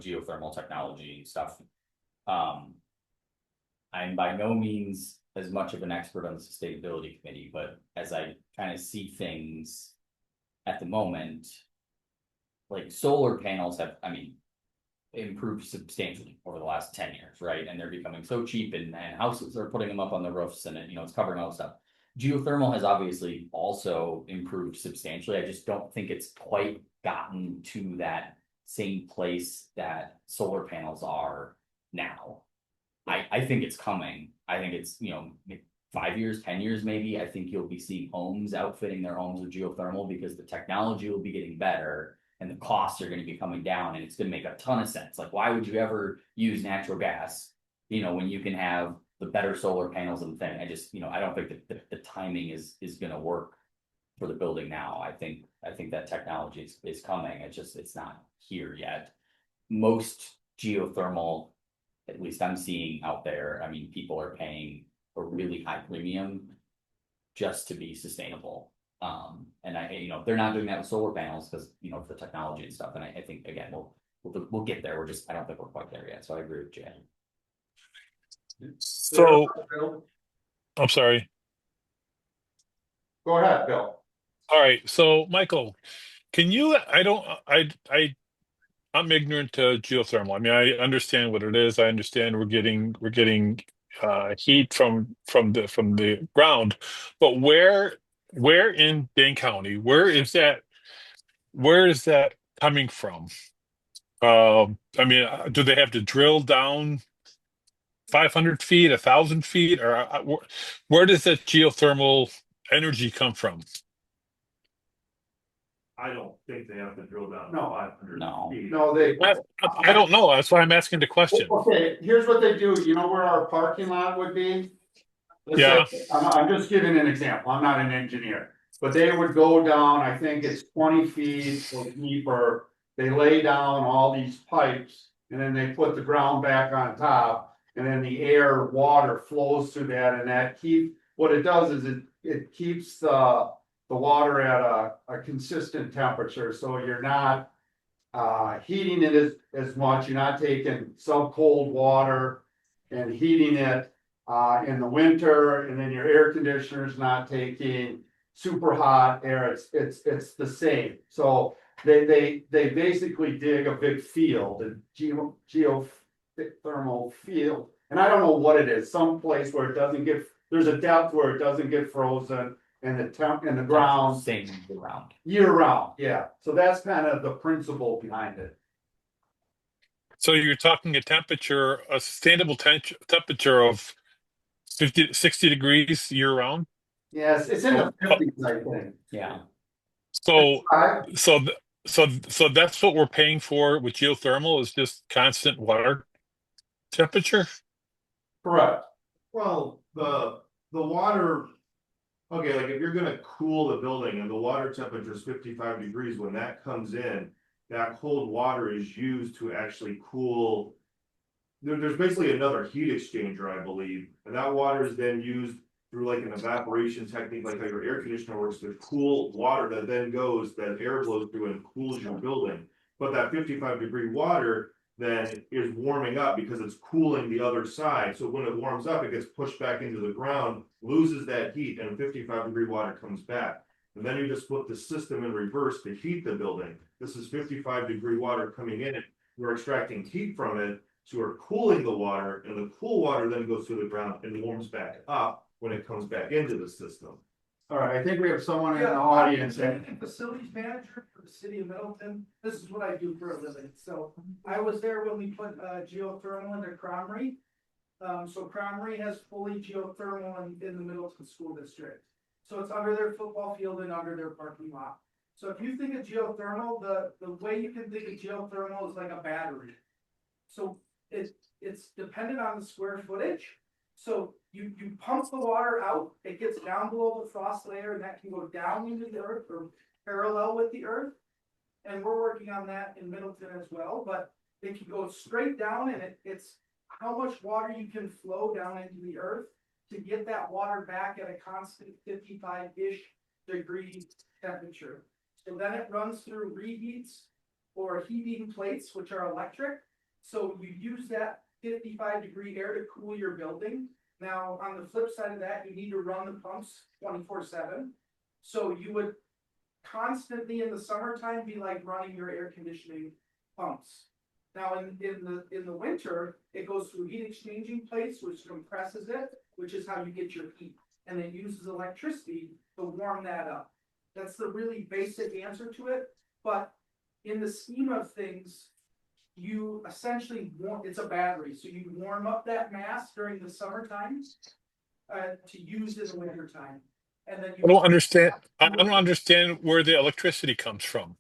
[SPEAKER 4] geothermal technology and stuff. I'm by no means as much of an expert on the sustainability committee, but as I kind of see things at the moment, like solar panels have, I mean, improved substantially over the last 10 years, right? And they're becoming so cheap, and houses are putting them up on the roofs, and you know, it's covering all the stuff. Geothermal has obviously also improved substantially. I just don't think it's quite gotten to that same place that solar panels are now. I think it's coming. I think it's, you know, 5 years, 10 years, maybe. I think you'll be seeing homes outfitting their homes with geothermal because the technology will be getting better and the costs are going to be coming down, and it's going to make a ton of sense. Like, why would you ever use natural gas, you know, when you can have the better solar panels and thing? I just, you know, I don't think that the timing is going to work for the building now. I think that technology is coming. It's not here yet. Most geothermal, at least I'm seeing out there, I mean, people are paying a really high premium just to be sustainable. And they're not doing that with solar panels because, you know, the technology and stuff. And I think, again, we'll get there. I don't think we're quite there yet. So I agree with Jay.
[SPEAKER 8] So, I'm sorry.
[SPEAKER 2] Go ahead, Bill.
[SPEAKER 8] All right. So, Michael, can you? I'm ignorant to geothermal. I mean, I understand what it is. I understand we're getting heat from the ground, but where in Dane County, where is that coming from? I mean, do they have to drill down 500 feet, 1,000 feet, or where does that geothermal energy come from?
[SPEAKER 13] I don't think they have to drill down
[SPEAKER 2] No.
[SPEAKER 13] 500
[SPEAKER 4] No.
[SPEAKER 13] feet.
[SPEAKER 2] No, they.
[SPEAKER 8] I don't know. That's why I'm asking the question.
[SPEAKER 2] Okay, here's what they do. You know where our parking lot would be? Let's
[SPEAKER 8] Yeah.
[SPEAKER 2] say- I'm just giving an example. I'm not an engineer. But they would go down, I think it's 20 feet or deeper. They lay down all these pipes and then they put the ground back on top. And then the air, water flows through that, and what it does is it keeps the water at a consistent temperature. So you're not heating it as much. You're not taking sub-cold water and heating it in the winter, and then your air conditioner's not taking super hot air. It's the same. So they basically dig a big field, a geothermal field, and I don't know what it is. Some place where there's a depth where it doesn't get frozen, and the ground
[SPEAKER 4] Same around.
[SPEAKER 2] year round. Yeah, so that's kind of the principle behind it.
[SPEAKER 8] So you're talking a sustainable temperature of 50 to 60 degrees year round.
[SPEAKER 2] Yes, it's in the 50s, I think.
[SPEAKER 4] Yeah.
[SPEAKER 8] So So that's what we're paying for with geothermal is just constant water temperature?
[SPEAKER 2] Correct.
[SPEAKER 13] Well, the water. Okay, like if you're gonna cool the building and the water temperature is 55 degrees, when that comes in, that cold water is used to actually cool. There's basically another heat exchanger, I believe, and that water is then used through like an evaporation technique, like how your air conditioner works, to cool water that then goes, that air blows through and cools your building. But that 55-degree water then is warming up because it's cooling the other side. So when it warms up, it gets pushed back into the ground, loses that heat, and 55-degree water comes back. And then you just put the system in reverse to heat the building. This is 55-degree water coming in. We're extracting heat from it. So we're cooling the water, and the cool water then goes to the ground and warms back up when it comes back into the system.
[SPEAKER 2] All right, I think we have someone in the
[SPEAKER 7] Yeah,
[SPEAKER 2] audience.
[SPEAKER 7] I'm facilities manager for the city of Middleton. This is what I do for a living. So I was there when we put geothermal into Cromery. So Cromery has fully geothermal in the Middleton School District. So it's under their football field and under their parking lot. So if you think of geothermal, the way you can think of geothermal is like a battery. So it's dependent on the square footage. So you pump the water out, it gets down below the frost layer, and that can go down into the earth or parallel with the earth. And we're working on that in Middleton as well, but it can go straight down, and it's how much water you can flow down into the earth to get that water back at a constant 55-ish degree temperature. So then it runs through reheats or heating plates, which are electric. So you use that 55-degree air to cool your building. Now, on the flip side of that, you need to run the pumps 24/7. So you would constantly in the summertime be like running your air conditioning pumps. Now, in the winter, it goes through heat exchanging plates, which compresses it, which is how you get your heat, and it uses electricity to warm that up. That's the really basic answer to it. But in the scheme of things, you essentially it's a battery, so you warm up that mass during the summertime to use in the winter time, and then you
[SPEAKER 8] I don't understand where the electricity comes from.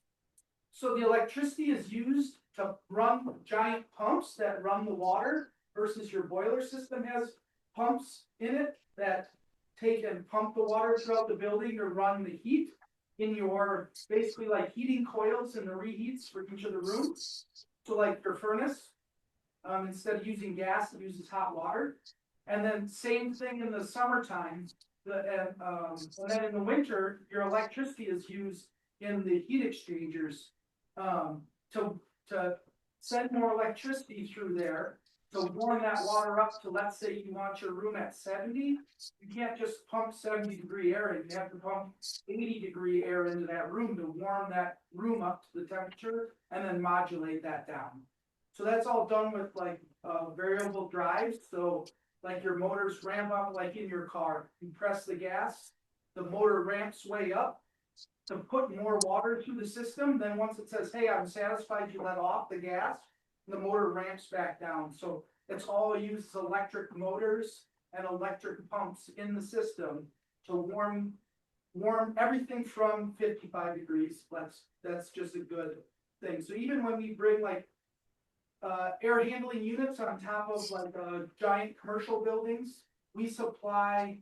[SPEAKER 7] So the electricity is used to run giant pumps that run the water versus your boiler system has pumps in it that take and pump the water throughout the building to run the heat in your basically like heating coils and the reheats for each of the rooms. So like your furnace, instead of using gas, it uses hot water. And then same thing in the summertime. And then in the winter, your electricity is used in the heat exchangers to send more electricity through there to warm that water up to, let's say you want your room at 70. You can't just pump 70-degree air in. You have to pump 80-degree air into that room to warm that room up to the temperature and then modulate that down. So that's all done with like variable drives. So like your motors ramp up like in your car. You press the gas, the motor ramps way up to put more water through the system. Then once it says, hey, I'm satisfied, you let off the gas, the motor ramps back down. So it's all uses electric motors and electric pumps in the system to warm everything from 55 degrees. That's just a good thing. So even when we bring like air handling units on top of like giant commercial buildings, we supply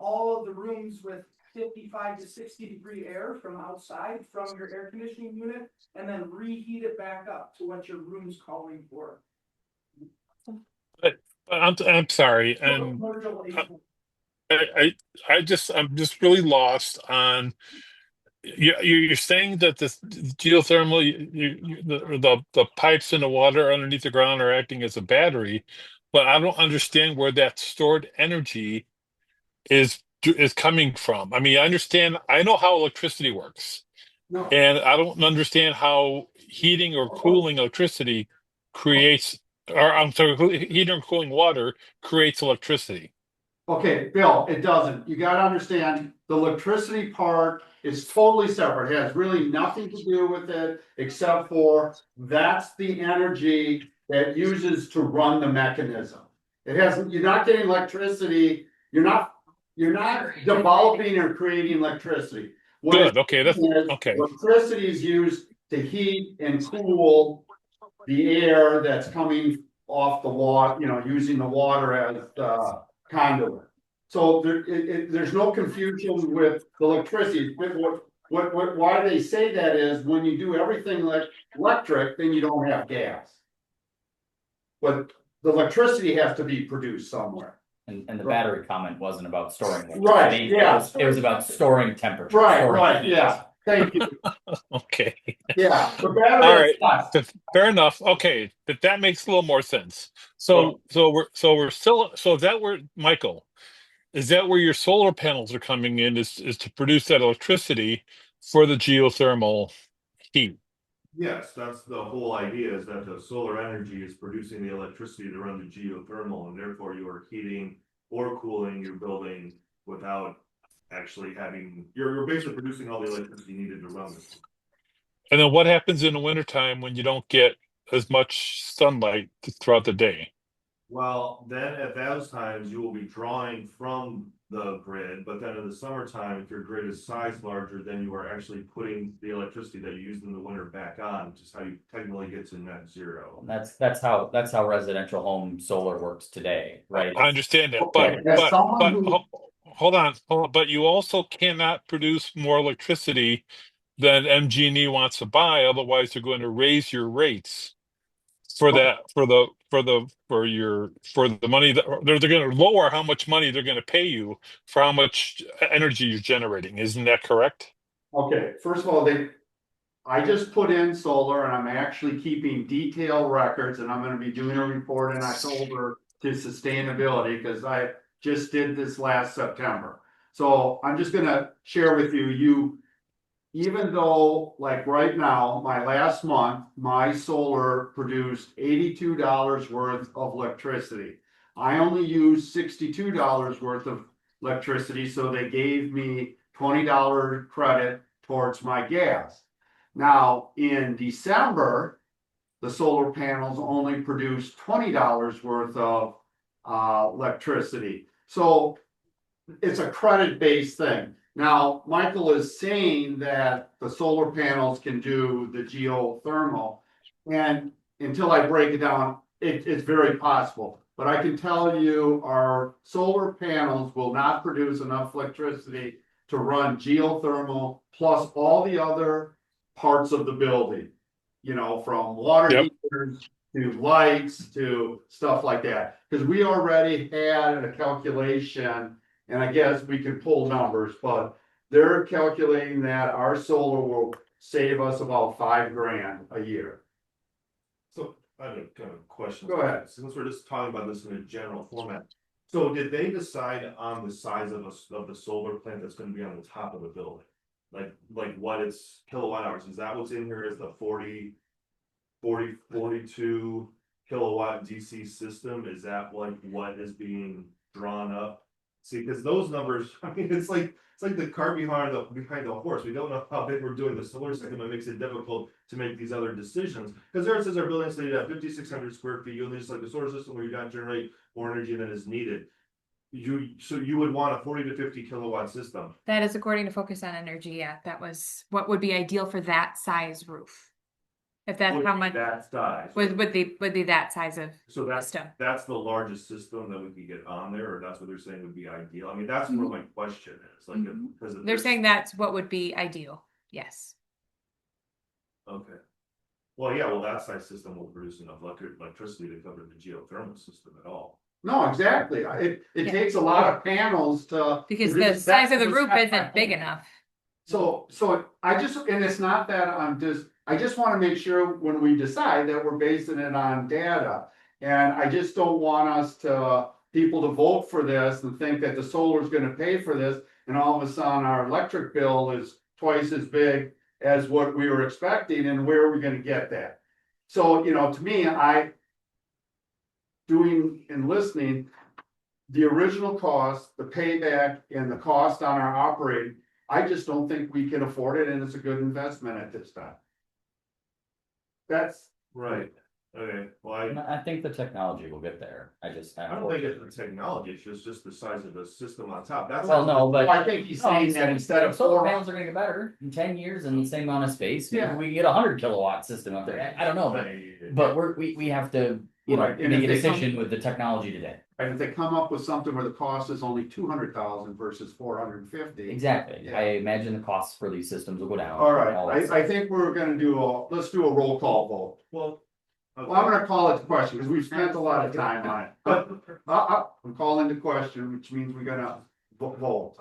[SPEAKER 7] all of the rooms with 55 to 60-degree air from outside from your air conditioning unit, and then reheat it back up to what your room's calling for.
[SPEAKER 8] But I'm sorry, and I'm just really lost on. You're saying that the geothermal, the pipes in the water underneath the ground are acting as a battery, but I don't understand where that stored energy is coming from. I mean, I know how electricity works, and I don't understand how heating or cooling electricity creates, or I'm sorry, heating or cooling water creates electricity.
[SPEAKER 2] Okay, Bill, it doesn't. You gotta understand, the electricity part is totally separate. It has really nothing to do with it, except for that's the energy that uses to run the mechanism. It hasn't, you're not getting electricity, you're not developing or creating electricity. What it's
[SPEAKER 8] Good, okay, that's,
[SPEAKER 2] saying is
[SPEAKER 8] okay.
[SPEAKER 2] Electricity is used to heat and cool the air that's coming off the water, using the water as conduit. So there's no confusion with the electricity. Why they say that is when you do everything like electric, then you don't have gas. But the electricity has to be produced somewhere.
[SPEAKER 4] And the battery comment wasn't about storing
[SPEAKER 2] Right,
[SPEAKER 4] electricity.
[SPEAKER 2] yeah.
[SPEAKER 4] It was about storing temperature.
[SPEAKER 2] Right,
[SPEAKER 4] storing
[SPEAKER 2] right,
[SPEAKER 4] heat.
[SPEAKER 2] yeah. Thank you.
[SPEAKER 8] Okay,
[SPEAKER 2] Yeah. The
[SPEAKER 8] all
[SPEAKER 2] battery.
[SPEAKER 8] right, fair enough, okay, that makes a little more sense. So we're still, so is that where, Michael, is that where your solar panels are coming in, is to produce that electricity for the geothermal heat?
[SPEAKER 13] Yes, that's the whole idea, is that the solar energy is producing the electricity to run the geothermal, and therefore you are heating or cooling your building without actually having, you're basically producing all the electricity needed to run this.
[SPEAKER 8] And then what happens in the wintertime when you don't get as much sunlight throughout the day?
[SPEAKER 13] Well, then at those times you will be drawing from the grid, but then in the summertime, if your grid is size larger, then you are actually putting the electricity that you used in the winter back on, which is how you technically get to net zero.
[SPEAKER 4] And that's how residential home solar works today, right?
[SPEAKER 8] I understand that,
[SPEAKER 2] Okay, as someone who-
[SPEAKER 8] hold on, but you also cannot produce more electricity than MG&E wants to buy, otherwise they're going to raise your rates for that, for the money that they're going to lower how much money they're going to pay you for how much energy you're generating. Isn't that correct?
[SPEAKER 2] Okay, first of all, I just put in solar and I'm actually keeping detailed records and I'm gonna be doing a report in October to sustainability, because I just did this last September. So I'm just gonna share with you, even though like right now, my last month, my solar produced $82 worth of electricity. I only used $62 worth of electricity, so they gave me $20 credit towards my gas. Now, in December, the solar panels only produced $20 worth of electricity. So it's a credit-based thing. Now, Michael is saying that the solar panels can do the geothermal. And until I break it down, it's very possible. But I can tell you our solar panels will not produce enough electricity to run geothermal plus all the other parts of the building. From water heaters to lights to stuff like that. Because we already had a calculation, and I guess we can pull numbers, but they're calculating that our solar will save us about $5,000 a year.
[SPEAKER 13] So I have a kind of question.
[SPEAKER 2] Go ahead.
[SPEAKER 13] Since we're just talking about this in a general format. So did they decide on the size of the solar plant that's gonna be on the top of the building? Like what its kilowatt hours, is that what's in here is the 42 kilowatt DC system? Is that like what is being drawn up? See, because those numbers, I mean, it's like the cart behind the horse. We don't know how big we're doing the solar system. It makes it difficult to make these other decisions. Because there it says our buildings need to have 5,600 square feet. You just like the solar system where you don't generate more energy than is needed. So you would want a 40 to 50 kilowatt system.
[SPEAKER 1] That is according to Focus on Energy. Yeah, that was what would be ideal for that size roof. If that's
[SPEAKER 13] Would
[SPEAKER 1] how
[SPEAKER 13] be
[SPEAKER 1] much
[SPEAKER 13] that size.
[SPEAKER 1] would be that size of
[SPEAKER 13] So
[SPEAKER 1] system.
[SPEAKER 13] that's the largest system that we could get on there, or that's what they're saying would be ideal. I mean, that's where my question is, like, because
[SPEAKER 1] They're saying that's what would be ideal. Yes.
[SPEAKER 13] Okay. Well, yeah, that size system will produce enough electricity to cover the geothermal system at all.
[SPEAKER 2] No, exactly. It takes a lot of panels to.
[SPEAKER 1] Because the size of the roof isn't big enough.
[SPEAKER 2] So and it's not that I just want to make sure when we decide that we're basing it on data. And I just don't want people to vote for this and think that the solar is going to pay for this. And all of a sudden our electric bill is twice as big as what we were expecting, and where are we going to get that? So, to me, doing and listening, the original cost, the payback, and the cost on our operating, I just don't think we can afford it, and it's a good investment at this time. That's
[SPEAKER 13] Right. Okay, well,
[SPEAKER 4] And I think the technology will get there. I just.
[SPEAKER 13] I don't think it's the technology, it's just the size of the system on top, that's.
[SPEAKER 4] Well, no, but.
[SPEAKER 2] I think he's
[SPEAKER 4] No, I'm
[SPEAKER 2] saying that
[SPEAKER 4] saying
[SPEAKER 2] instead of
[SPEAKER 4] solar
[SPEAKER 2] 4.
[SPEAKER 4] panels are gonna get better in 10 years in the same amount of space. Maybe
[SPEAKER 2] Yeah.
[SPEAKER 4] we can get a 100 kilowatt system up there. I don't know, but we have to, you know,
[SPEAKER 2] Right, and
[SPEAKER 4] make a
[SPEAKER 2] if they come-
[SPEAKER 4] decision with the technology today.
[SPEAKER 2] And if they come up with something where the cost is only 200,000 versus 450.
[SPEAKER 4] Exactly.
[SPEAKER 2] Yeah.
[SPEAKER 4] I imagine the costs for these systems will go down.
[SPEAKER 2] All right,
[SPEAKER 4] all that stuff.
[SPEAKER 2] I think we're gonna let's do a roll call vote.
[SPEAKER 13] Well.
[SPEAKER 2] Well, I'm gonna call it the question, because we've spent a lot of time on it, but, I'm calling the question, which means we're gonna vote.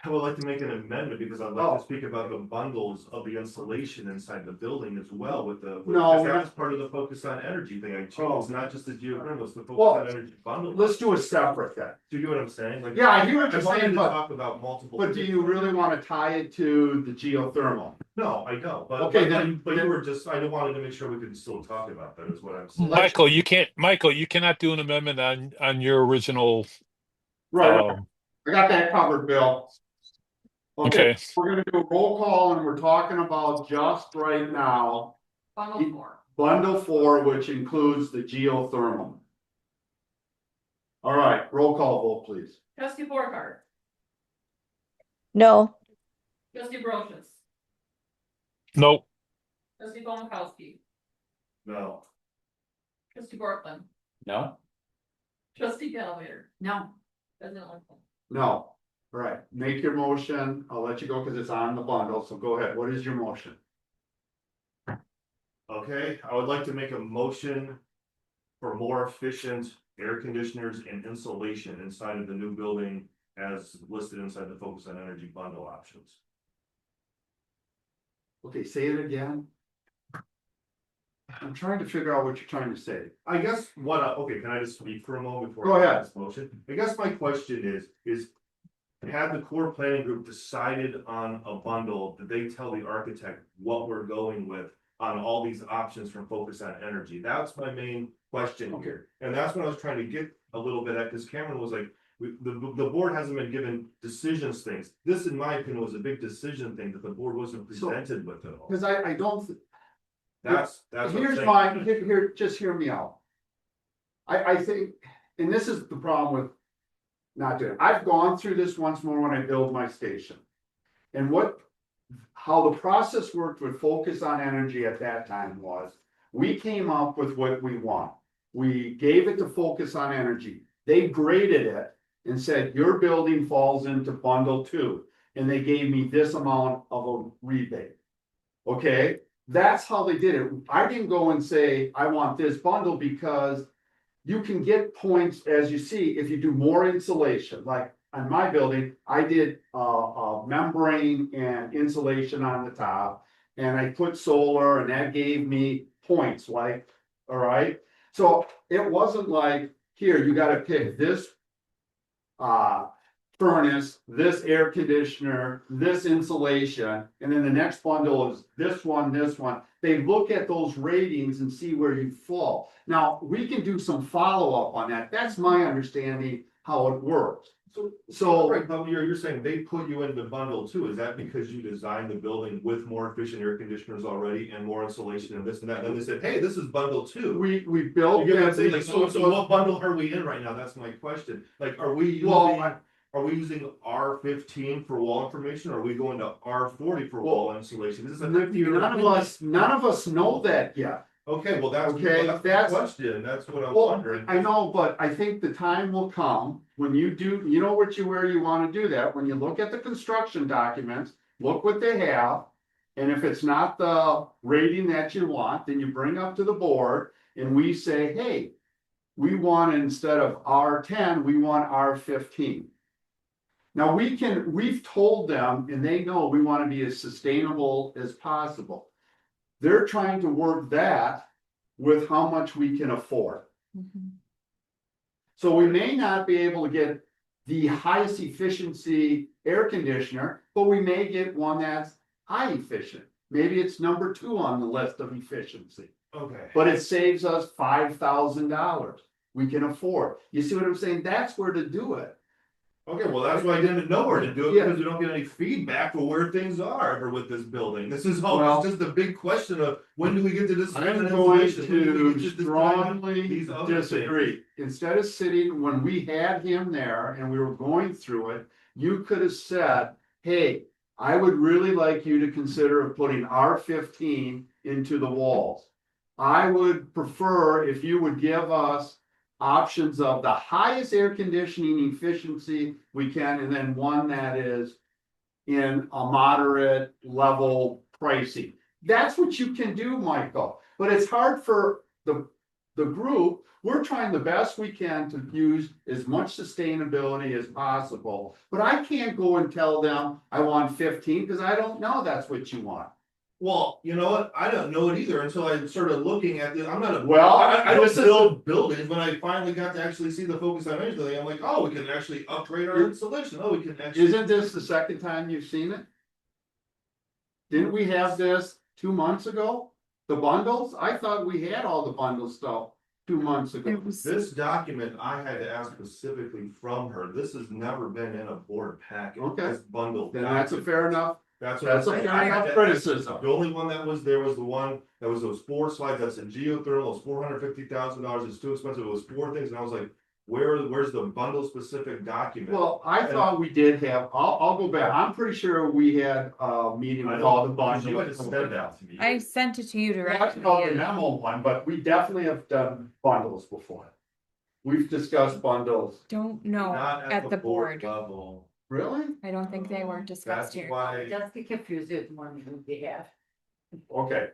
[SPEAKER 13] I would like to make an amendment because I'd like to speak about the bundles of the insulation inside the building as well with the.
[SPEAKER 2] No,
[SPEAKER 13] because that's part of the focus on energy thing, it's not just the geothermal, it's the focus
[SPEAKER 2] Well,
[SPEAKER 13] on energy bundle.
[SPEAKER 2] Let's do a separate then.
[SPEAKER 13] Do you know what I'm saying? Like,
[SPEAKER 2] Yeah, I hear what
[SPEAKER 13] I
[SPEAKER 2] you're
[SPEAKER 13] wanted
[SPEAKER 2] saying,
[SPEAKER 13] to
[SPEAKER 2] but,
[SPEAKER 13] talk about multiple.
[SPEAKER 2] but do you really wanna tie it to the geothermal?
[SPEAKER 13] No, I don't, but.
[SPEAKER 2] Okay,
[SPEAKER 13] but-
[SPEAKER 2] then-
[SPEAKER 13] But you were just, I wanted to make sure we could still talk about that, is what I'm saying.
[SPEAKER 8] Michael, you cannot do an amendment on your original.
[SPEAKER 2] Right, I got that covered, Bill. Okay,
[SPEAKER 8] Okay.
[SPEAKER 2] we're gonna do a roll call and we're talking about just right now,
[SPEAKER 3] Bundle 4.
[SPEAKER 2] bundle 4, which includes the geothermal. All right, roll call vote, please.
[SPEAKER 3] Trustee Borcar,
[SPEAKER 9] No,
[SPEAKER 3] trustee Brochus,
[SPEAKER 8] Nope.
[SPEAKER 3] trustee Bonakowski,
[SPEAKER 13] No,
[SPEAKER 3] trustee Portland,
[SPEAKER 4] No?
[SPEAKER 3] trustee Calvater,
[SPEAKER 5] No,
[SPEAKER 3] president Lightfoot.
[SPEAKER 2] No, all right, make your motion, I'll let you go because it's on the bundle, so go ahead, what is your motion?
[SPEAKER 13] okay, I would like to make a motion. For more efficient air conditioners and insulation inside of the new building as listed inside the focus on energy bundle options.
[SPEAKER 2] Okay, say it again. I'm trying to figure out what you're trying to say.
[SPEAKER 13] I guess what, okay, can I just speak for a moment before?
[SPEAKER 2] Go
[SPEAKER 13] I
[SPEAKER 2] ahead.
[SPEAKER 13] make this motion? I guess my question is. Had the core planning group decided on a bundle, did they tell the architect what we're going with? On all these options from focus on energy, that's my main question here, and that's what I was trying to get a little bit at, because Cameron was like. The board hasn't been given decisions things, this in my opinion was a big decision thing that the board wasn't presented with at all.
[SPEAKER 2] Because I don't,
[SPEAKER 13] That's what I'm
[SPEAKER 2] here's
[SPEAKER 13] saying.
[SPEAKER 2] my, here, just hear me out. I think, and this is the problem with not doing, I've gone through this once more when I build my station. And how the process worked with focus on energy at that time was, we came up with what we want. We gave it to focus on energy. They graded it and said, your building falls into bundle 2. And they gave me this amount of a rebate. Okay, that's how they did it. I didn't go and say, I want this bundle, because you can get points, as you see, if you do more insulation, like on my building, I did membrane and insulation on the top. And I put solar and that gave me points, like, all right. So it wasn't like, here, you gotta pick this furnace, this air conditioner, this insulation, and then the next bundle is this one, this one. They look at those ratings and see where you fall. Now, we can do some follow-up on that. That's my understanding how it works. So,
[SPEAKER 13] Right, but you're saying they put you into bundle 2, is that because you designed the building with more efficient air conditioners already and more insulation and this and that, and they said, hey, this is bundle 2.
[SPEAKER 2] we built.
[SPEAKER 13] You get what I'm saying? Like, so what bundle are we in right now? That's my question. Like, are we using R15 for wall information? Or are we going to R40 for wall insulation? This is a 50-year.
[SPEAKER 2] None of us know that yet.
[SPEAKER 13] Okay, well, that's
[SPEAKER 2] Okay,
[SPEAKER 13] the question. That's what I'm
[SPEAKER 2] Well,
[SPEAKER 13] wondering.
[SPEAKER 2] I know, but I think the time will come when you do, you know where you wanna do that, when you look at the construction documents, look what they have. And if it's not the rating that you want, then you bring up to the board and we say, hey. We want, instead of R10, we want R15. Now we've told them, and they know we wanna be as sustainable as possible. They're trying to work that with how much we can afford. So we may not be able to get the highest efficiency air conditioner, but we may get one that's high efficient. Maybe it's number 2 on the list of efficiency,
[SPEAKER 13] Okay.
[SPEAKER 2] but it saves us $5,000. We can afford. You see what I'm saying? That's where to do it.
[SPEAKER 13] Okay, well, that's why I didn't know where to do it,
[SPEAKER 2] Yeah.
[SPEAKER 13] because we don't get any feedback for where things are or with this building. This is all,
[SPEAKER 2] Well-
[SPEAKER 13] it's just a big question of when do we get to this?
[SPEAKER 2] I'm going
[SPEAKER 13] installation? When do we
[SPEAKER 2] to
[SPEAKER 13] get this
[SPEAKER 2] strongly
[SPEAKER 13] these other things?
[SPEAKER 2] disagree. Instead of sitting, when we had him there and we were going through it, you could have said, hey, I would really like you to consider putting R15 into the walls. I would prefer if you would give us options of the highest air conditioning efficiency we can, and then one that is in a moderate level pricing. That's what you can do, Michael, but it's hard for the group. We're trying the best we can to use as much sustainability as possible, but I can't go and tell them I want 15 because I don't know that's what you want.
[SPEAKER 13] Well, you know what? I don't know it either until I started looking at the, I'm not a.
[SPEAKER 2] Well,
[SPEAKER 13] I don't
[SPEAKER 2] this is-
[SPEAKER 13] build buildings. When I finally got to actually see the focus on energy thing, I'm like, oh, we can actually upgrade our installation. Oh, we can actually.
[SPEAKER 2] Isn't this the second time you've seen it? Didn't we have this 2 months ago? The bundles? I thought we had all the bundle stuff 2 months ago.
[SPEAKER 1] It was-
[SPEAKER 13] This document, I had to ask specifically from her. This has never been in a board packet.
[SPEAKER 2] Okay.
[SPEAKER 13] This bundle.
[SPEAKER 2] Then that's a fair enough.
[SPEAKER 13] That's what I'm
[SPEAKER 2] That's a
[SPEAKER 13] saying.
[SPEAKER 2] fair
[SPEAKER 13] I had
[SPEAKER 2] enough
[SPEAKER 13] to-
[SPEAKER 2] criticism.
[SPEAKER 13] The only one that was there was the one that was those 4 slides, that's a geothermal, it's $450,000, it's too expensive, it was 4 things, and I was like, where's the bundle specific document?
[SPEAKER 2] Well, I thought we did have, I'll go back. I'm pretty sure we had a meeting
[SPEAKER 13] I
[SPEAKER 2] with all the
[SPEAKER 13] don't,
[SPEAKER 2] bundles.
[SPEAKER 13] you had to send that to me.
[SPEAKER 1] I sent it to you
[SPEAKER 2] That's
[SPEAKER 1] directly.
[SPEAKER 2] called the
[SPEAKER 1] and-
[SPEAKER 2] memo one, but we definitely have done bundles before. We've discussed bundles.
[SPEAKER 1] Don't know
[SPEAKER 13] Not
[SPEAKER 1] at the board.
[SPEAKER 13] level.
[SPEAKER 2] Really?
[SPEAKER 1] I don't think they were discussed
[SPEAKER 13] That's
[SPEAKER 1] here.
[SPEAKER 13] why.
[SPEAKER 5] Just to confuse it more than we have.
[SPEAKER 2] Okay.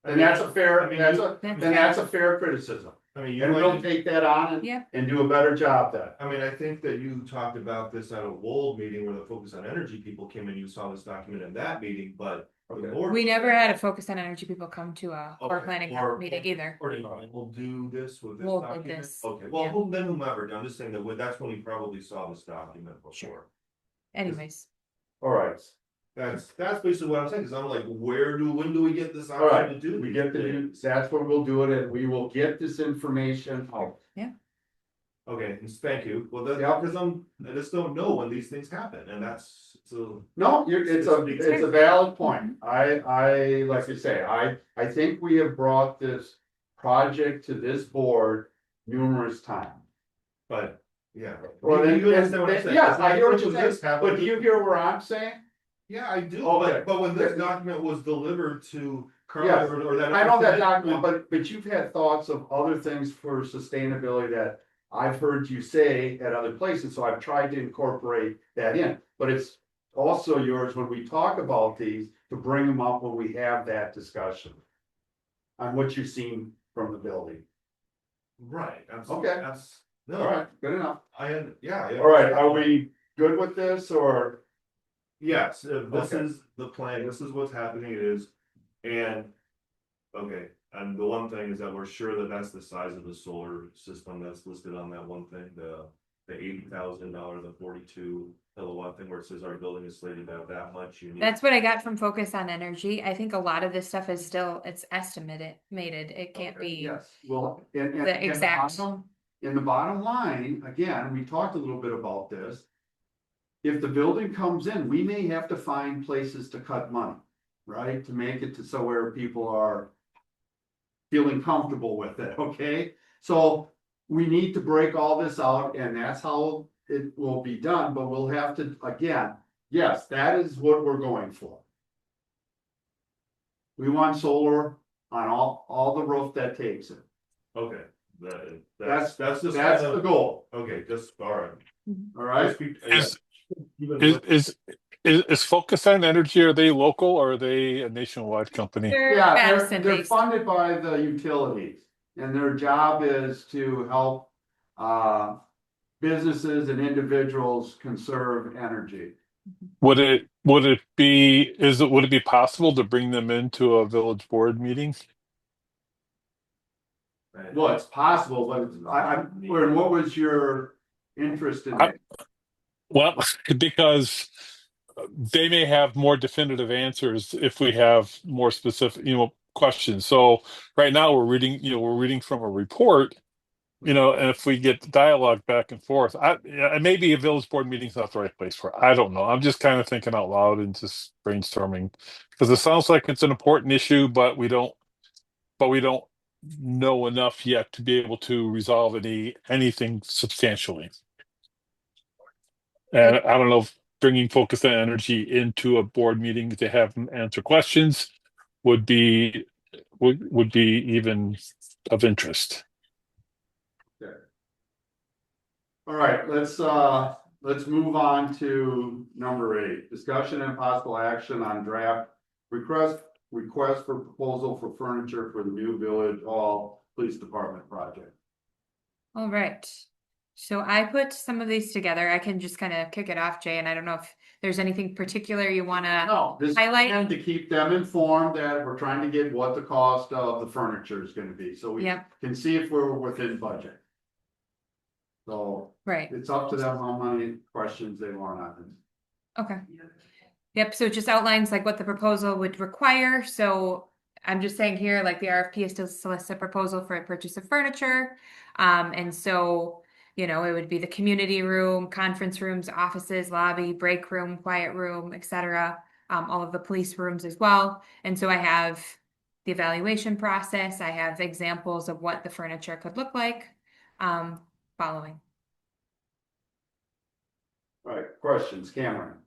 [SPEAKER 2] And that's a fair,
[SPEAKER 13] I mean,
[SPEAKER 2] that's a,
[SPEAKER 1] That's-
[SPEAKER 2] then that's a fair criticism.
[SPEAKER 13] I mean, you
[SPEAKER 2] And we'll
[SPEAKER 13] might,
[SPEAKER 2] take that on
[SPEAKER 1] Yep.
[SPEAKER 2] and do a better job then.
[SPEAKER 13] I mean, I think that you talked about this at a WOLD meeting where the focus on energy people came in, you saw this document in that meeting, but. the
[SPEAKER 2] Okay.
[SPEAKER 13] board-
[SPEAKER 1] We never had a focus on energy people come to a core
[SPEAKER 13] Okay,
[SPEAKER 1] planning
[SPEAKER 13] or-
[SPEAKER 1] meeting either.
[SPEAKER 13] Or we'll do this with this
[SPEAKER 1] We'll do
[SPEAKER 13] document?
[SPEAKER 1] this,
[SPEAKER 13] Okay, well,
[SPEAKER 1] yeah.
[SPEAKER 13] then whomever, I'm just saying that that's when we probably saw this document before.
[SPEAKER 1] Sure. Anyways,
[SPEAKER 2] All right.
[SPEAKER 13] That's basically what I'm saying, cause I'm like, when do we get this
[SPEAKER 2] All right.
[SPEAKER 13] option to do?
[SPEAKER 2] We
[SPEAKER 13] these
[SPEAKER 2] get the,
[SPEAKER 13] things?
[SPEAKER 2] that's where we'll do it and we will get this information out.
[SPEAKER 13] Okay, thank you, well, that's
[SPEAKER 2] Yeah.
[SPEAKER 13] because I just don't know when these things happen, and that's, so.
[SPEAKER 2] No, it's a valid point. Like I say, I think we have brought this project to this board numerous times.
[SPEAKER 13] But, yeah.
[SPEAKER 2] Well,
[SPEAKER 13] You-
[SPEAKER 2] then,
[SPEAKER 13] you understand what I'm saying?
[SPEAKER 2] yes, I hear what
[SPEAKER 13] When
[SPEAKER 2] you're
[SPEAKER 13] this
[SPEAKER 2] saying,
[SPEAKER 13] happened-
[SPEAKER 2] but do you hear where I'm saying?
[SPEAKER 13] Yeah, I do,
[SPEAKER 2] Okay.
[SPEAKER 13] but when this document was delivered to Carl
[SPEAKER 2] Yes,
[SPEAKER 13] or that.
[SPEAKER 2] I know that document, but you've had thoughts of other things for sustainability that I've heard you say at other places, so I've tried to incorporate that in. But it's also yours when we talk about these, to bring them up when we have that discussion. On what you've seen from the building.
[SPEAKER 13] Right, that's,
[SPEAKER 2] Okay.
[SPEAKER 13] that's, no,
[SPEAKER 2] All right, good enough.
[SPEAKER 13] yeah.
[SPEAKER 2] All right, are we good with this or?
[SPEAKER 13] Yes, this
[SPEAKER 2] Okay.
[SPEAKER 13] is the plan, this is what's happening is, and. Okay, and the one thing is that we're sure that that's the size of the solar system that's listed on that one thing, the $80,000, the 42 kilowatt thing where it says our building is slated to have that much. You need.
[SPEAKER 1] that's what I got from Focus on Energy. I think a lot of this stuff is still, it's estimated, it can't
[SPEAKER 2] Okay,
[SPEAKER 1] be.
[SPEAKER 2] Yes, well, and
[SPEAKER 1] the exact.
[SPEAKER 2] in the bottom line, again, we talked a little bit about this. If the building comes in, we may have to find places to cut money, right? To make it to so where people are feeling comfortable with it, okay? So we need to break all this out and that's how it will be done, but we'll have to, again, yes, that is what we're going for. We want solar on all the roof that takes it.
[SPEAKER 13] Okay,
[SPEAKER 2] That's
[SPEAKER 13] just
[SPEAKER 2] the
[SPEAKER 13] kind of-
[SPEAKER 2] goal,
[SPEAKER 13] Okay, just, all right.
[SPEAKER 2] all right?
[SPEAKER 13] Just be-
[SPEAKER 8] Is-
[SPEAKER 13] even
[SPEAKER 8] Is,
[SPEAKER 13] with-
[SPEAKER 8] is Focus on Energy, are they local or are they a nationwide company?
[SPEAKER 1] They're
[SPEAKER 2] Yeah,
[SPEAKER 1] Madison
[SPEAKER 2] they're
[SPEAKER 1] based.
[SPEAKER 2] funded by the utilities, and their job is to help businesses and individuals conserve energy.
[SPEAKER 8] Would it be possible to bring them into a village board meeting?
[SPEAKER 2] Well, it's possible, but what was your interest in it?
[SPEAKER 8] Well, because they may have more definitive answers if we have more specific, questions. So right now we're reading from a report, you know, and if we get dialogue back and forth, and maybe a village board meeting's not the right place for it. I don't know. I'm just kind of thinking out loud and just brainstorming because it sounds like it's an important issue, but we don't know enough yet to be able to resolve anything substantially. And I don't know if bringing focus and energy into a board meeting to have them answer questions would be even of interest.
[SPEAKER 2] Okay. All right, let's move on to number 8, discussion and possible action on draft request for proposal for furniture for the new Village Hall Police Department project.
[SPEAKER 1] All right. So I put some of these together. I can just kind of kick it off, Jay, and I don't know if there's anything particular you want to
[SPEAKER 2] No, this
[SPEAKER 1] highlight.
[SPEAKER 2] and to keep them informed that we're trying to get what the cost of the furniture is gonna be, so we
[SPEAKER 1] Yep.
[SPEAKER 2] can see if we're within budget. So
[SPEAKER 1] Right.
[SPEAKER 2] it's up to them how many questions they want on this.
[SPEAKER 1] Okay. Yep, so it just outlines like what the proposal would require. So I'm just saying here, like the RFP is to solicit proposal for a purchase of furniture. And so, you know, it would be the community room, conference rooms, offices, lobby, break room, quiet room, etc. All of the police rooms as well. And so I have the evaluation process. I have examples of what the furniture could look like, following.
[SPEAKER 2] All right, questions, Cameron?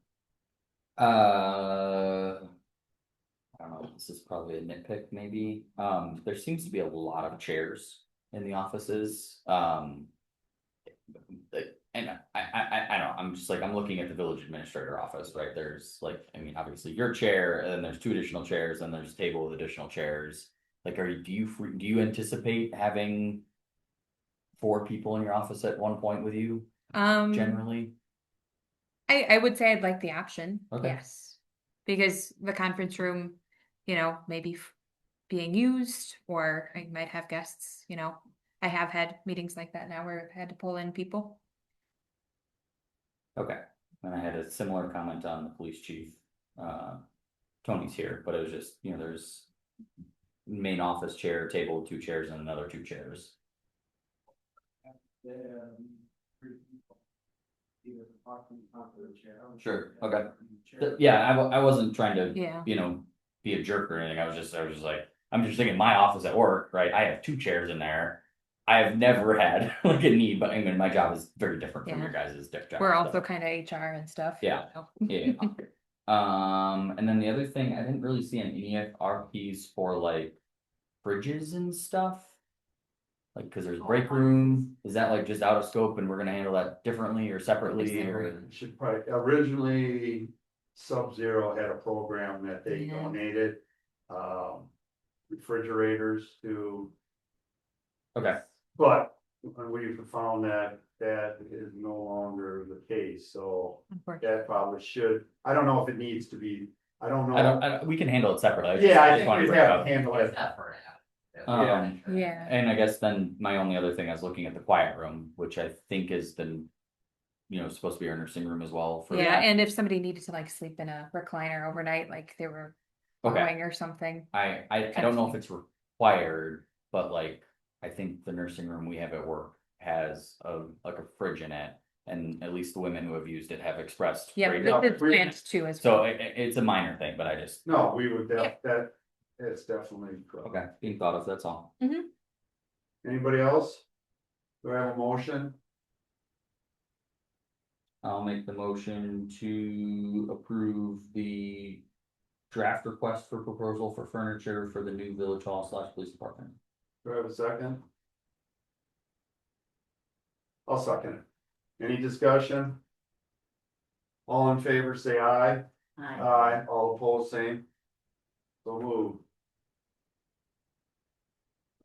[SPEAKER 4] I don't know, this is probably a nitpick maybe. There seems to be a lot of chairs in the offices. And I don't know, I'm just like, I'm looking at the village administrator office, right? There's like, I mean, obviously your chair, and then there's 2 additional chairs, and there's a table with additional chairs. Like, do you anticipate having 4 people in your office at one point with you, generally?
[SPEAKER 1] I would say I'd like the option.
[SPEAKER 4] Okay.
[SPEAKER 1] Yes. Because the conference room, you know, maybe being used, or I might have guests, you know. I have had meetings like that now where I've had to pull in people.
[SPEAKER 4] Okay, and I had a similar comment on the police chief. Tony's here, but it was just, you know, there's main office chair, table, 2 chairs, and another 2 chairs. Sure, okay. Yeah, I wasn't trying to,
[SPEAKER 1] Yeah.
[SPEAKER 4] you know, be a jerk or anything. I was just like, I'm just thinking my office at work, right? I have 2 chairs in there. I have never had like a need, but I mean, my job is very different from your guys' job.
[SPEAKER 1] We're also
[SPEAKER 4] so.
[SPEAKER 1] kind of HR and stuff.
[SPEAKER 4] Yeah.
[SPEAKER 1] So.
[SPEAKER 4] Yeah. And then the other thing, I didn't really see any RFPs for like fridges and stuff. Like, cause there's break room, is that like just out of scope and we're gonna handle that differently or separately or?
[SPEAKER 2] Should probably, originally, Sub-Zero had a program that they
[SPEAKER 1] Yeah.
[SPEAKER 2] donated, refrigerators to,
[SPEAKER 4] Okay,
[SPEAKER 2] but we've found that is no longer the case, so
[SPEAKER 1] Unfortunately.
[SPEAKER 2] that probably should, I don't know if it needs to be, I don't know.
[SPEAKER 4] we can handle it separately.
[SPEAKER 2] Yeah, I
[SPEAKER 4] just
[SPEAKER 2] think
[SPEAKER 4] wanted to
[SPEAKER 2] we
[SPEAKER 4] bring it
[SPEAKER 2] have
[SPEAKER 4] up.
[SPEAKER 2] to handle it.
[SPEAKER 1] Yeah.
[SPEAKER 4] And I guess then my only other thing, I was looking at the quiet room, which I think is the, you know, supposed to be our nursing room as well. For
[SPEAKER 1] Yeah, and if somebody needed to like sleep in a recliner overnight, like they were going or something.
[SPEAKER 4] I don't know if it's required, but like, I think the nursing room we have at work has like a fridge in it. And at least the women who have used it have expressed.
[SPEAKER 1] Yeah,
[SPEAKER 4] great-
[SPEAKER 1] it's planned too as well.
[SPEAKER 4] So it's a minor thing, but I just.
[SPEAKER 2] No, we would, that, it's definitely.
[SPEAKER 4] Okay, being thought of, that's all.
[SPEAKER 2] Anybody else? Do I have a motion?
[SPEAKER 4] I'll make the motion to approve the draft request for proposal for furniture for the new village hall / police department.
[SPEAKER 2] Do I have a second? I'll second it. Any discussion? All in favor, say aye. Aye. All opposed, same. So moved.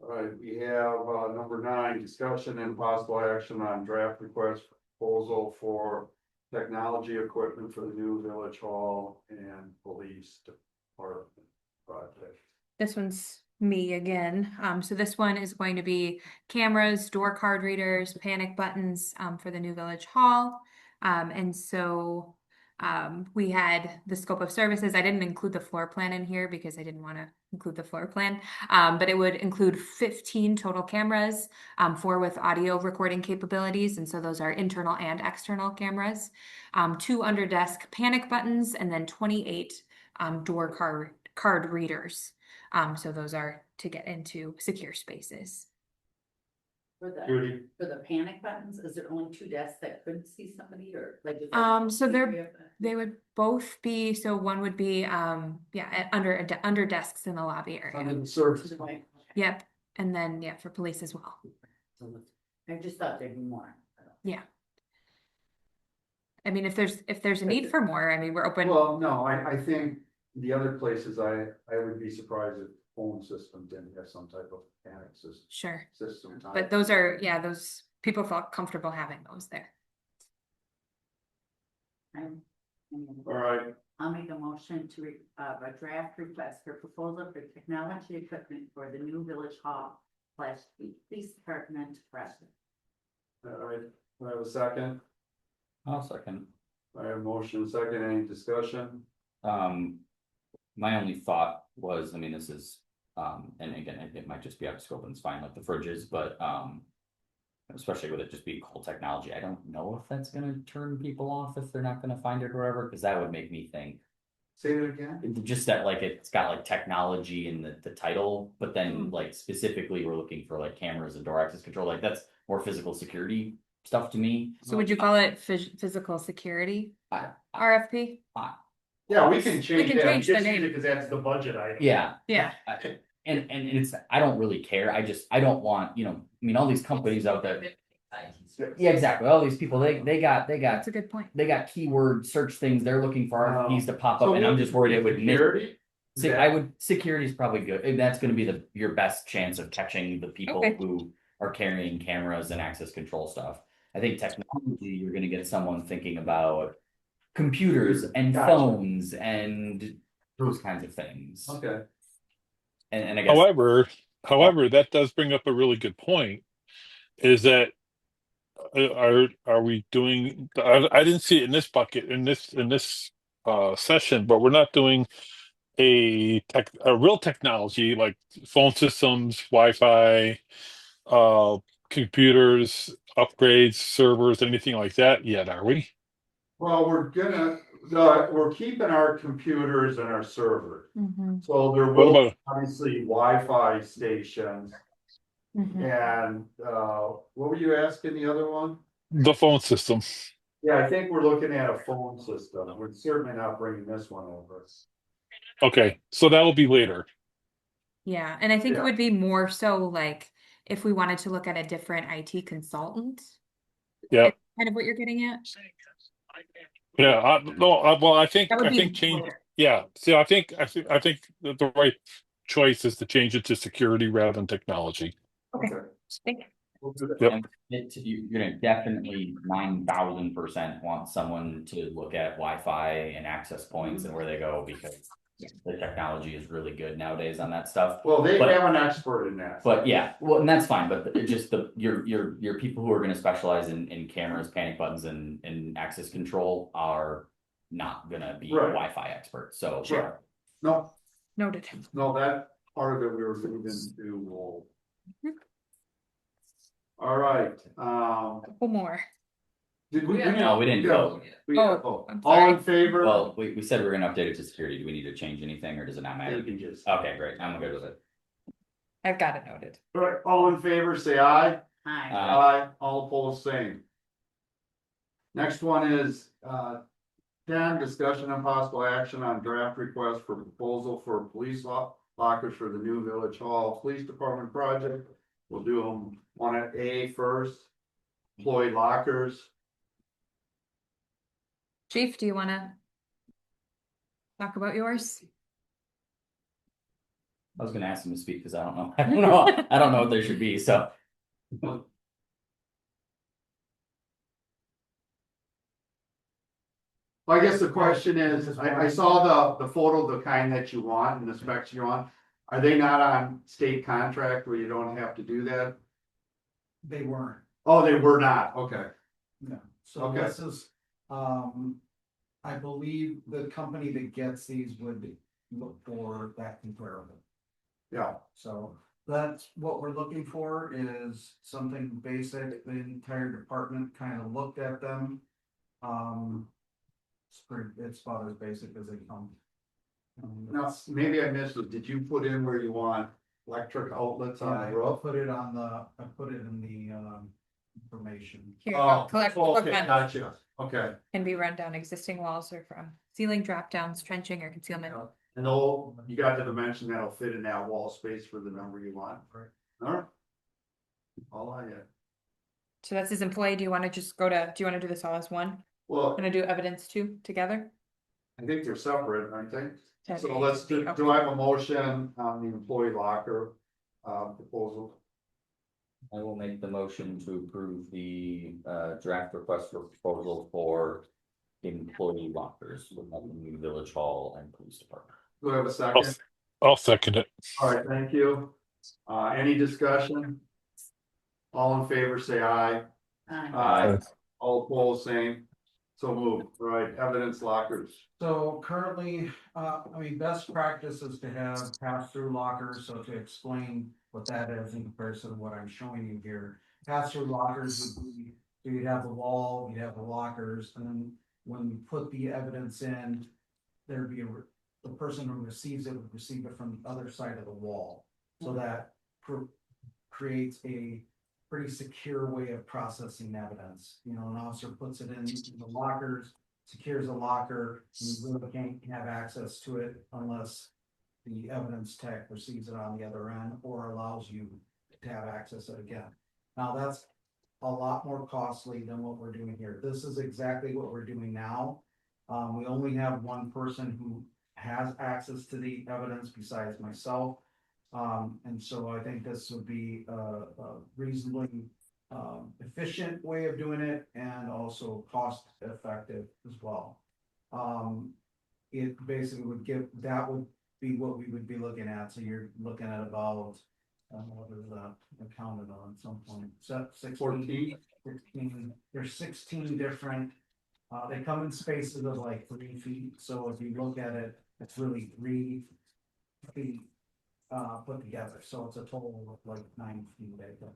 [SPEAKER 2] All right, we have number 9, discussion and possible action on draft request proposal for technology equipment for the new village hall and police department project.
[SPEAKER 1] This one's me again. So this one is going to be cameras, door card readers, panic buttons for the new village hall. And so We had the scope of services. I didn't include the floor plan in here because I didn't want to include the floor plan. But it would include 15 total cameras, 4 with audio recording capabilities. And so those are internal and external cameras, 2 under desk panic buttons, and then 28 door card readers. So those are to get into secure spaces.
[SPEAKER 2] Judy?
[SPEAKER 5] For the panic buttons, is there only 2 desks that couldn't see somebody or like?
[SPEAKER 1] So they would both be, so one would be, under desks in the lobby area.
[SPEAKER 7] Under the service.
[SPEAKER 1] Yep, and then, yeah, for police as well.
[SPEAKER 5] I just thought there'd be more.
[SPEAKER 1] Yeah. I mean, if there's a need for more, I mean, we're open.
[SPEAKER 2] Well, no, I think the other places, I would be surprised if phone system didn't have some type of panic system.
[SPEAKER 1] Sure.
[SPEAKER 2] System.
[SPEAKER 1] But those are, yeah, those people felt comfortable having those there.
[SPEAKER 2] All right,
[SPEAKER 5] I'll make a motion to, a draft request for proposal for technology equipment for the new village hall / police department project.
[SPEAKER 2] all right, do I have a second?
[SPEAKER 4] I'll second.
[SPEAKER 2] I have a motion, second, any discussion?
[SPEAKER 4] My only thought was, I mean, this is, and again, it might just be out of scope and it's fine, like the fridges, but, especially with it just being cool technology, I don't know if that's gonna turn people off if they're not gonna find it or whatever, because that would make me think.
[SPEAKER 2] Say it again?
[SPEAKER 4] Just that like it's got like technology in the title, but then like specifically we're looking for like cameras and door access control, like that's more physical security stuff to me.
[SPEAKER 1] So would you call it physical security RFP?
[SPEAKER 2] Yeah, we can change
[SPEAKER 1] can
[SPEAKER 2] that.
[SPEAKER 1] change the
[SPEAKER 2] Just
[SPEAKER 1] name.
[SPEAKER 2] because that's the budget item.
[SPEAKER 4] Yeah.
[SPEAKER 1] Yeah.
[SPEAKER 4] And it's, I don't really care, I don't want, I mean, all these companies out there. Yeah, exactly, all these people, they got
[SPEAKER 1] That's a good point.
[SPEAKER 4] they got keyword search things, they're looking for RFPs to pop
[SPEAKER 2] So
[SPEAKER 4] up, and I'm just worried it would miss.
[SPEAKER 2] Security?
[SPEAKER 4] Security is probably good, and that's gonna be your best chance of catching the people
[SPEAKER 1] Okay.
[SPEAKER 4] who are carrying cameras and access control stuff. I think technology, you're gonna get someone thinking about computers and
[SPEAKER 2] Gotcha.
[SPEAKER 4] phones and those kinds of things.
[SPEAKER 2] Okay.
[SPEAKER 4] And I guess.
[SPEAKER 8] However, that does bring up a really good point, is that are we doing, I didn't see it in this bucket, in this session, but we're not doing a real technology like phone systems, Wi-Fi, computers, upgrades, servers, anything like that yet, are we?
[SPEAKER 2] Well, we're keeping our computers and our servers.
[SPEAKER 1] Mm-hmm.
[SPEAKER 2] So there
[SPEAKER 8] What
[SPEAKER 2] will
[SPEAKER 8] about,
[SPEAKER 2] obviously Wi-Fi stations.
[SPEAKER 1] Mm-hmm.
[SPEAKER 2] And what were you asking the other one?
[SPEAKER 8] the phone system?
[SPEAKER 2] Yeah, I think we're looking at a phone system. We're certainly not bringing this one over.
[SPEAKER 8] Okay, so that will be later.
[SPEAKER 1] Yeah, and I think it
[SPEAKER 2] Yeah.
[SPEAKER 1] would be more so like if we wanted to look at a different IT consultant.
[SPEAKER 8] Yeah.
[SPEAKER 1] Is kind of what you're getting at.
[SPEAKER 8] Yeah, well, I think
[SPEAKER 1] That would be
[SPEAKER 8] change.
[SPEAKER 1] later.
[SPEAKER 8] Yeah, see, I think that the right choice is to change it to security rather than technology.
[SPEAKER 1] Okay. Thank you.
[SPEAKER 2] We'll do that.
[SPEAKER 8] Yep.
[SPEAKER 4] And you're gonna definitely 9,000% want someone to look at Wi-Fi and access points and where they go, because the technology is really good nowadays on that stuff.
[SPEAKER 2] Well, they
[SPEAKER 4] But-
[SPEAKER 2] have an expert in that.
[SPEAKER 4] But yeah, well, and that's fine, but just your people who are gonna specialize in cameras, panic buttons and access control are not gonna be
[SPEAKER 2] Right.
[SPEAKER 4] Wi-Fi experts, so.
[SPEAKER 2] Sure. No,
[SPEAKER 1] Noted.
[SPEAKER 2] no, that part of it we were moving to. All right,
[SPEAKER 1] Couple more.
[SPEAKER 2] did we?
[SPEAKER 4] No, we didn't go.
[SPEAKER 1] I'm
[SPEAKER 2] All
[SPEAKER 1] sorry.
[SPEAKER 2] in favor?
[SPEAKER 4] Well, we said we we're gonna update it to security. Do we need to change anything or does it not matter?
[SPEAKER 2] You can just.
[SPEAKER 4] Okay, great. I'm good with it.
[SPEAKER 1] I've got it noted.
[SPEAKER 2] All right, all in favor, say aye.
[SPEAKER 5] Hi.
[SPEAKER 2] Aye, all opposed, same. Next one is, 10, discussion and possible action on draft request for proposal for police lockers for the new Village Hall Police Department project. We'll do them one at A first. Employee lockers.
[SPEAKER 1] Chief, do you want to talk about yours?
[SPEAKER 4] I was gonna ask them to speak because I don't know. I don't know what they should be, so.
[SPEAKER 2] I guess the question is, I saw the photo, the kind that you want and the specs you want. Are they not on state contract where you don't have to do that?
[SPEAKER 7] They weren't,
[SPEAKER 2] Oh, they were not, okay.
[SPEAKER 7] no. So
[SPEAKER 2] Okay.
[SPEAKER 7] this is, I believe the company that gets these would look for that comparable.
[SPEAKER 2] Yeah,
[SPEAKER 7] So that's what we're looking for is something basic. The entire department kind of looked at them. It's about as basic as they come.
[SPEAKER 2] now, maybe I missed it, did you put in where you want electric outlets on
[SPEAKER 7] I
[SPEAKER 2] the roof?
[SPEAKER 7] put it on the, I put it in the, information.
[SPEAKER 1] Here,
[SPEAKER 2] Oh,
[SPEAKER 1] collect
[SPEAKER 2] okay,
[SPEAKER 1] equipment
[SPEAKER 2] gotcha, okay.
[SPEAKER 1] can be run down existing walls or from ceiling drop downs, trenching or concealment.
[SPEAKER 2] And all, you got the dimension that'll fit in that wall space for the number you want.
[SPEAKER 7] Right.
[SPEAKER 2] Alright. All I get.
[SPEAKER 1] So that's his employee. Do you want to just go to, do you want to do this all as one?
[SPEAKER 2] Well,
[SPEAKER 1] Gonna do evidence two together?
[SPEAKER 2] I think they're separate, aren't they? So
[SPEAKER 1] Okay.
[SPEAKER 2] let's do I have a motion on the employee locker, proposal?
[SPEAKER 4] I will make the motion to approve the draft request for proposal for employee lockers with the new village hall and police department.
[SPEAKER 2] Do I have a
[SPEAKER 8] I'll,
[SPEAKER 2] second?
[SPEAKER 8] I'll second it.
[SPEAKER 2] Alright, thank you. Any discussion? All in favor, say aye.
[SPEAKER 4] Aye.
[SPEAKER 2] All opposed, same. So moved, right, evidence lockers.
[SPEAKER 7] So currently, I mean, best practice is to have pass-through lockers, so to explain what that is in comparison to what I'm showing you here. Pass-through lockers would be, so you'd have the wall, you'd have the lockers, and then when you put the evidence in, there'd be the person who receives it would receive it from the other side of the wall. So that creates a pretty secure way of processing evidence. You know, an officer puts it in the lockers, secures a locker, and you really can't have access to it unless the evidence tech receives it on the other end or allows you to have access to it again. Now, that's a lot more costly than what we're doing here. This is exactly what we're doing now. We only have one person who has access to the evidence besides myself. And so I think this would be a reasonably efficient way of doing it and also cost effective as well. It basically would give, that would be what we would be looking at. So you're looking at about, what is that, I counted on some point, 16, there's 16 different, they come in spaces of like 3 feet. So if you look at it, it's really 3 feet put together, so it's a total of like 9 feet, I think.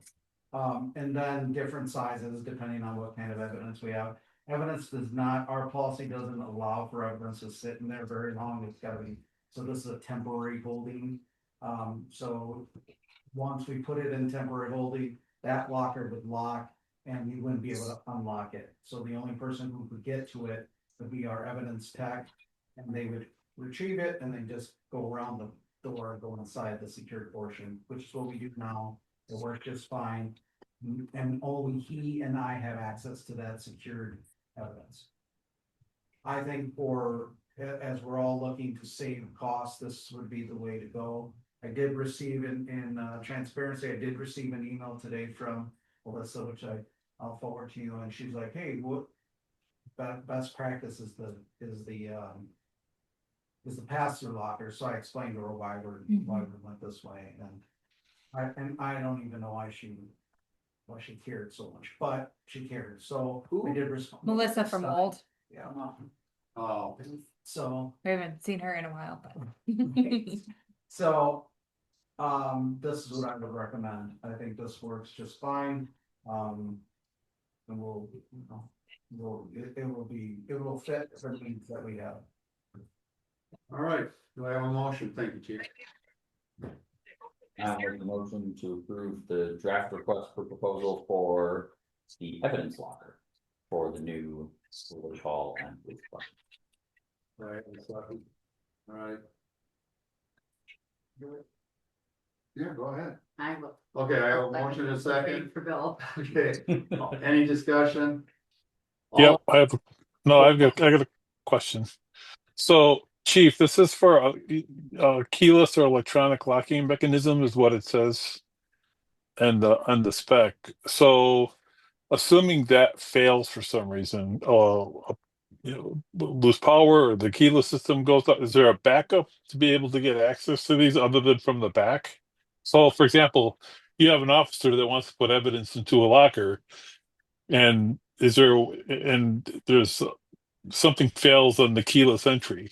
[SPEAKER 7] And then different sizes depending on what kind of evidence we have. Evidence does not, our policy doesn't allow for evidence to sit in there very long. It's gotta be, so this is a temporary holding. So once we put it in temporary holding, that locker would lock and we wouldn't be able to unlock it. So the only person who could get to it would be our evidence tech, and they would retrieve it and then just go around the door, go inside the secured portion, which is what we do now. It works just fine. And only he and I have access to that secured evidence. I think as we're all looking to save costs, this would be the way to go. I did receive in transparency, I did receive an email today from Alyssa, which I'll forward to you, and she's like, hey, what best practice is the pass-through locker. So I explained to her why we went this way, and I don't even know why she cared so much, but she cared. So I did respond.
[SPEAKER 1] Melissa from Old.
[SPEAKER 7] Yeah.
[SPEAKER 2] Oh,
[SPEAKER 7] So
[SPEAKER 1] We haven't seen her in a while, but.
[SPEAKER 7] so this is what I would recommend. I think this works just fine. And we'll, you know, it will fit the needs that we have.
[SPEAKER 2] all right, do I have a motion? Thank you, Chief.
[SPEAKER 4] I make the motion to approve the draft request for proposal for the evidence locker for the new village hall and police department.
[SPEAKER 2] All right. Yeah, go ahead.
[SPEAKER 5] I will.
[SPEAKER 2] Okay, I have a motion and a second.
[SPEAKER 5] For Bill.
[SPEAKER 2] Okay, any discussion?
[SPEAKER 8] Yep, I've got a question. So, Chief, this is for a keyless or electronic locking mechanism, is what it says, and on the spec. So, assuming that fails for some reason, lose power or the keyless system goes up, is there a backup to be able to get access to these other than from the back? So, for example, you have an officer that wants to put evidence into a locker, and there's something fails on the keyless entry.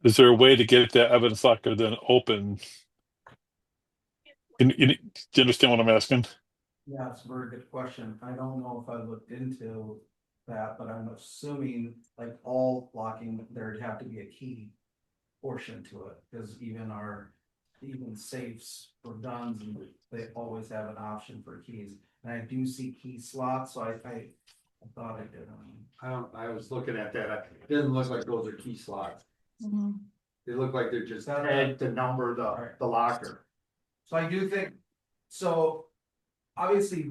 [SPEAKER 8] Is there a way to get that evidence locker then open? Do you understand what I'm asking?
[SPEAKER 7] Yeah, it's a very good question. I don't know if I looked into that, but I'm assuming like all locking, there'd have to be a key portion to it, because even safes for guns, and they always have an option for keys. And I do see key slots, so I thought I did.
[SPEAKER 2] I was looking at that, it didn't look like those are key slots. They look like they're just tagged to number the locker.
[SPEAKER 7] So I do think, so obviously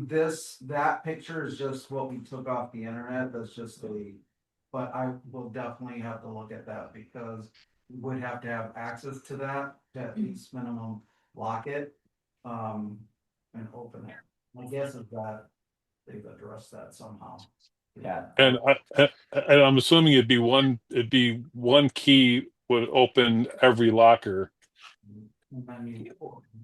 [SPEAKER 7] that picture is just what we took off the internet, that's just but I will definitely have to look at that, because we would have to have access to that, to at least minimum lock it, and open it. My guess is that they've addressed that somehow.
[SPEAKER 4] Yeah.
[SPEAKER 8] And I'm assuming it'd be one key would open every locker.
[SPEAKER 7] I mean,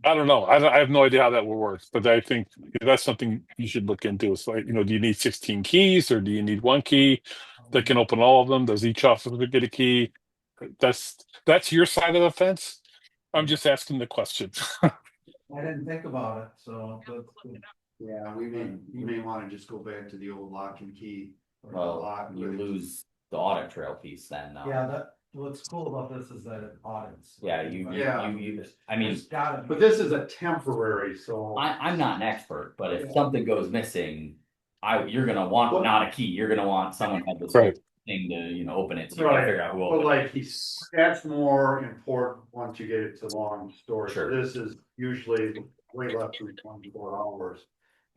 [SPEAKER 8] I don't know. I have no idea how that will work, but I think that's something you should look into. It's like, do you need 16 keys, or do you need one key that can open all of them? Does each officer get a key? That's your side of the fence. I'm just asking the question.
[SPEAKER 7] I didn't think about it, so.
[SPEAKER 2] Yeah, we may wanna just go back to the old lock and key.
[SPEAKER 4] Well, you lose the audit trail piece then.
[SPEAKER 7] Yeah, what's cool about this is that it audits.
[SPEAKER 4] Yeah, I mean,
[SPEAKER 2] But this is a temporary, so.
[SPEAKER 4] I'm not an expert, but if something goes missing, you're gonna want not a key. You're gonna want someone to have this
[SPEAKER 8] Right.
[SPEAKER 4] thing to open it. So you can figure out who
[SPEAKER 2] But
[SPEAKER 4] opened
[SPEAKER 2] like
[SPEAKER 4] it.
[SPEAKER 2] that's more important once you get it to long storage.
[SPEAKER 4] Sure.
[SPEAKER 2] This is usually way less than 24 hours.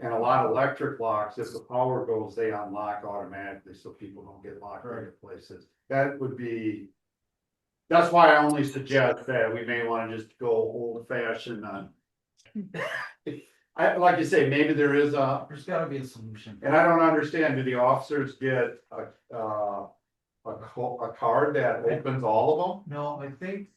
[SPEAKER 2] And a lot of electric locks, if the power goes, they unlock automatically, so people don't get locked into places. That's why I only suggest that we may wanna just go old fashioned on. Like you say, maybe there's
[SPEAKER 7] gotta be a solution.
[SPEAKER 2] and I don't understand, do the officers get a card that opens all of them?
[SPEAKER 7] No, I think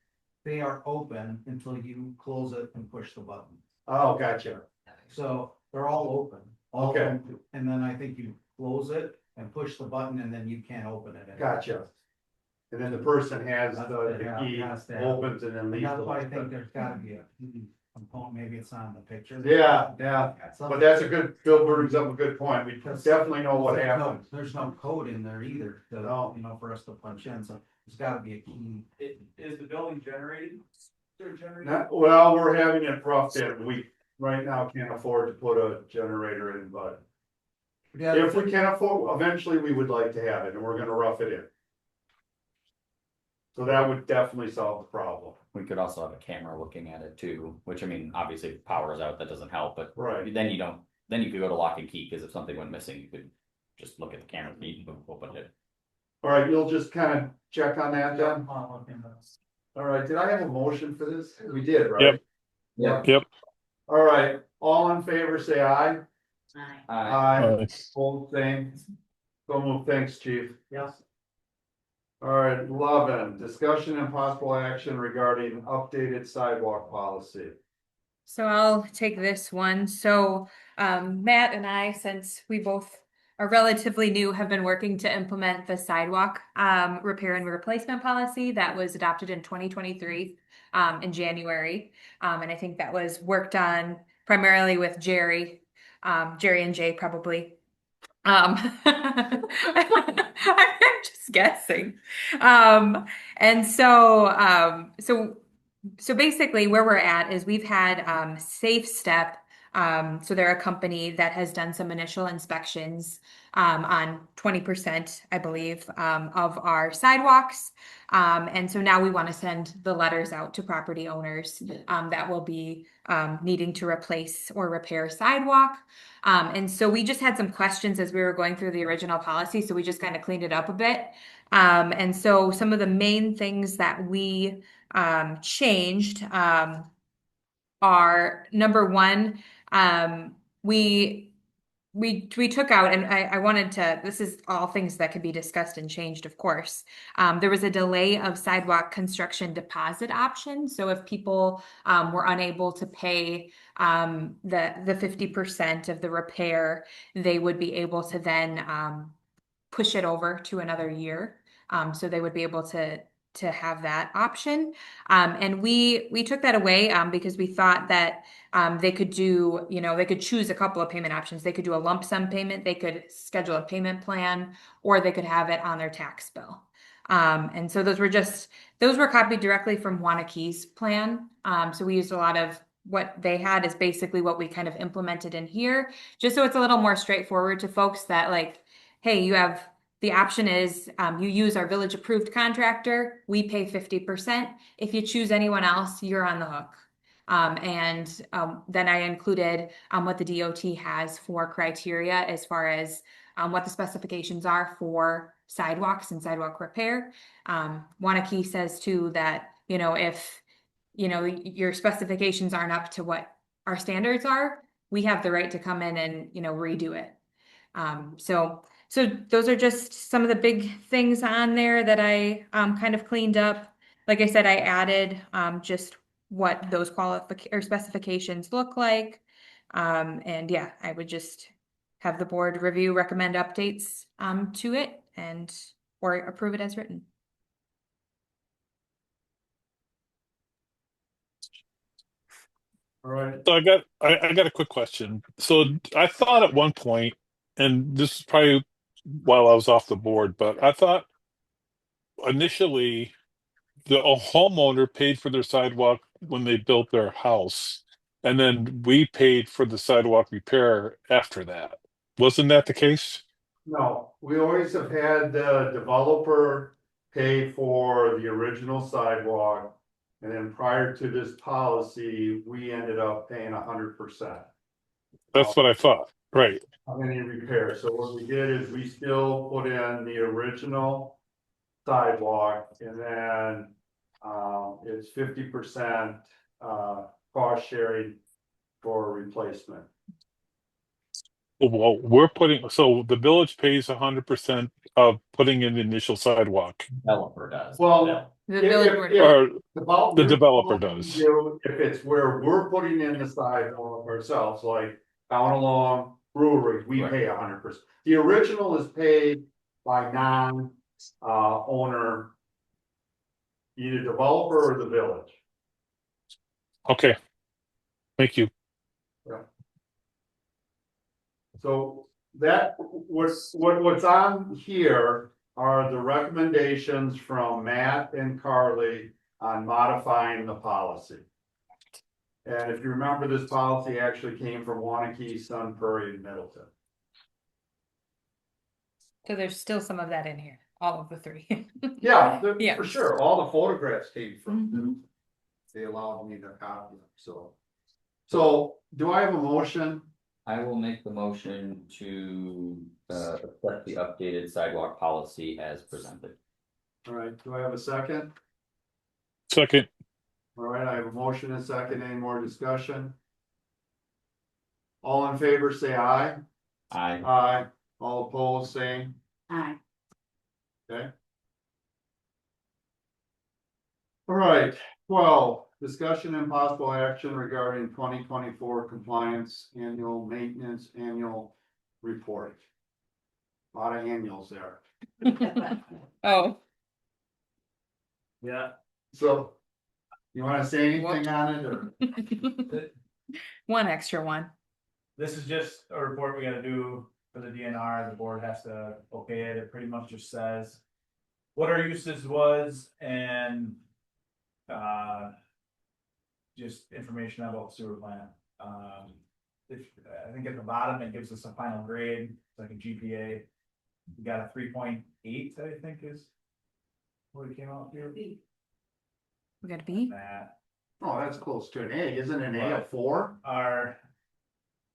[SPEAKER 7] they are open until you close it and push the button.
[SPEAKER 2] Oh, gotcha.
[SPEAKER 7] So they're all open. All of
[SPEAKER 2] Okay.
[SPEAKER 7] them, and then I think you close it and push the button, and then you can't open it.
[SPEAKER 2] Gotcha. And then the person has the
[SPEAKER 7] Yeah,
[SPEAKER 2] key,
[SPEAKER 7] has to have-
[SPEAKER 2] opens and then
[SPEAKER 7] And
[SPEAKER 2] leaves.
[SPEAKER 7] that's
[SPEAKER 2] the
[SPEAKER 7] why I
[SPEAKER 2] light.
[SPEAKER 7] think there's gotta be a key component, maybe it's not in the picture.
[SPEAKER 2] Yeah, but that's a good, Bill brings up a good point, we
[SPEAKER 7] Because-
[SPEAKER 2] definitely know what
[SPEAKER 7] There's no-
[SPEAKER 2] happened.
[SPEAKER 7] There's no code in there either,
[SPEAKER 2] No.
[SPEAKER 7] for us to punch in, so there's gotta be a key.
[SPEAKER 10] Is the building generated?
[SPEAKER 2] Well, we're having it roughed in, we right now can't afford to put a generator in, but.
[SPEAKER 7] Yeah,
[SPEAKER 2] If we can afford, eventually we would like to have it, and we're gonna rough it in. So that would definitely solve the problem.
[SPEAKER 4] We could also have a camera looking at it too, which I mean, obviously if power is out, that doesn't help, but
[SPEAKER 2] Right.
[SPEAKER 4] then you could go to lock and key, because if something went missing, you could just look at the camera feed and open it.
[SPEAKER 2] All right, you'll just kind of check on that then?
[SPEAKER 7] I'll look into this.
[SPEAKER 2] All right, did I have a motion for this? We did, right?
[SPEAKER 4] Yep.
[SPEAKER 2] All right, all in favor, say aye. Aye.
[SPEAKER 8] Uh,
[SPEAKER 2] Hold same. So move, thanks, chief.
[SPEAKER 7] Yes.
[SPEAKER 2] All right, 11, discussion and possible action regarding updated sidewalk policy.
[SPEAKER 1] So I'll take this one. So Matt and I, since we both are relatively new, have been working to implement the sidewalk repair and replacement policy that was adopted in 2023 in January. And I think that was worked on primarily with Jerry and Jay probably. I'm just guessing. And so basically where we're at is we've had Safe Step. So they're a company that has done some initial inspections on 20%, I believe, of our sidewalks. And so now we want to send the letters out to property owners that will be needing to replace or repair sidewalk. And so we just had some questions as we were going through the original policy, so we just kind of cleaned it up a bit. And so some of the main things that we changed are, number one, we took out, and I wanted to, this is all things that could be discussed and changed, of course. There was a delay of sidewalk construction deposit option. So if people were unable to pay the 50% of the repair, they would be able to then push it over to another year. So they would be able to have that option. And we took that away because we thought that they could do, they could choose a couple of payment options. They could do a lump sum payment, they could schedule a payment plan, or they could have it on their tax bill. And so those were copied directly from Wanakee's plan. So we used a lot of what they had is basically what we kind of implemented in here, just so it's a little more straightforward to folks that like, hey, the option is you use our village approved contractor, we pay 50%. If you choose anyone else, you're on the hook. Then I included what the DOT has for criteria as far as what the specifications are for sidewalks and sidewalk repair. Wanakee says too that, if, your specifications aren't up to what our standards are, we have the right to come in and, redo it. So those are just some of the big things on there that I kind of cleaned up. Like I said, I added just what those specifications look like. And yeah, I would just have the board review, recommend updates to it or approve it as written.
[SPEAKER 2] All right.
[SPEAKER 8] So I got a quick question. So I thought at one point, and this is probably while I was off the board, but I thought initially the homeowner paid for their sidewalk when they built their house, and then we paid for the sidewalk repair after that. Wasn't that the case?
[SPEAKER 2] No, we always have had the developer pay for the original sidewalk. And then prior to this policy, we ended up paying 100%.
[SPEAKER 8] That's what I thought. Right.
[SPEAKER 2] Of any repair. So what we did is we still put in the original sidewalk and then it's 50% cost sharing for replacement.
[SPEAKER 8] Well, so the village pays 100% of putting in the initial sidewalk.
[SPEAKER 4] Developer does.
[SPEAKER 2] Well,
[SPEAKER 1] The village
[SPEAKER 8] Or
[SPEAKER 2] about
[SPEAKER 8] the developer does.
[SPEAKER 2] if it's where we're putting in the sidewalk ourselves, like down along Brewery, we pay 100%. The original is paid by owner, either developer or the village.
[SPEAKER 8] Okay. Thank you.
[SPEAKER 2] So that what's on here are the recommendations from Matt and Carly on modifying the policy. And if you remember, this policy actually came from Wanakee, Sun Prairie, and Middleton.
[SPEAKER 1] So there's still some of that in here, all of the three.
[SPEAKER 2] Yeah,
[SPEAKER 1] Yeah.
[SPEAKER 2] for sure. All the photographs came from them. They allowed me to copy them, so do I have a motion?
[SPEAKER 4] I will make the motion to accept the updated sidewalk policy as presented.
[SPEAKER 2] All right, do I have a second?
[SPEAKER 8] Second.
[SPEAKER 2] All right, I have a motion and a second. Any more discussion? All in favor, say aye.
[SPEAKER 4] Aye.
[SPEAKER 2] Aye. All opposed, same.
[SPEAKER 5] Aye.
[SPEAKER 2] Okay. All right, 12, discussion and possible action regarding 2024 compliance annual maintenance annual report. A lot of annuals there.
[SPEAKER 1] Oh,
[SPEAKER 6] Yeah,
[SPEAKER 2] So, you wanna say anything on it, or?
[SPEAKER 1] one extra one.
[SPEAKER 10] This is just a report we gotta do for the DNR, the board has to okay it, it pretty much just says. What our usage was and. Just information about the sewer plant, I think at the bottom, it gives us a final grade, it's like a GPA. We got a 3.8, I think is. What it came out here.
[SPEAKER 1] We got a B.
[SPEAKER 10] That
[SPEAKER 2] Oh, that's close to an A, isn't an A a 4?
[SPEAKER 10] our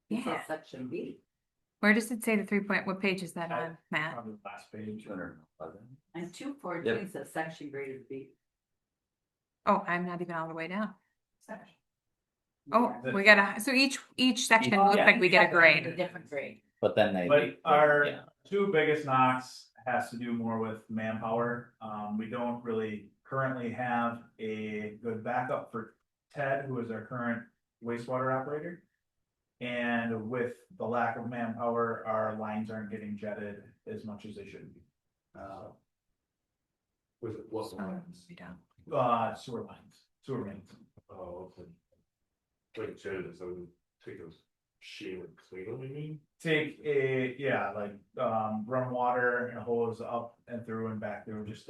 [SPEAKER 1] Yeah.
[SPEAKER 5] Section B.
[SPEAKER 1] Where does it say the 3 point? What page is that on, Matt?
[SPEAKER 10] probably the last page.
[SPEAKER 4] 211.
[SPEAKER 5] And 214 says section graded B.
[SPEAKER 1] Oh, I'm not even all the way down.
[SPEAKER 5] Section.
[SPEAKER 1] Oh, we got so each section looks like we get a
[SPEAKER 5] A
[SPEAKER 1] grade.
[SPEAKER 5] different grade.
[SPEAKER 4] But then they.
[SPEAKER 10] But our
[SPEAKER 4] Yeah.
[SPEAKER 10] two biggest knocks has to do more with manpower. We don't really currently have a good backup for Ted, who is our current wastewater operator.
[SPEAKER 12] And with the lack of manpower, our lines aren't getting jetted as much as they should be.
[SPEAKER 13] With what lines?
[SPEAKER 12] Sewer lines, sewer mains.
[SPEAKER 13] Oh, okay. Like jetted, so we take a machine and clean them, you mean?
[SPEAKER 12] Take run water and hose up and through and back through, just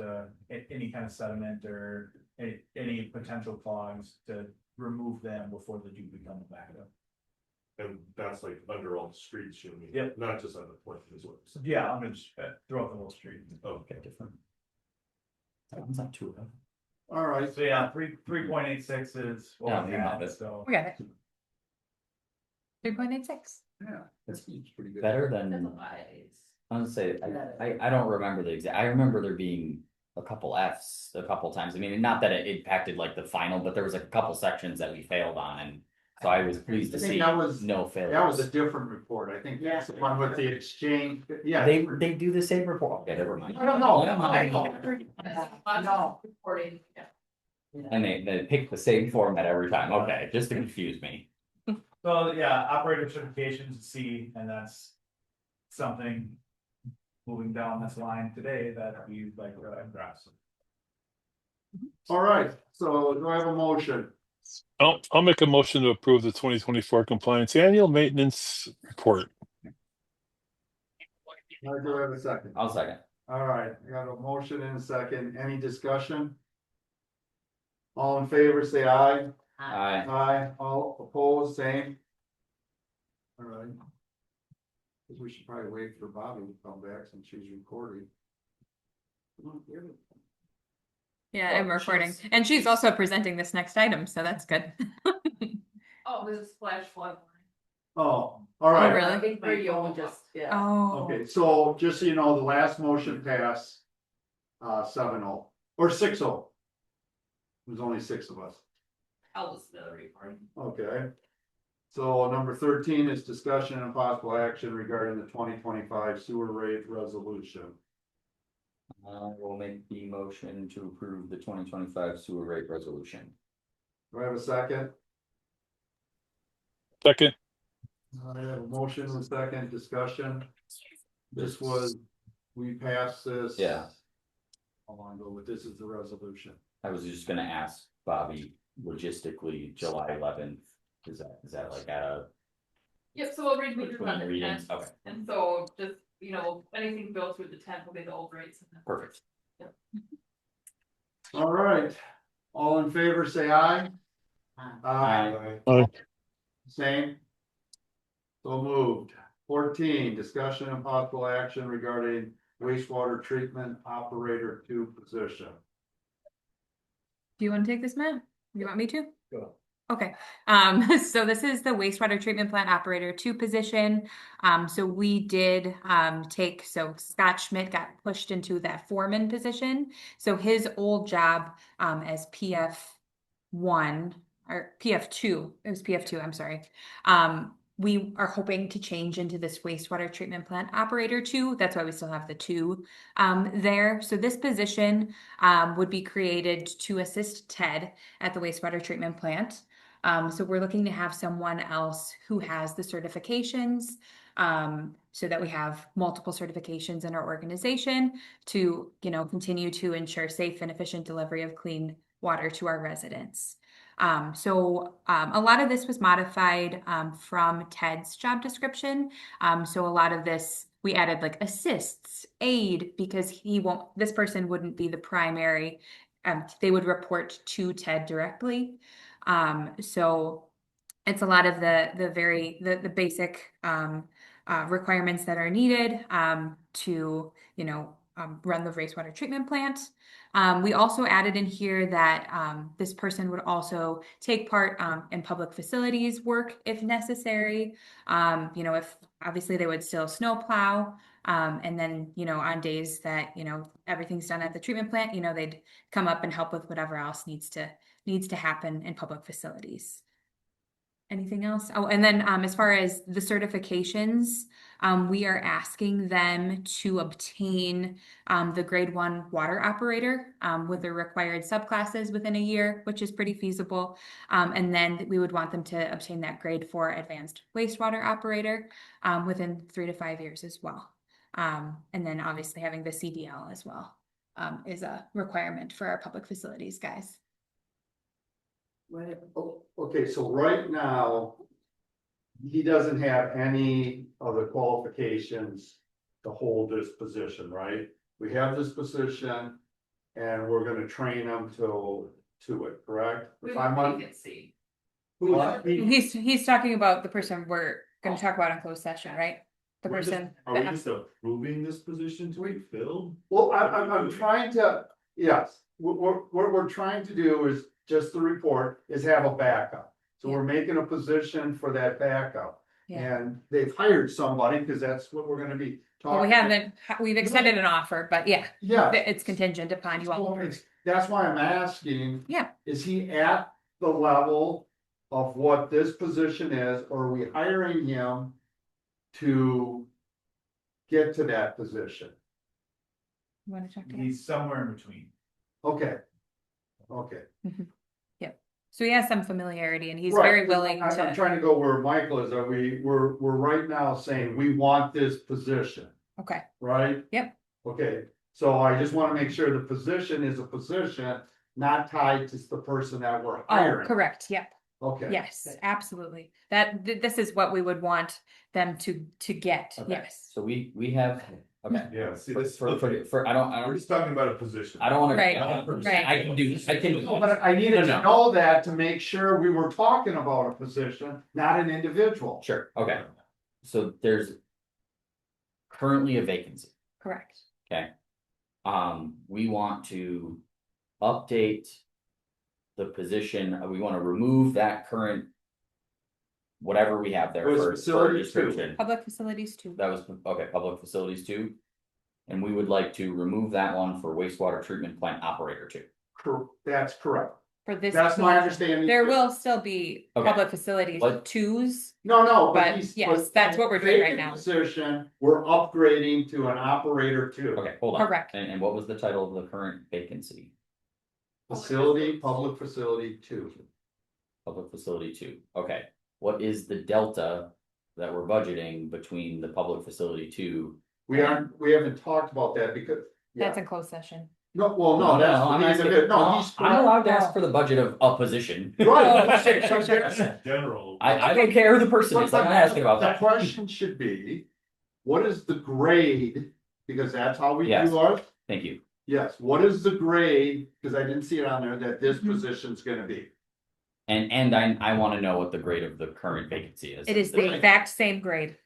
[SPEAKER 12] any kind of sediment or any potential clogs to remove them before they do become backed up.
[SPEAKER 13] And that's like under all the streets, you mean?
[SPEAKER 12] Yep.
[SPEAKER 13] Not just on the point, is what.
[SPEAKER 12] Yeah, I'm just throughout the whole street.
[SPEAKER 13] Okay.
[SPEAKER 4] Different. That one's not too bad.
[SPEAKER 2] All right,
[SPEAKER 12] So yeah, 3.86 is what
[SPEAKER 4] Yeah,
[SPEAKER 12] we
[SPEAKER 4] you got
[SPEAKER 12] had,
[SPEAKER 4] it.
[SPEAKER 12] so.
[SPEAKER 1] We got it. 3.86.
[SPEAKER 2] yeah,
[SPEAKER 4] That's
[SPEAKER 2] pretty good.
[SPEAKER 4] better
[SPEAKER 3] That's a
[SPEAKER 4] than,
[SPEAKER 3] lot.
[SPEAKER 4] I was gonna say, I don't remember the exact, I remember there being a couple Fs a couple times. I mean, not that it impacted like the final, but there was a couple sections that we failed on, and so I was pleased to
[SPEAKER 2] I think
[SPEAKER 4] see
[SPEAKER 2] that was-
[SPEAKER 4] no failures.
[SPEAKER 2] That was a different report, I think that's the one with the exchange, yeah.
[SPEAKER 4] They do the same report. Okay, never mind.
[SPEAKER 2] I don't know.
[SPEAKER 4] Never mind.
[SPEAKER 3] No. Reporting, yeah.
[SPEAKER 4] And they pick the same format every time. Okay, just to confuse me.
[SPEAKER 12] So yeah, operator certifications C, and that's something moving down this line today that we like to address.
[SPEAKER 2] All right, so do I have a motion?
[SPEAKER 8] I'll make a motion to approve the 2024 compliance annual maintenance report.
[SPEAKER 2] I do have a second.
[SPEAKER 4] I'll second.
[SPEAKER 2] All right, I got a motion and a second. Any discussion? All in favor, say aye.
[SPEAKER 4] Aye.
[SPEAKER 2] Aye, all opposed, same. All right. Guess we should probably wait for Bobby to come back since she's recording.
[SPEAKER 1] Yeah, I'm recording. And she's also presenting this next item, so that's good.
[SPEAKER 3] Oh, there's a splash flood.
[SPEAKER 2] Oh, all
[SPEAKER 1] Oh,
[SPEAKER 2] right.
[SPEAKER 1] really?
[SPEAKER 5] I think for you, just, yeah.
[SPEAKER 1] Oh.
[SPEAKER 2] Okay, so just so you know, the last motion passed 7-0 or 6-0. There's only 6 of us.
[SPEAKER 3] I'll listen to the recording.
[SPEAKER 2] Okay. So number 13 is discussion and possible action regarding the 2025 sewer rate resolution.
[SPEAKER 4] I will make the motion to approve the 2025 sewer rate resolution.
[SPEAKER 2] Do I have a second?
[SPEAKER 8] Second.
[SPEAKER 2] I have a motion and a second discussion. This was, we passed this.
[SPEAKER 4] Yeah.
[SPEAKER 2] How long ago, but this is the resolution.
[SPEAKER 4] I was just gonna ask Bobby, logistically, July 11th, is that like at a
[SPEAKER 3] Yep, so we'll read meters
[SPEAKER 4] between
[SPEAKER 3] on the
[SPEAKER 4] readings?
[SPEAKER 3] tenth,
[SPEAKER 4] Okay,
[SPEAKER 3] and so just, anything built through the 10th will be the old rates.
[SPEAKER 4] perfect.
[SPEAKER 2] All right, all in favor, say aye.
[SPEAKER 4] Aye.
[SPEAKER 2] Same. So moved. 14, discussion and possible action regarding wastewater treatment operator 2 position.
[SPEAKER 1] Do you want to take this, Matt? You want me to?
[SPEAKER 12] Go.
[SPEAKER 1] Okay, so this is the wastewater treatment plant operator 2 position. So we did so Scott Schmidt got pushed into that foreman position. So his old job as PF1 or PF2, it was PF2, I'm sorry. We are hoping to change into this wastewater treatment plant operator 2. That's why we still have the 2 there. So this position would be created to assist Ted at the wastewater treatment plant. So we're looking to have someone else who has the certifications so that we have multiple certifications in our organization to, continue to ensure safe and efficient delivery of clean water to our residents. So a lot of this was modified from Ted's job description. So a lot of this, we added like assists, aid, because this person wouldn't be the primary. They would report to Ted directly. So it's a lot of the basic requirements that are needed to, run the wastewater treatment plant. We also added in here that this person would also take part in public facilities work if necessary. If obviously they would still snow plow. And then, on days that, everything's done at the treatment plant, they'd come up and help with whatever else needs to happen in public facilities. Anything else? Oh, and then as far as the certifications, we are asking them to obtain the grade 1 water operator with the required subclasses within a year, which is pretty feasible. And then we would want them to obtain that grade 4 advanced wastewater operator within 3 to 5 years as well. And then obviously having the CDL as well is a requirement for our public facilities guys.
[SPEAKER 2] Okay, so right now, he doesn't have any of the qualifications to hold this position, right? We have this position and we're gonna train him to it, correct?
[SPEAKER 3] We
[SPEAKER 2] If I'm
[SPEAKER 3] have a
[SPEAKER 2] on-
[SPEAKER 3] vacancy.
[SPEAKER 2] What?
[SPEAKER 1] He's talking about the person we're gonna talk about in closed session, right? The
[SPEAKER 13] We're just-
[SPEAKER 1] person.
[SPEAKER 13] Are we
[SPEAKER 1] that-
[SPEAKER 13] just approving this position to be filled?
[SPEAKER 2] Well, I'm trying to, yes, what we're trying to do is, just the report, is have a backup. So we're making a position for that backup.
[SPEAKER 1] Yeah.
[SPEAKER 2] And they've hired somebody, because that's what we're gonna be
[SPEAKER 1] Well,
[SPEAKER 2] talking.
[SPEAKER 1] we've extended an offer, but yeah,
[SPEAKER 2] Yeah.
[SPEAKER 1] it's contingent upon you all.
[SPEAKER 2] Well, that's why I'm asking.
[SPEAKER 1] Yeah.
[SPEAKER 2] Is he at the level of what this position is, or are we hiring him to get to that position?
[SPEAKER 1] You wanna talk to him?
[SPEAKER 12] He's somewhere in between.
[SPEAKER 2] Okay. Okay.
[SPEAKER 1] So he has some familiarity and he's
[SPEAKER 2] Right,
[SPEAKER 1] very willing
[SPEAKER 2] I'm
[SPEAKER 1] to,
[SPEAKER 2] trying to go where Michael is, we're right now saying we want this position,
[SPEAKER 1] okay,
[SPEAKER 2] right?
[SPEAKER 1] Yep.
[SPEAKER 2] Okay, so I just wanna make sure the position is a position, not tied to the person that we're
[SPEAKER 1] oh,
[SPEAKER 2] hiring.
[SPEAKER 1] correct, yep,
[SPEAKER 2] Okay.
[SPEAKER 1] yes, absolutely. This is what we would want them to get,
[SPEAKER 4] Okay.
[SPEAKER 1] yes.
[SPEAKER 4] So we have, okay.
[SPEAKER 13] Yeah, see, this,
[SPEAKER 4] For, I don't,
[SPEAKER 13] we're just talking about a position.
[SPEAKER 4] I don't wanna.
[SPEAKER 1] Right,
[SPEAKER 4] I can do, I can.
[SPEAKER 2] No, but I needed to
[SPEAKER 4] No, no.
[SPEAKER 2] know that to make sure we were talking about a position, not an individual.
[SPEAKER 4] Sure, okay. So there's currently a vacancy,
[SPEAKER 1] Correct.
[SPEAKER 4] okay? We want to update the position, we wanna remove that current whatever we have there
[SPEAKER 2] It was
[SPEAKER 4] for
[SPEAKER 2] facilities too.
[SPEAKER 4] description.
[SPEAKER 1] Public facilities too.
[SPEAKER 4] That was, okay, public facilities too. And we would like to remove that one for wastewater treatment plant operator too.
[SPEAKER 2] That's correct.
[SPEAKER 1] For this.
[SPEAKER 2] That's my
[SPEAKER 1] position.
[SPEAKER 2] understanding.
[SPEAKER 1] There will still be
[SPEAKER 4] Okay.
[SPEAKER 1] public facilities
[SPEAKER 4] But-
[SPEAKER 1] twos,
[SPEAKER 2] No,
[SPEAKER 1] but
[SPEAKER 2] he's-
[SPEAKER 1] yes, that's what we're doing right now.
[SPEAKER 2] Position, we're upgrading to an operator too.
[SPEAKER 4] Okay, hold on.
[SPEAKER 1] Correct.
[SPEAKER 4] And what was the title of the current vacancy?
[SPEAKER 2] Facility, public facility two.
[SPEAKER 4] Public facility two, okay. What is the delta that we're budgeting between the public facility two?
[SPEAKER 2] We haven't talked about that because.
[SPEAKER 1] That's in closed session.
[SPEAKER 2] No, well, no, that's.
[SPEAKER 4] I'm
[SPEAKER 2] the end of
[SPEAKER 4] asking,
[SPEAKER 2] it. No, he's.
[SPEAKER 4] I'm allowed to ask for the budget of a position.
[SPEAKER 2] Right.
[SPEAKER 13] General.
[SPEAKER 4] I don't care who the person is, I'm not asking about
[SPEAKER 2] The
[SPEAKER 4] that.
[SPEAKER 2] question should be, what is the grade? Because that's how we
[SPEAKER 4] Yes.
[SPEAKER 2] do ours.
[SPEAKER 4] Thank you.
[SPEAKER 2] Yes, what is the grade? Because I didn't see it on there that this
[SPEAKER 1] Mm-hmm.
[SPEAKER 2] position's gonna be.
[SPEAKER 4] And I wanna know what the grade of the current vacancy is.
[SPEAKER 1] It is the exact same grade,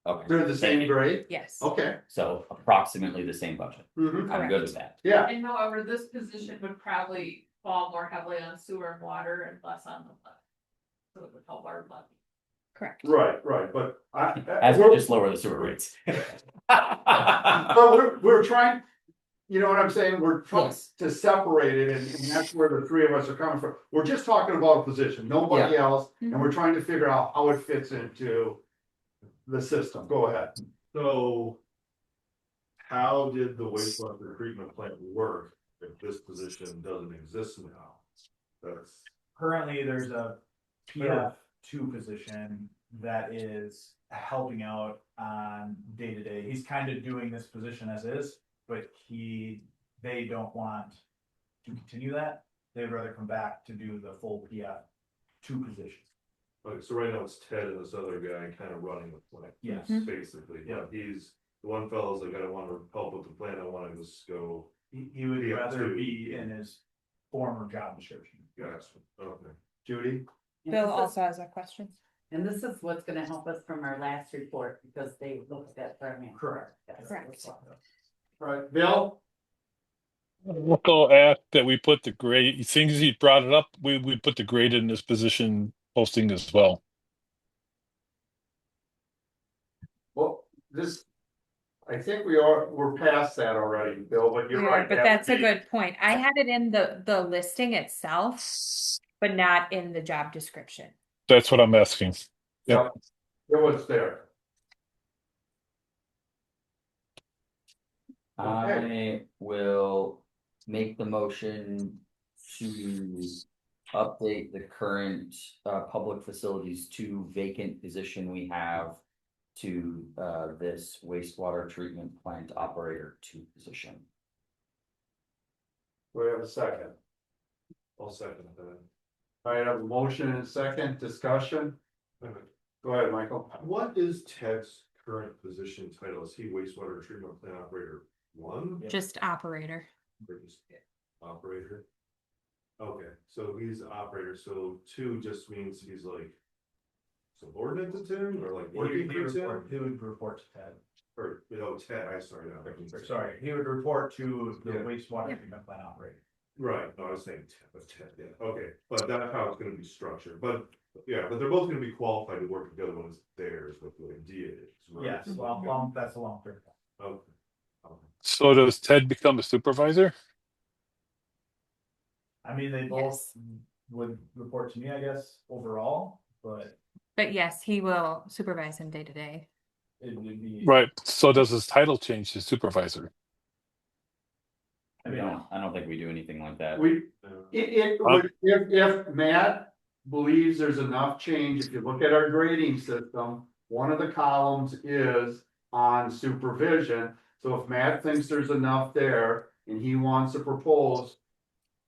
[SPEAKER 4] Okay.
[SPEAKER 2] They're the
[SPEAKER 4] Thank
[SPEAKER 2] same
[SPEAKER 4] you.
[SPEAKER 2] grade?
[SPEAKER 1] yes.
[SPEAKER 2] Okay.
[SPEAKER 4] So approximately the same budget.
[SPEAKER 2] Mhm.
[SPEAKER 4] I'm good with that.
[SPEAKER 2] Yeah,
[SPEAKER 3] And however, this position would probably fall more heavily on sewer and water and less on the levy. So it would help our levy.
[SPEAKER 1] Correct.
[SPEAKER 2] right, but
[SPEAKER 4] As we just lower the sewer rates.
[SPEAKER 2] But we're trying, you know what I'm saying? We're trying
[SPEAKER 4] Yes.
[SPEAKER 2] to separate it and that's where the three of us are coming from. We're just talking about a position, nobody else, and we're trying to figure out how it fits into the system. Go ahead.
[SPEAKER 13] So. How did the wastewater treatment plant work if this position doesn't exist now? That's.
[SPEAKER 12] Currently, there's a PF2 position that is helping out on day to day. He's kind of doing this position as is, but they don't want to continue that. They'd rather come back to do the full PF2 position.
[SPEAKER 13] Like, so right now it's Ted and this other guy kind of running the plant.
[SPEAKER 12] Yes.
[SPEAKER 13] Basically,
[SPEAKER 12] Yeah.
[SPEAKER 13] he's, the one fellow's like, I don't wanna help with the plant, I wanna just go,
[SPEAKER 12] He would
[SPEAKER 13] PF2.
[SPEAKER 12] rather be in his former job description.
[SPEAKER 13] gotcha, okay.
[SPEAKER 2] Judy?
[SPEAKER 1] Bill also has a question.
[SPEAKER 5] And this is what's gonna help us from our last report, because they looked at our man.
[SPEAKER 12] Correct.
[SPEAKER 1] Correct.
[SPEAKER 2] Right, Bill?
[SPEAKER 8] We'll ask that we put the grade, things he brought it up, we put the grade in this position posting as well.
[SPEAKER 2] Well, I think we're past that already, Bill, but you're
[SPEAKER 1] We are,
[SPEAKER 2] right.
[SPEAKER 1] but
[SPEAKER 2] that
[SPEAKER 1] that's a
[SPEAKER 2] would be-
[SPEAKER 1] good point. I had it in the listing itself, but not in the job description.
[SPEAKER 8] That's what I'm asking. Yep.
[SPEAKER 2] It was there.
[SPEAKER 4] I will make the motion to update the current public facilities 2 vacant position we have to this wastewater treatment plant operator 2 position.
[SPEAKER 2] Do we have a second?
[SPEAKER 13] I'll second that.
[SPEAKER 2] All right, I have a motion and a second discussion. Go ahead, Michael.
[SPEAKER 13] What is Ted's current position title? Is he wastewater treatment plant operator 1?
[SPEAKER 1] Just operator.
[SPEAKER 13] Or just operator? Okay, so he's operator, so 2 just means he's like subordinate to Tim or like working for Tim?
[SPEAKER 12] He would report to Ted.
[SPEAKER 13] Or, Ted, I'm sorry. no.
[SPEAKER 12] Sorry, he would report to the
[SPEAKER 13] Yeah.
[SPEAKER 12] wastewater
[SPEAKER 1] Yep.
[SPEAKER 12] treatment plant operator.
[SPEAKER 13] Right, no, I was saying Ted, yeah, okay, but that's how it's gonna be structured, but, yeah, but they're both gonna be qualified to work together when it's theirs, what the idea is. right?
[SPEAKER 12] Yes, well, that's a long term.
[SPEAKER 13] Okay. Okay.
[SPEAKER 8] So does Ted become a supervisor?
[SPEAKER 12] I mean, they both would report to me, I guess, overall, but
[SPEAKER 1] But yes, he will supervise him day to day.
[SPEAKER 12] it would be.
[SPEAKER 8] Right. So does his title change to supervisor?
[SPEAKER 12] I
[SPEAKER 4] I
[SPEAKER 12] mean,
[SPEAKER 4] don't think we do anything like that.
[SPEAKER 2] If Matt believes there's enough change, if you look at our grading system, one of the columns is on supervision. So if Matt thinks there's enough there and he wants to propose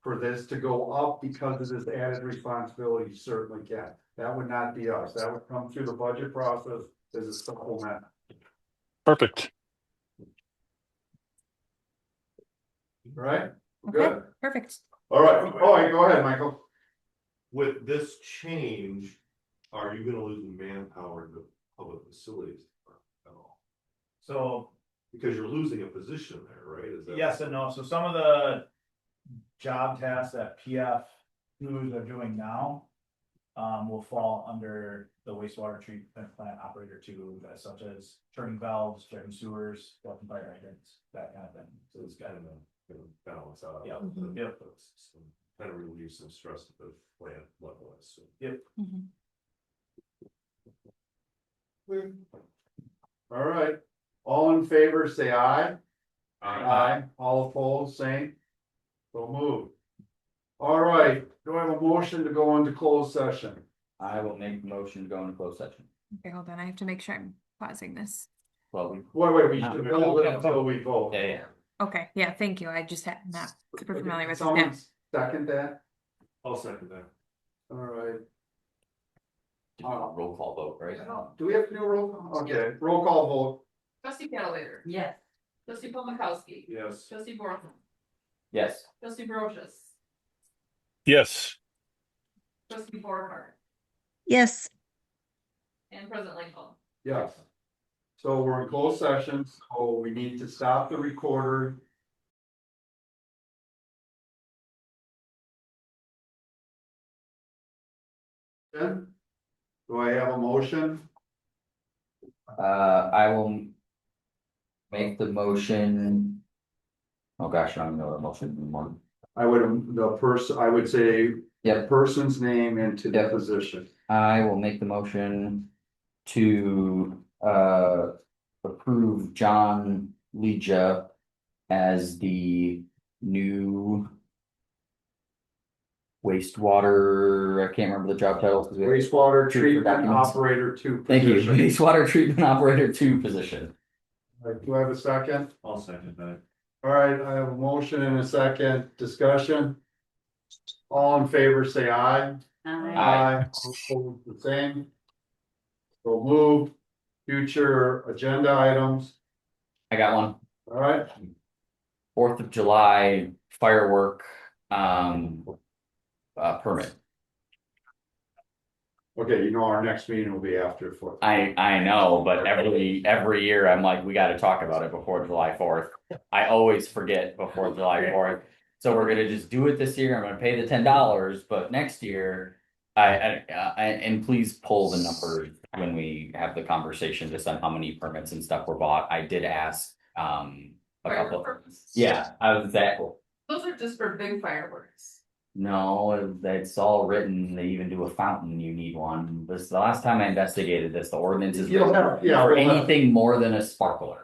[SPEAKER 2] for this to go up because of this added responsibility, he certainly can. That would not be us. That would come through the budget process as a supplement.
[SPEAKER 8] Perfect.
[SPEAKER 2] Right?
[SPEAKER 1] Okay,
[SPEAKER 2] Good.
[SPEAKER 1] perfect.
[SPEAKER 2] All right. Oh, go ahead, Michael.
[SPEAKER 13] With this change, are you gonna lose manpower to public facilities at all?
[SPEAKER 12] So
[SPEAKER 13] Because you're losing a position there, right? Is that?
[SPEAKER 12] yes and no. So some of the job tasks that PF crews are doing now will fall under the wastewater treatment plant operator 2, such as turning valves, checking sewers, welcome fire hydrants, that kind of thing.
[SPEAKER 13] So it's kind of balance out.
[SPEAKER 12] Yeah.
[SPEAKER 1] Mhm.
[SPEAKER 12] Yep.
[SPEAKER 13] Kind of relieve some stress at the plant level, so.
[SPEAKER 1] Mhm.
[SPEAKER 2] All right. All in favor, say aye. Aye. All opposed, same. So move. All right, do I have a motion to go into closed session?
[SPEAKER 4] I will make the motion to go into closed session.
[SPEAKER 1] Okay, hold on. I have to make sure I'm pausing this.
[SPEAKER 4] Well,
[SPEAKER 2] Wait, we should hold it until we vote.
[SPEAKER 4] yeah.
[SPEAKER 1] Okay, yeah, thank you. I just had not super familiar with
[SPEAKER 2] Someone
[SPEAKER 1] this.
[SPEAKER 2] second that?
[SPEAKER 13] I'll second that.
[SPEAKER 2] All right.
[SPEAKER 4] Roll call vote, right?
[SPEAKER 2] Do we have to do a roll call? Okay, roll call vote.
[SPEAKER 3] Trustee Calloway.
[SPEAKER 5] Yes.
[SPEAKER 3] Trustee Paul Mikowski.
[SPEAKER 13] Yes.
[SPEAKER 3] Trustee Bortham.
[SPEAKER 4] Yes.
[SPEAKER 3] Trustee Brochus.
[SPEAKER 8] Yes.
[SPEAKER 3] Trustee Borhart.
[SPEAKER 9] Yes.
[SPEAKER 3] And President Lincoln.
[SPEAKER 2] Yes. So we're in closed session, so we need to stop the recorder. Then, do I have a motion?
[SPEAKER 4] I will make the motion. Oh gosh, I don't even know what motion anymore.
[SPEAKER 2] I would say
[SPEAKER 4] Yep,
[SPEAKER 2] person's name into the
[SPEAKER 4] Yep.
[SPEAKER 2] position.
[SPEAKER 4] I will make the motion to approve John Leja as the new wastewater, I can't remember the job title.
[SPEAKER 2] Wastewater
[SPEAKER 4] Two
[SPEAKER 2] treatment
[SPEAKER 4] documents.
[SPEAKER 2] operator 2
[SPEAKER 4] Thank you,
[SPEAKER 2] position.
[SPEAKER 4] wastewater treatment operator 2 position.
[SPEAKER 2] All right, do I have a second?
[SPEAKER 13] I'll second that.
[SPEAKER 2] All right, I have a motion and a second discussion. All in favor, say aye.
[SPEAKER 4] Aye.
[SPEAKER 2] All opposed, the same. So move. Future agenda items,
[SPEAKER 4] I got one.
[SPEAKER 2] all right?
[SPEAKER 4] 4th of July firework permit.
[SPEAKER 2] Okay, you know, our next meeting will be after 4th.
[SPEAKER 4] I know, but every year I'm like, we gotta talk about it before July 4th. I always forget before July 4th. So we're gonna just do it this year. I'm gonna pay the $10, but next year. And please pull the numbers when we have the conversation just on how many permits and stuff were bought. I did ask a couple.
[SPEAKER 3] Fireworks.
[SPEAKER 4] Yeah, I was that.
[SPEAKER 3] Those are just for big fireworks.
[SPEAKER 4] No, it's all written, they even do a fountain, you need one. This, the last time I investigated this, the ordinance is
[SPEAKER 2] You'll have- yeah,
[SPEAKER 4] for
[SPEAKER 2] we'll have-
[SPEAKER 4] anything more than a sparkler.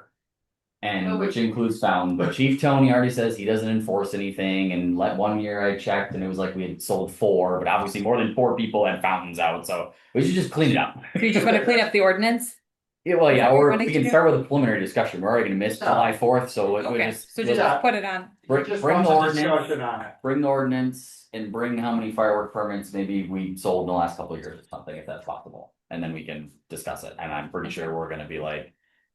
[SPEAKER 4] And which includes fountain, but Chief Tony already says he doesn't enforce anything, and like 1 year I checked and it was like we had sold 4, but obviously more than 4 people had fountains out, so we should just clean it up.
[SPEAKER 1] So you just want to clean up the ordinance?
[SPEAKER 4] Yeah, well,
[SPEAKER 1] Is
[SPEAKER 4] yeah,
[SPEAKER 1] that what you're
[SPEAKER 4] or
[SPEAKER 1] wanting
[SPEAKER 4] we
[SPEAKER 1] to
[SPEAKER 4] can
[SPEAKER 1] do?
[SPEAKER 4] start with a preliminary discussion, we're already gonna miss July 4th, so we
[SPEAKER 1] Okay,
[SPEAKER 4] just.
[SPEAKER 1] so just
[SPEAKER 2] Yeah.
[SPEAKER 1] put it on.
[SPEAKER 4] Bring
[SPEAKER 2] Just
[SPEAKER 4] bring
[SPEAKER 2] want
[SPEAKER 4] the
[SPEAKER 2] some
[SPEAKER 4] ordinance.
[SPEAKER 2] discussion on it.
[SPEAKER 4] Bring the ordinance and bring how many firework permits maybe we sold in the last couple of years or something, if that's possible. And then we can discuss it, and I'm pretty sure we're gonna be like,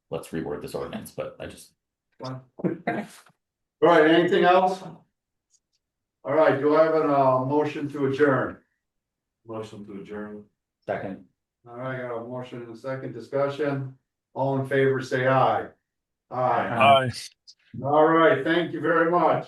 [SPEAKER 4] let's reword this ordinance, but I just.
[SPEAKER 2] All right, anything else? All right, do I have a motion to adjourn?
[SPEAKER 13] Motion to adjourn.
[SPEAKER 4] Second.
[SPEAKER 2] All right, I got a motion and a second discussion. All in favor, say aye. Aye.
[SPEAKER 8] Aye.
[SPEAKER 2] All right, thank you very much.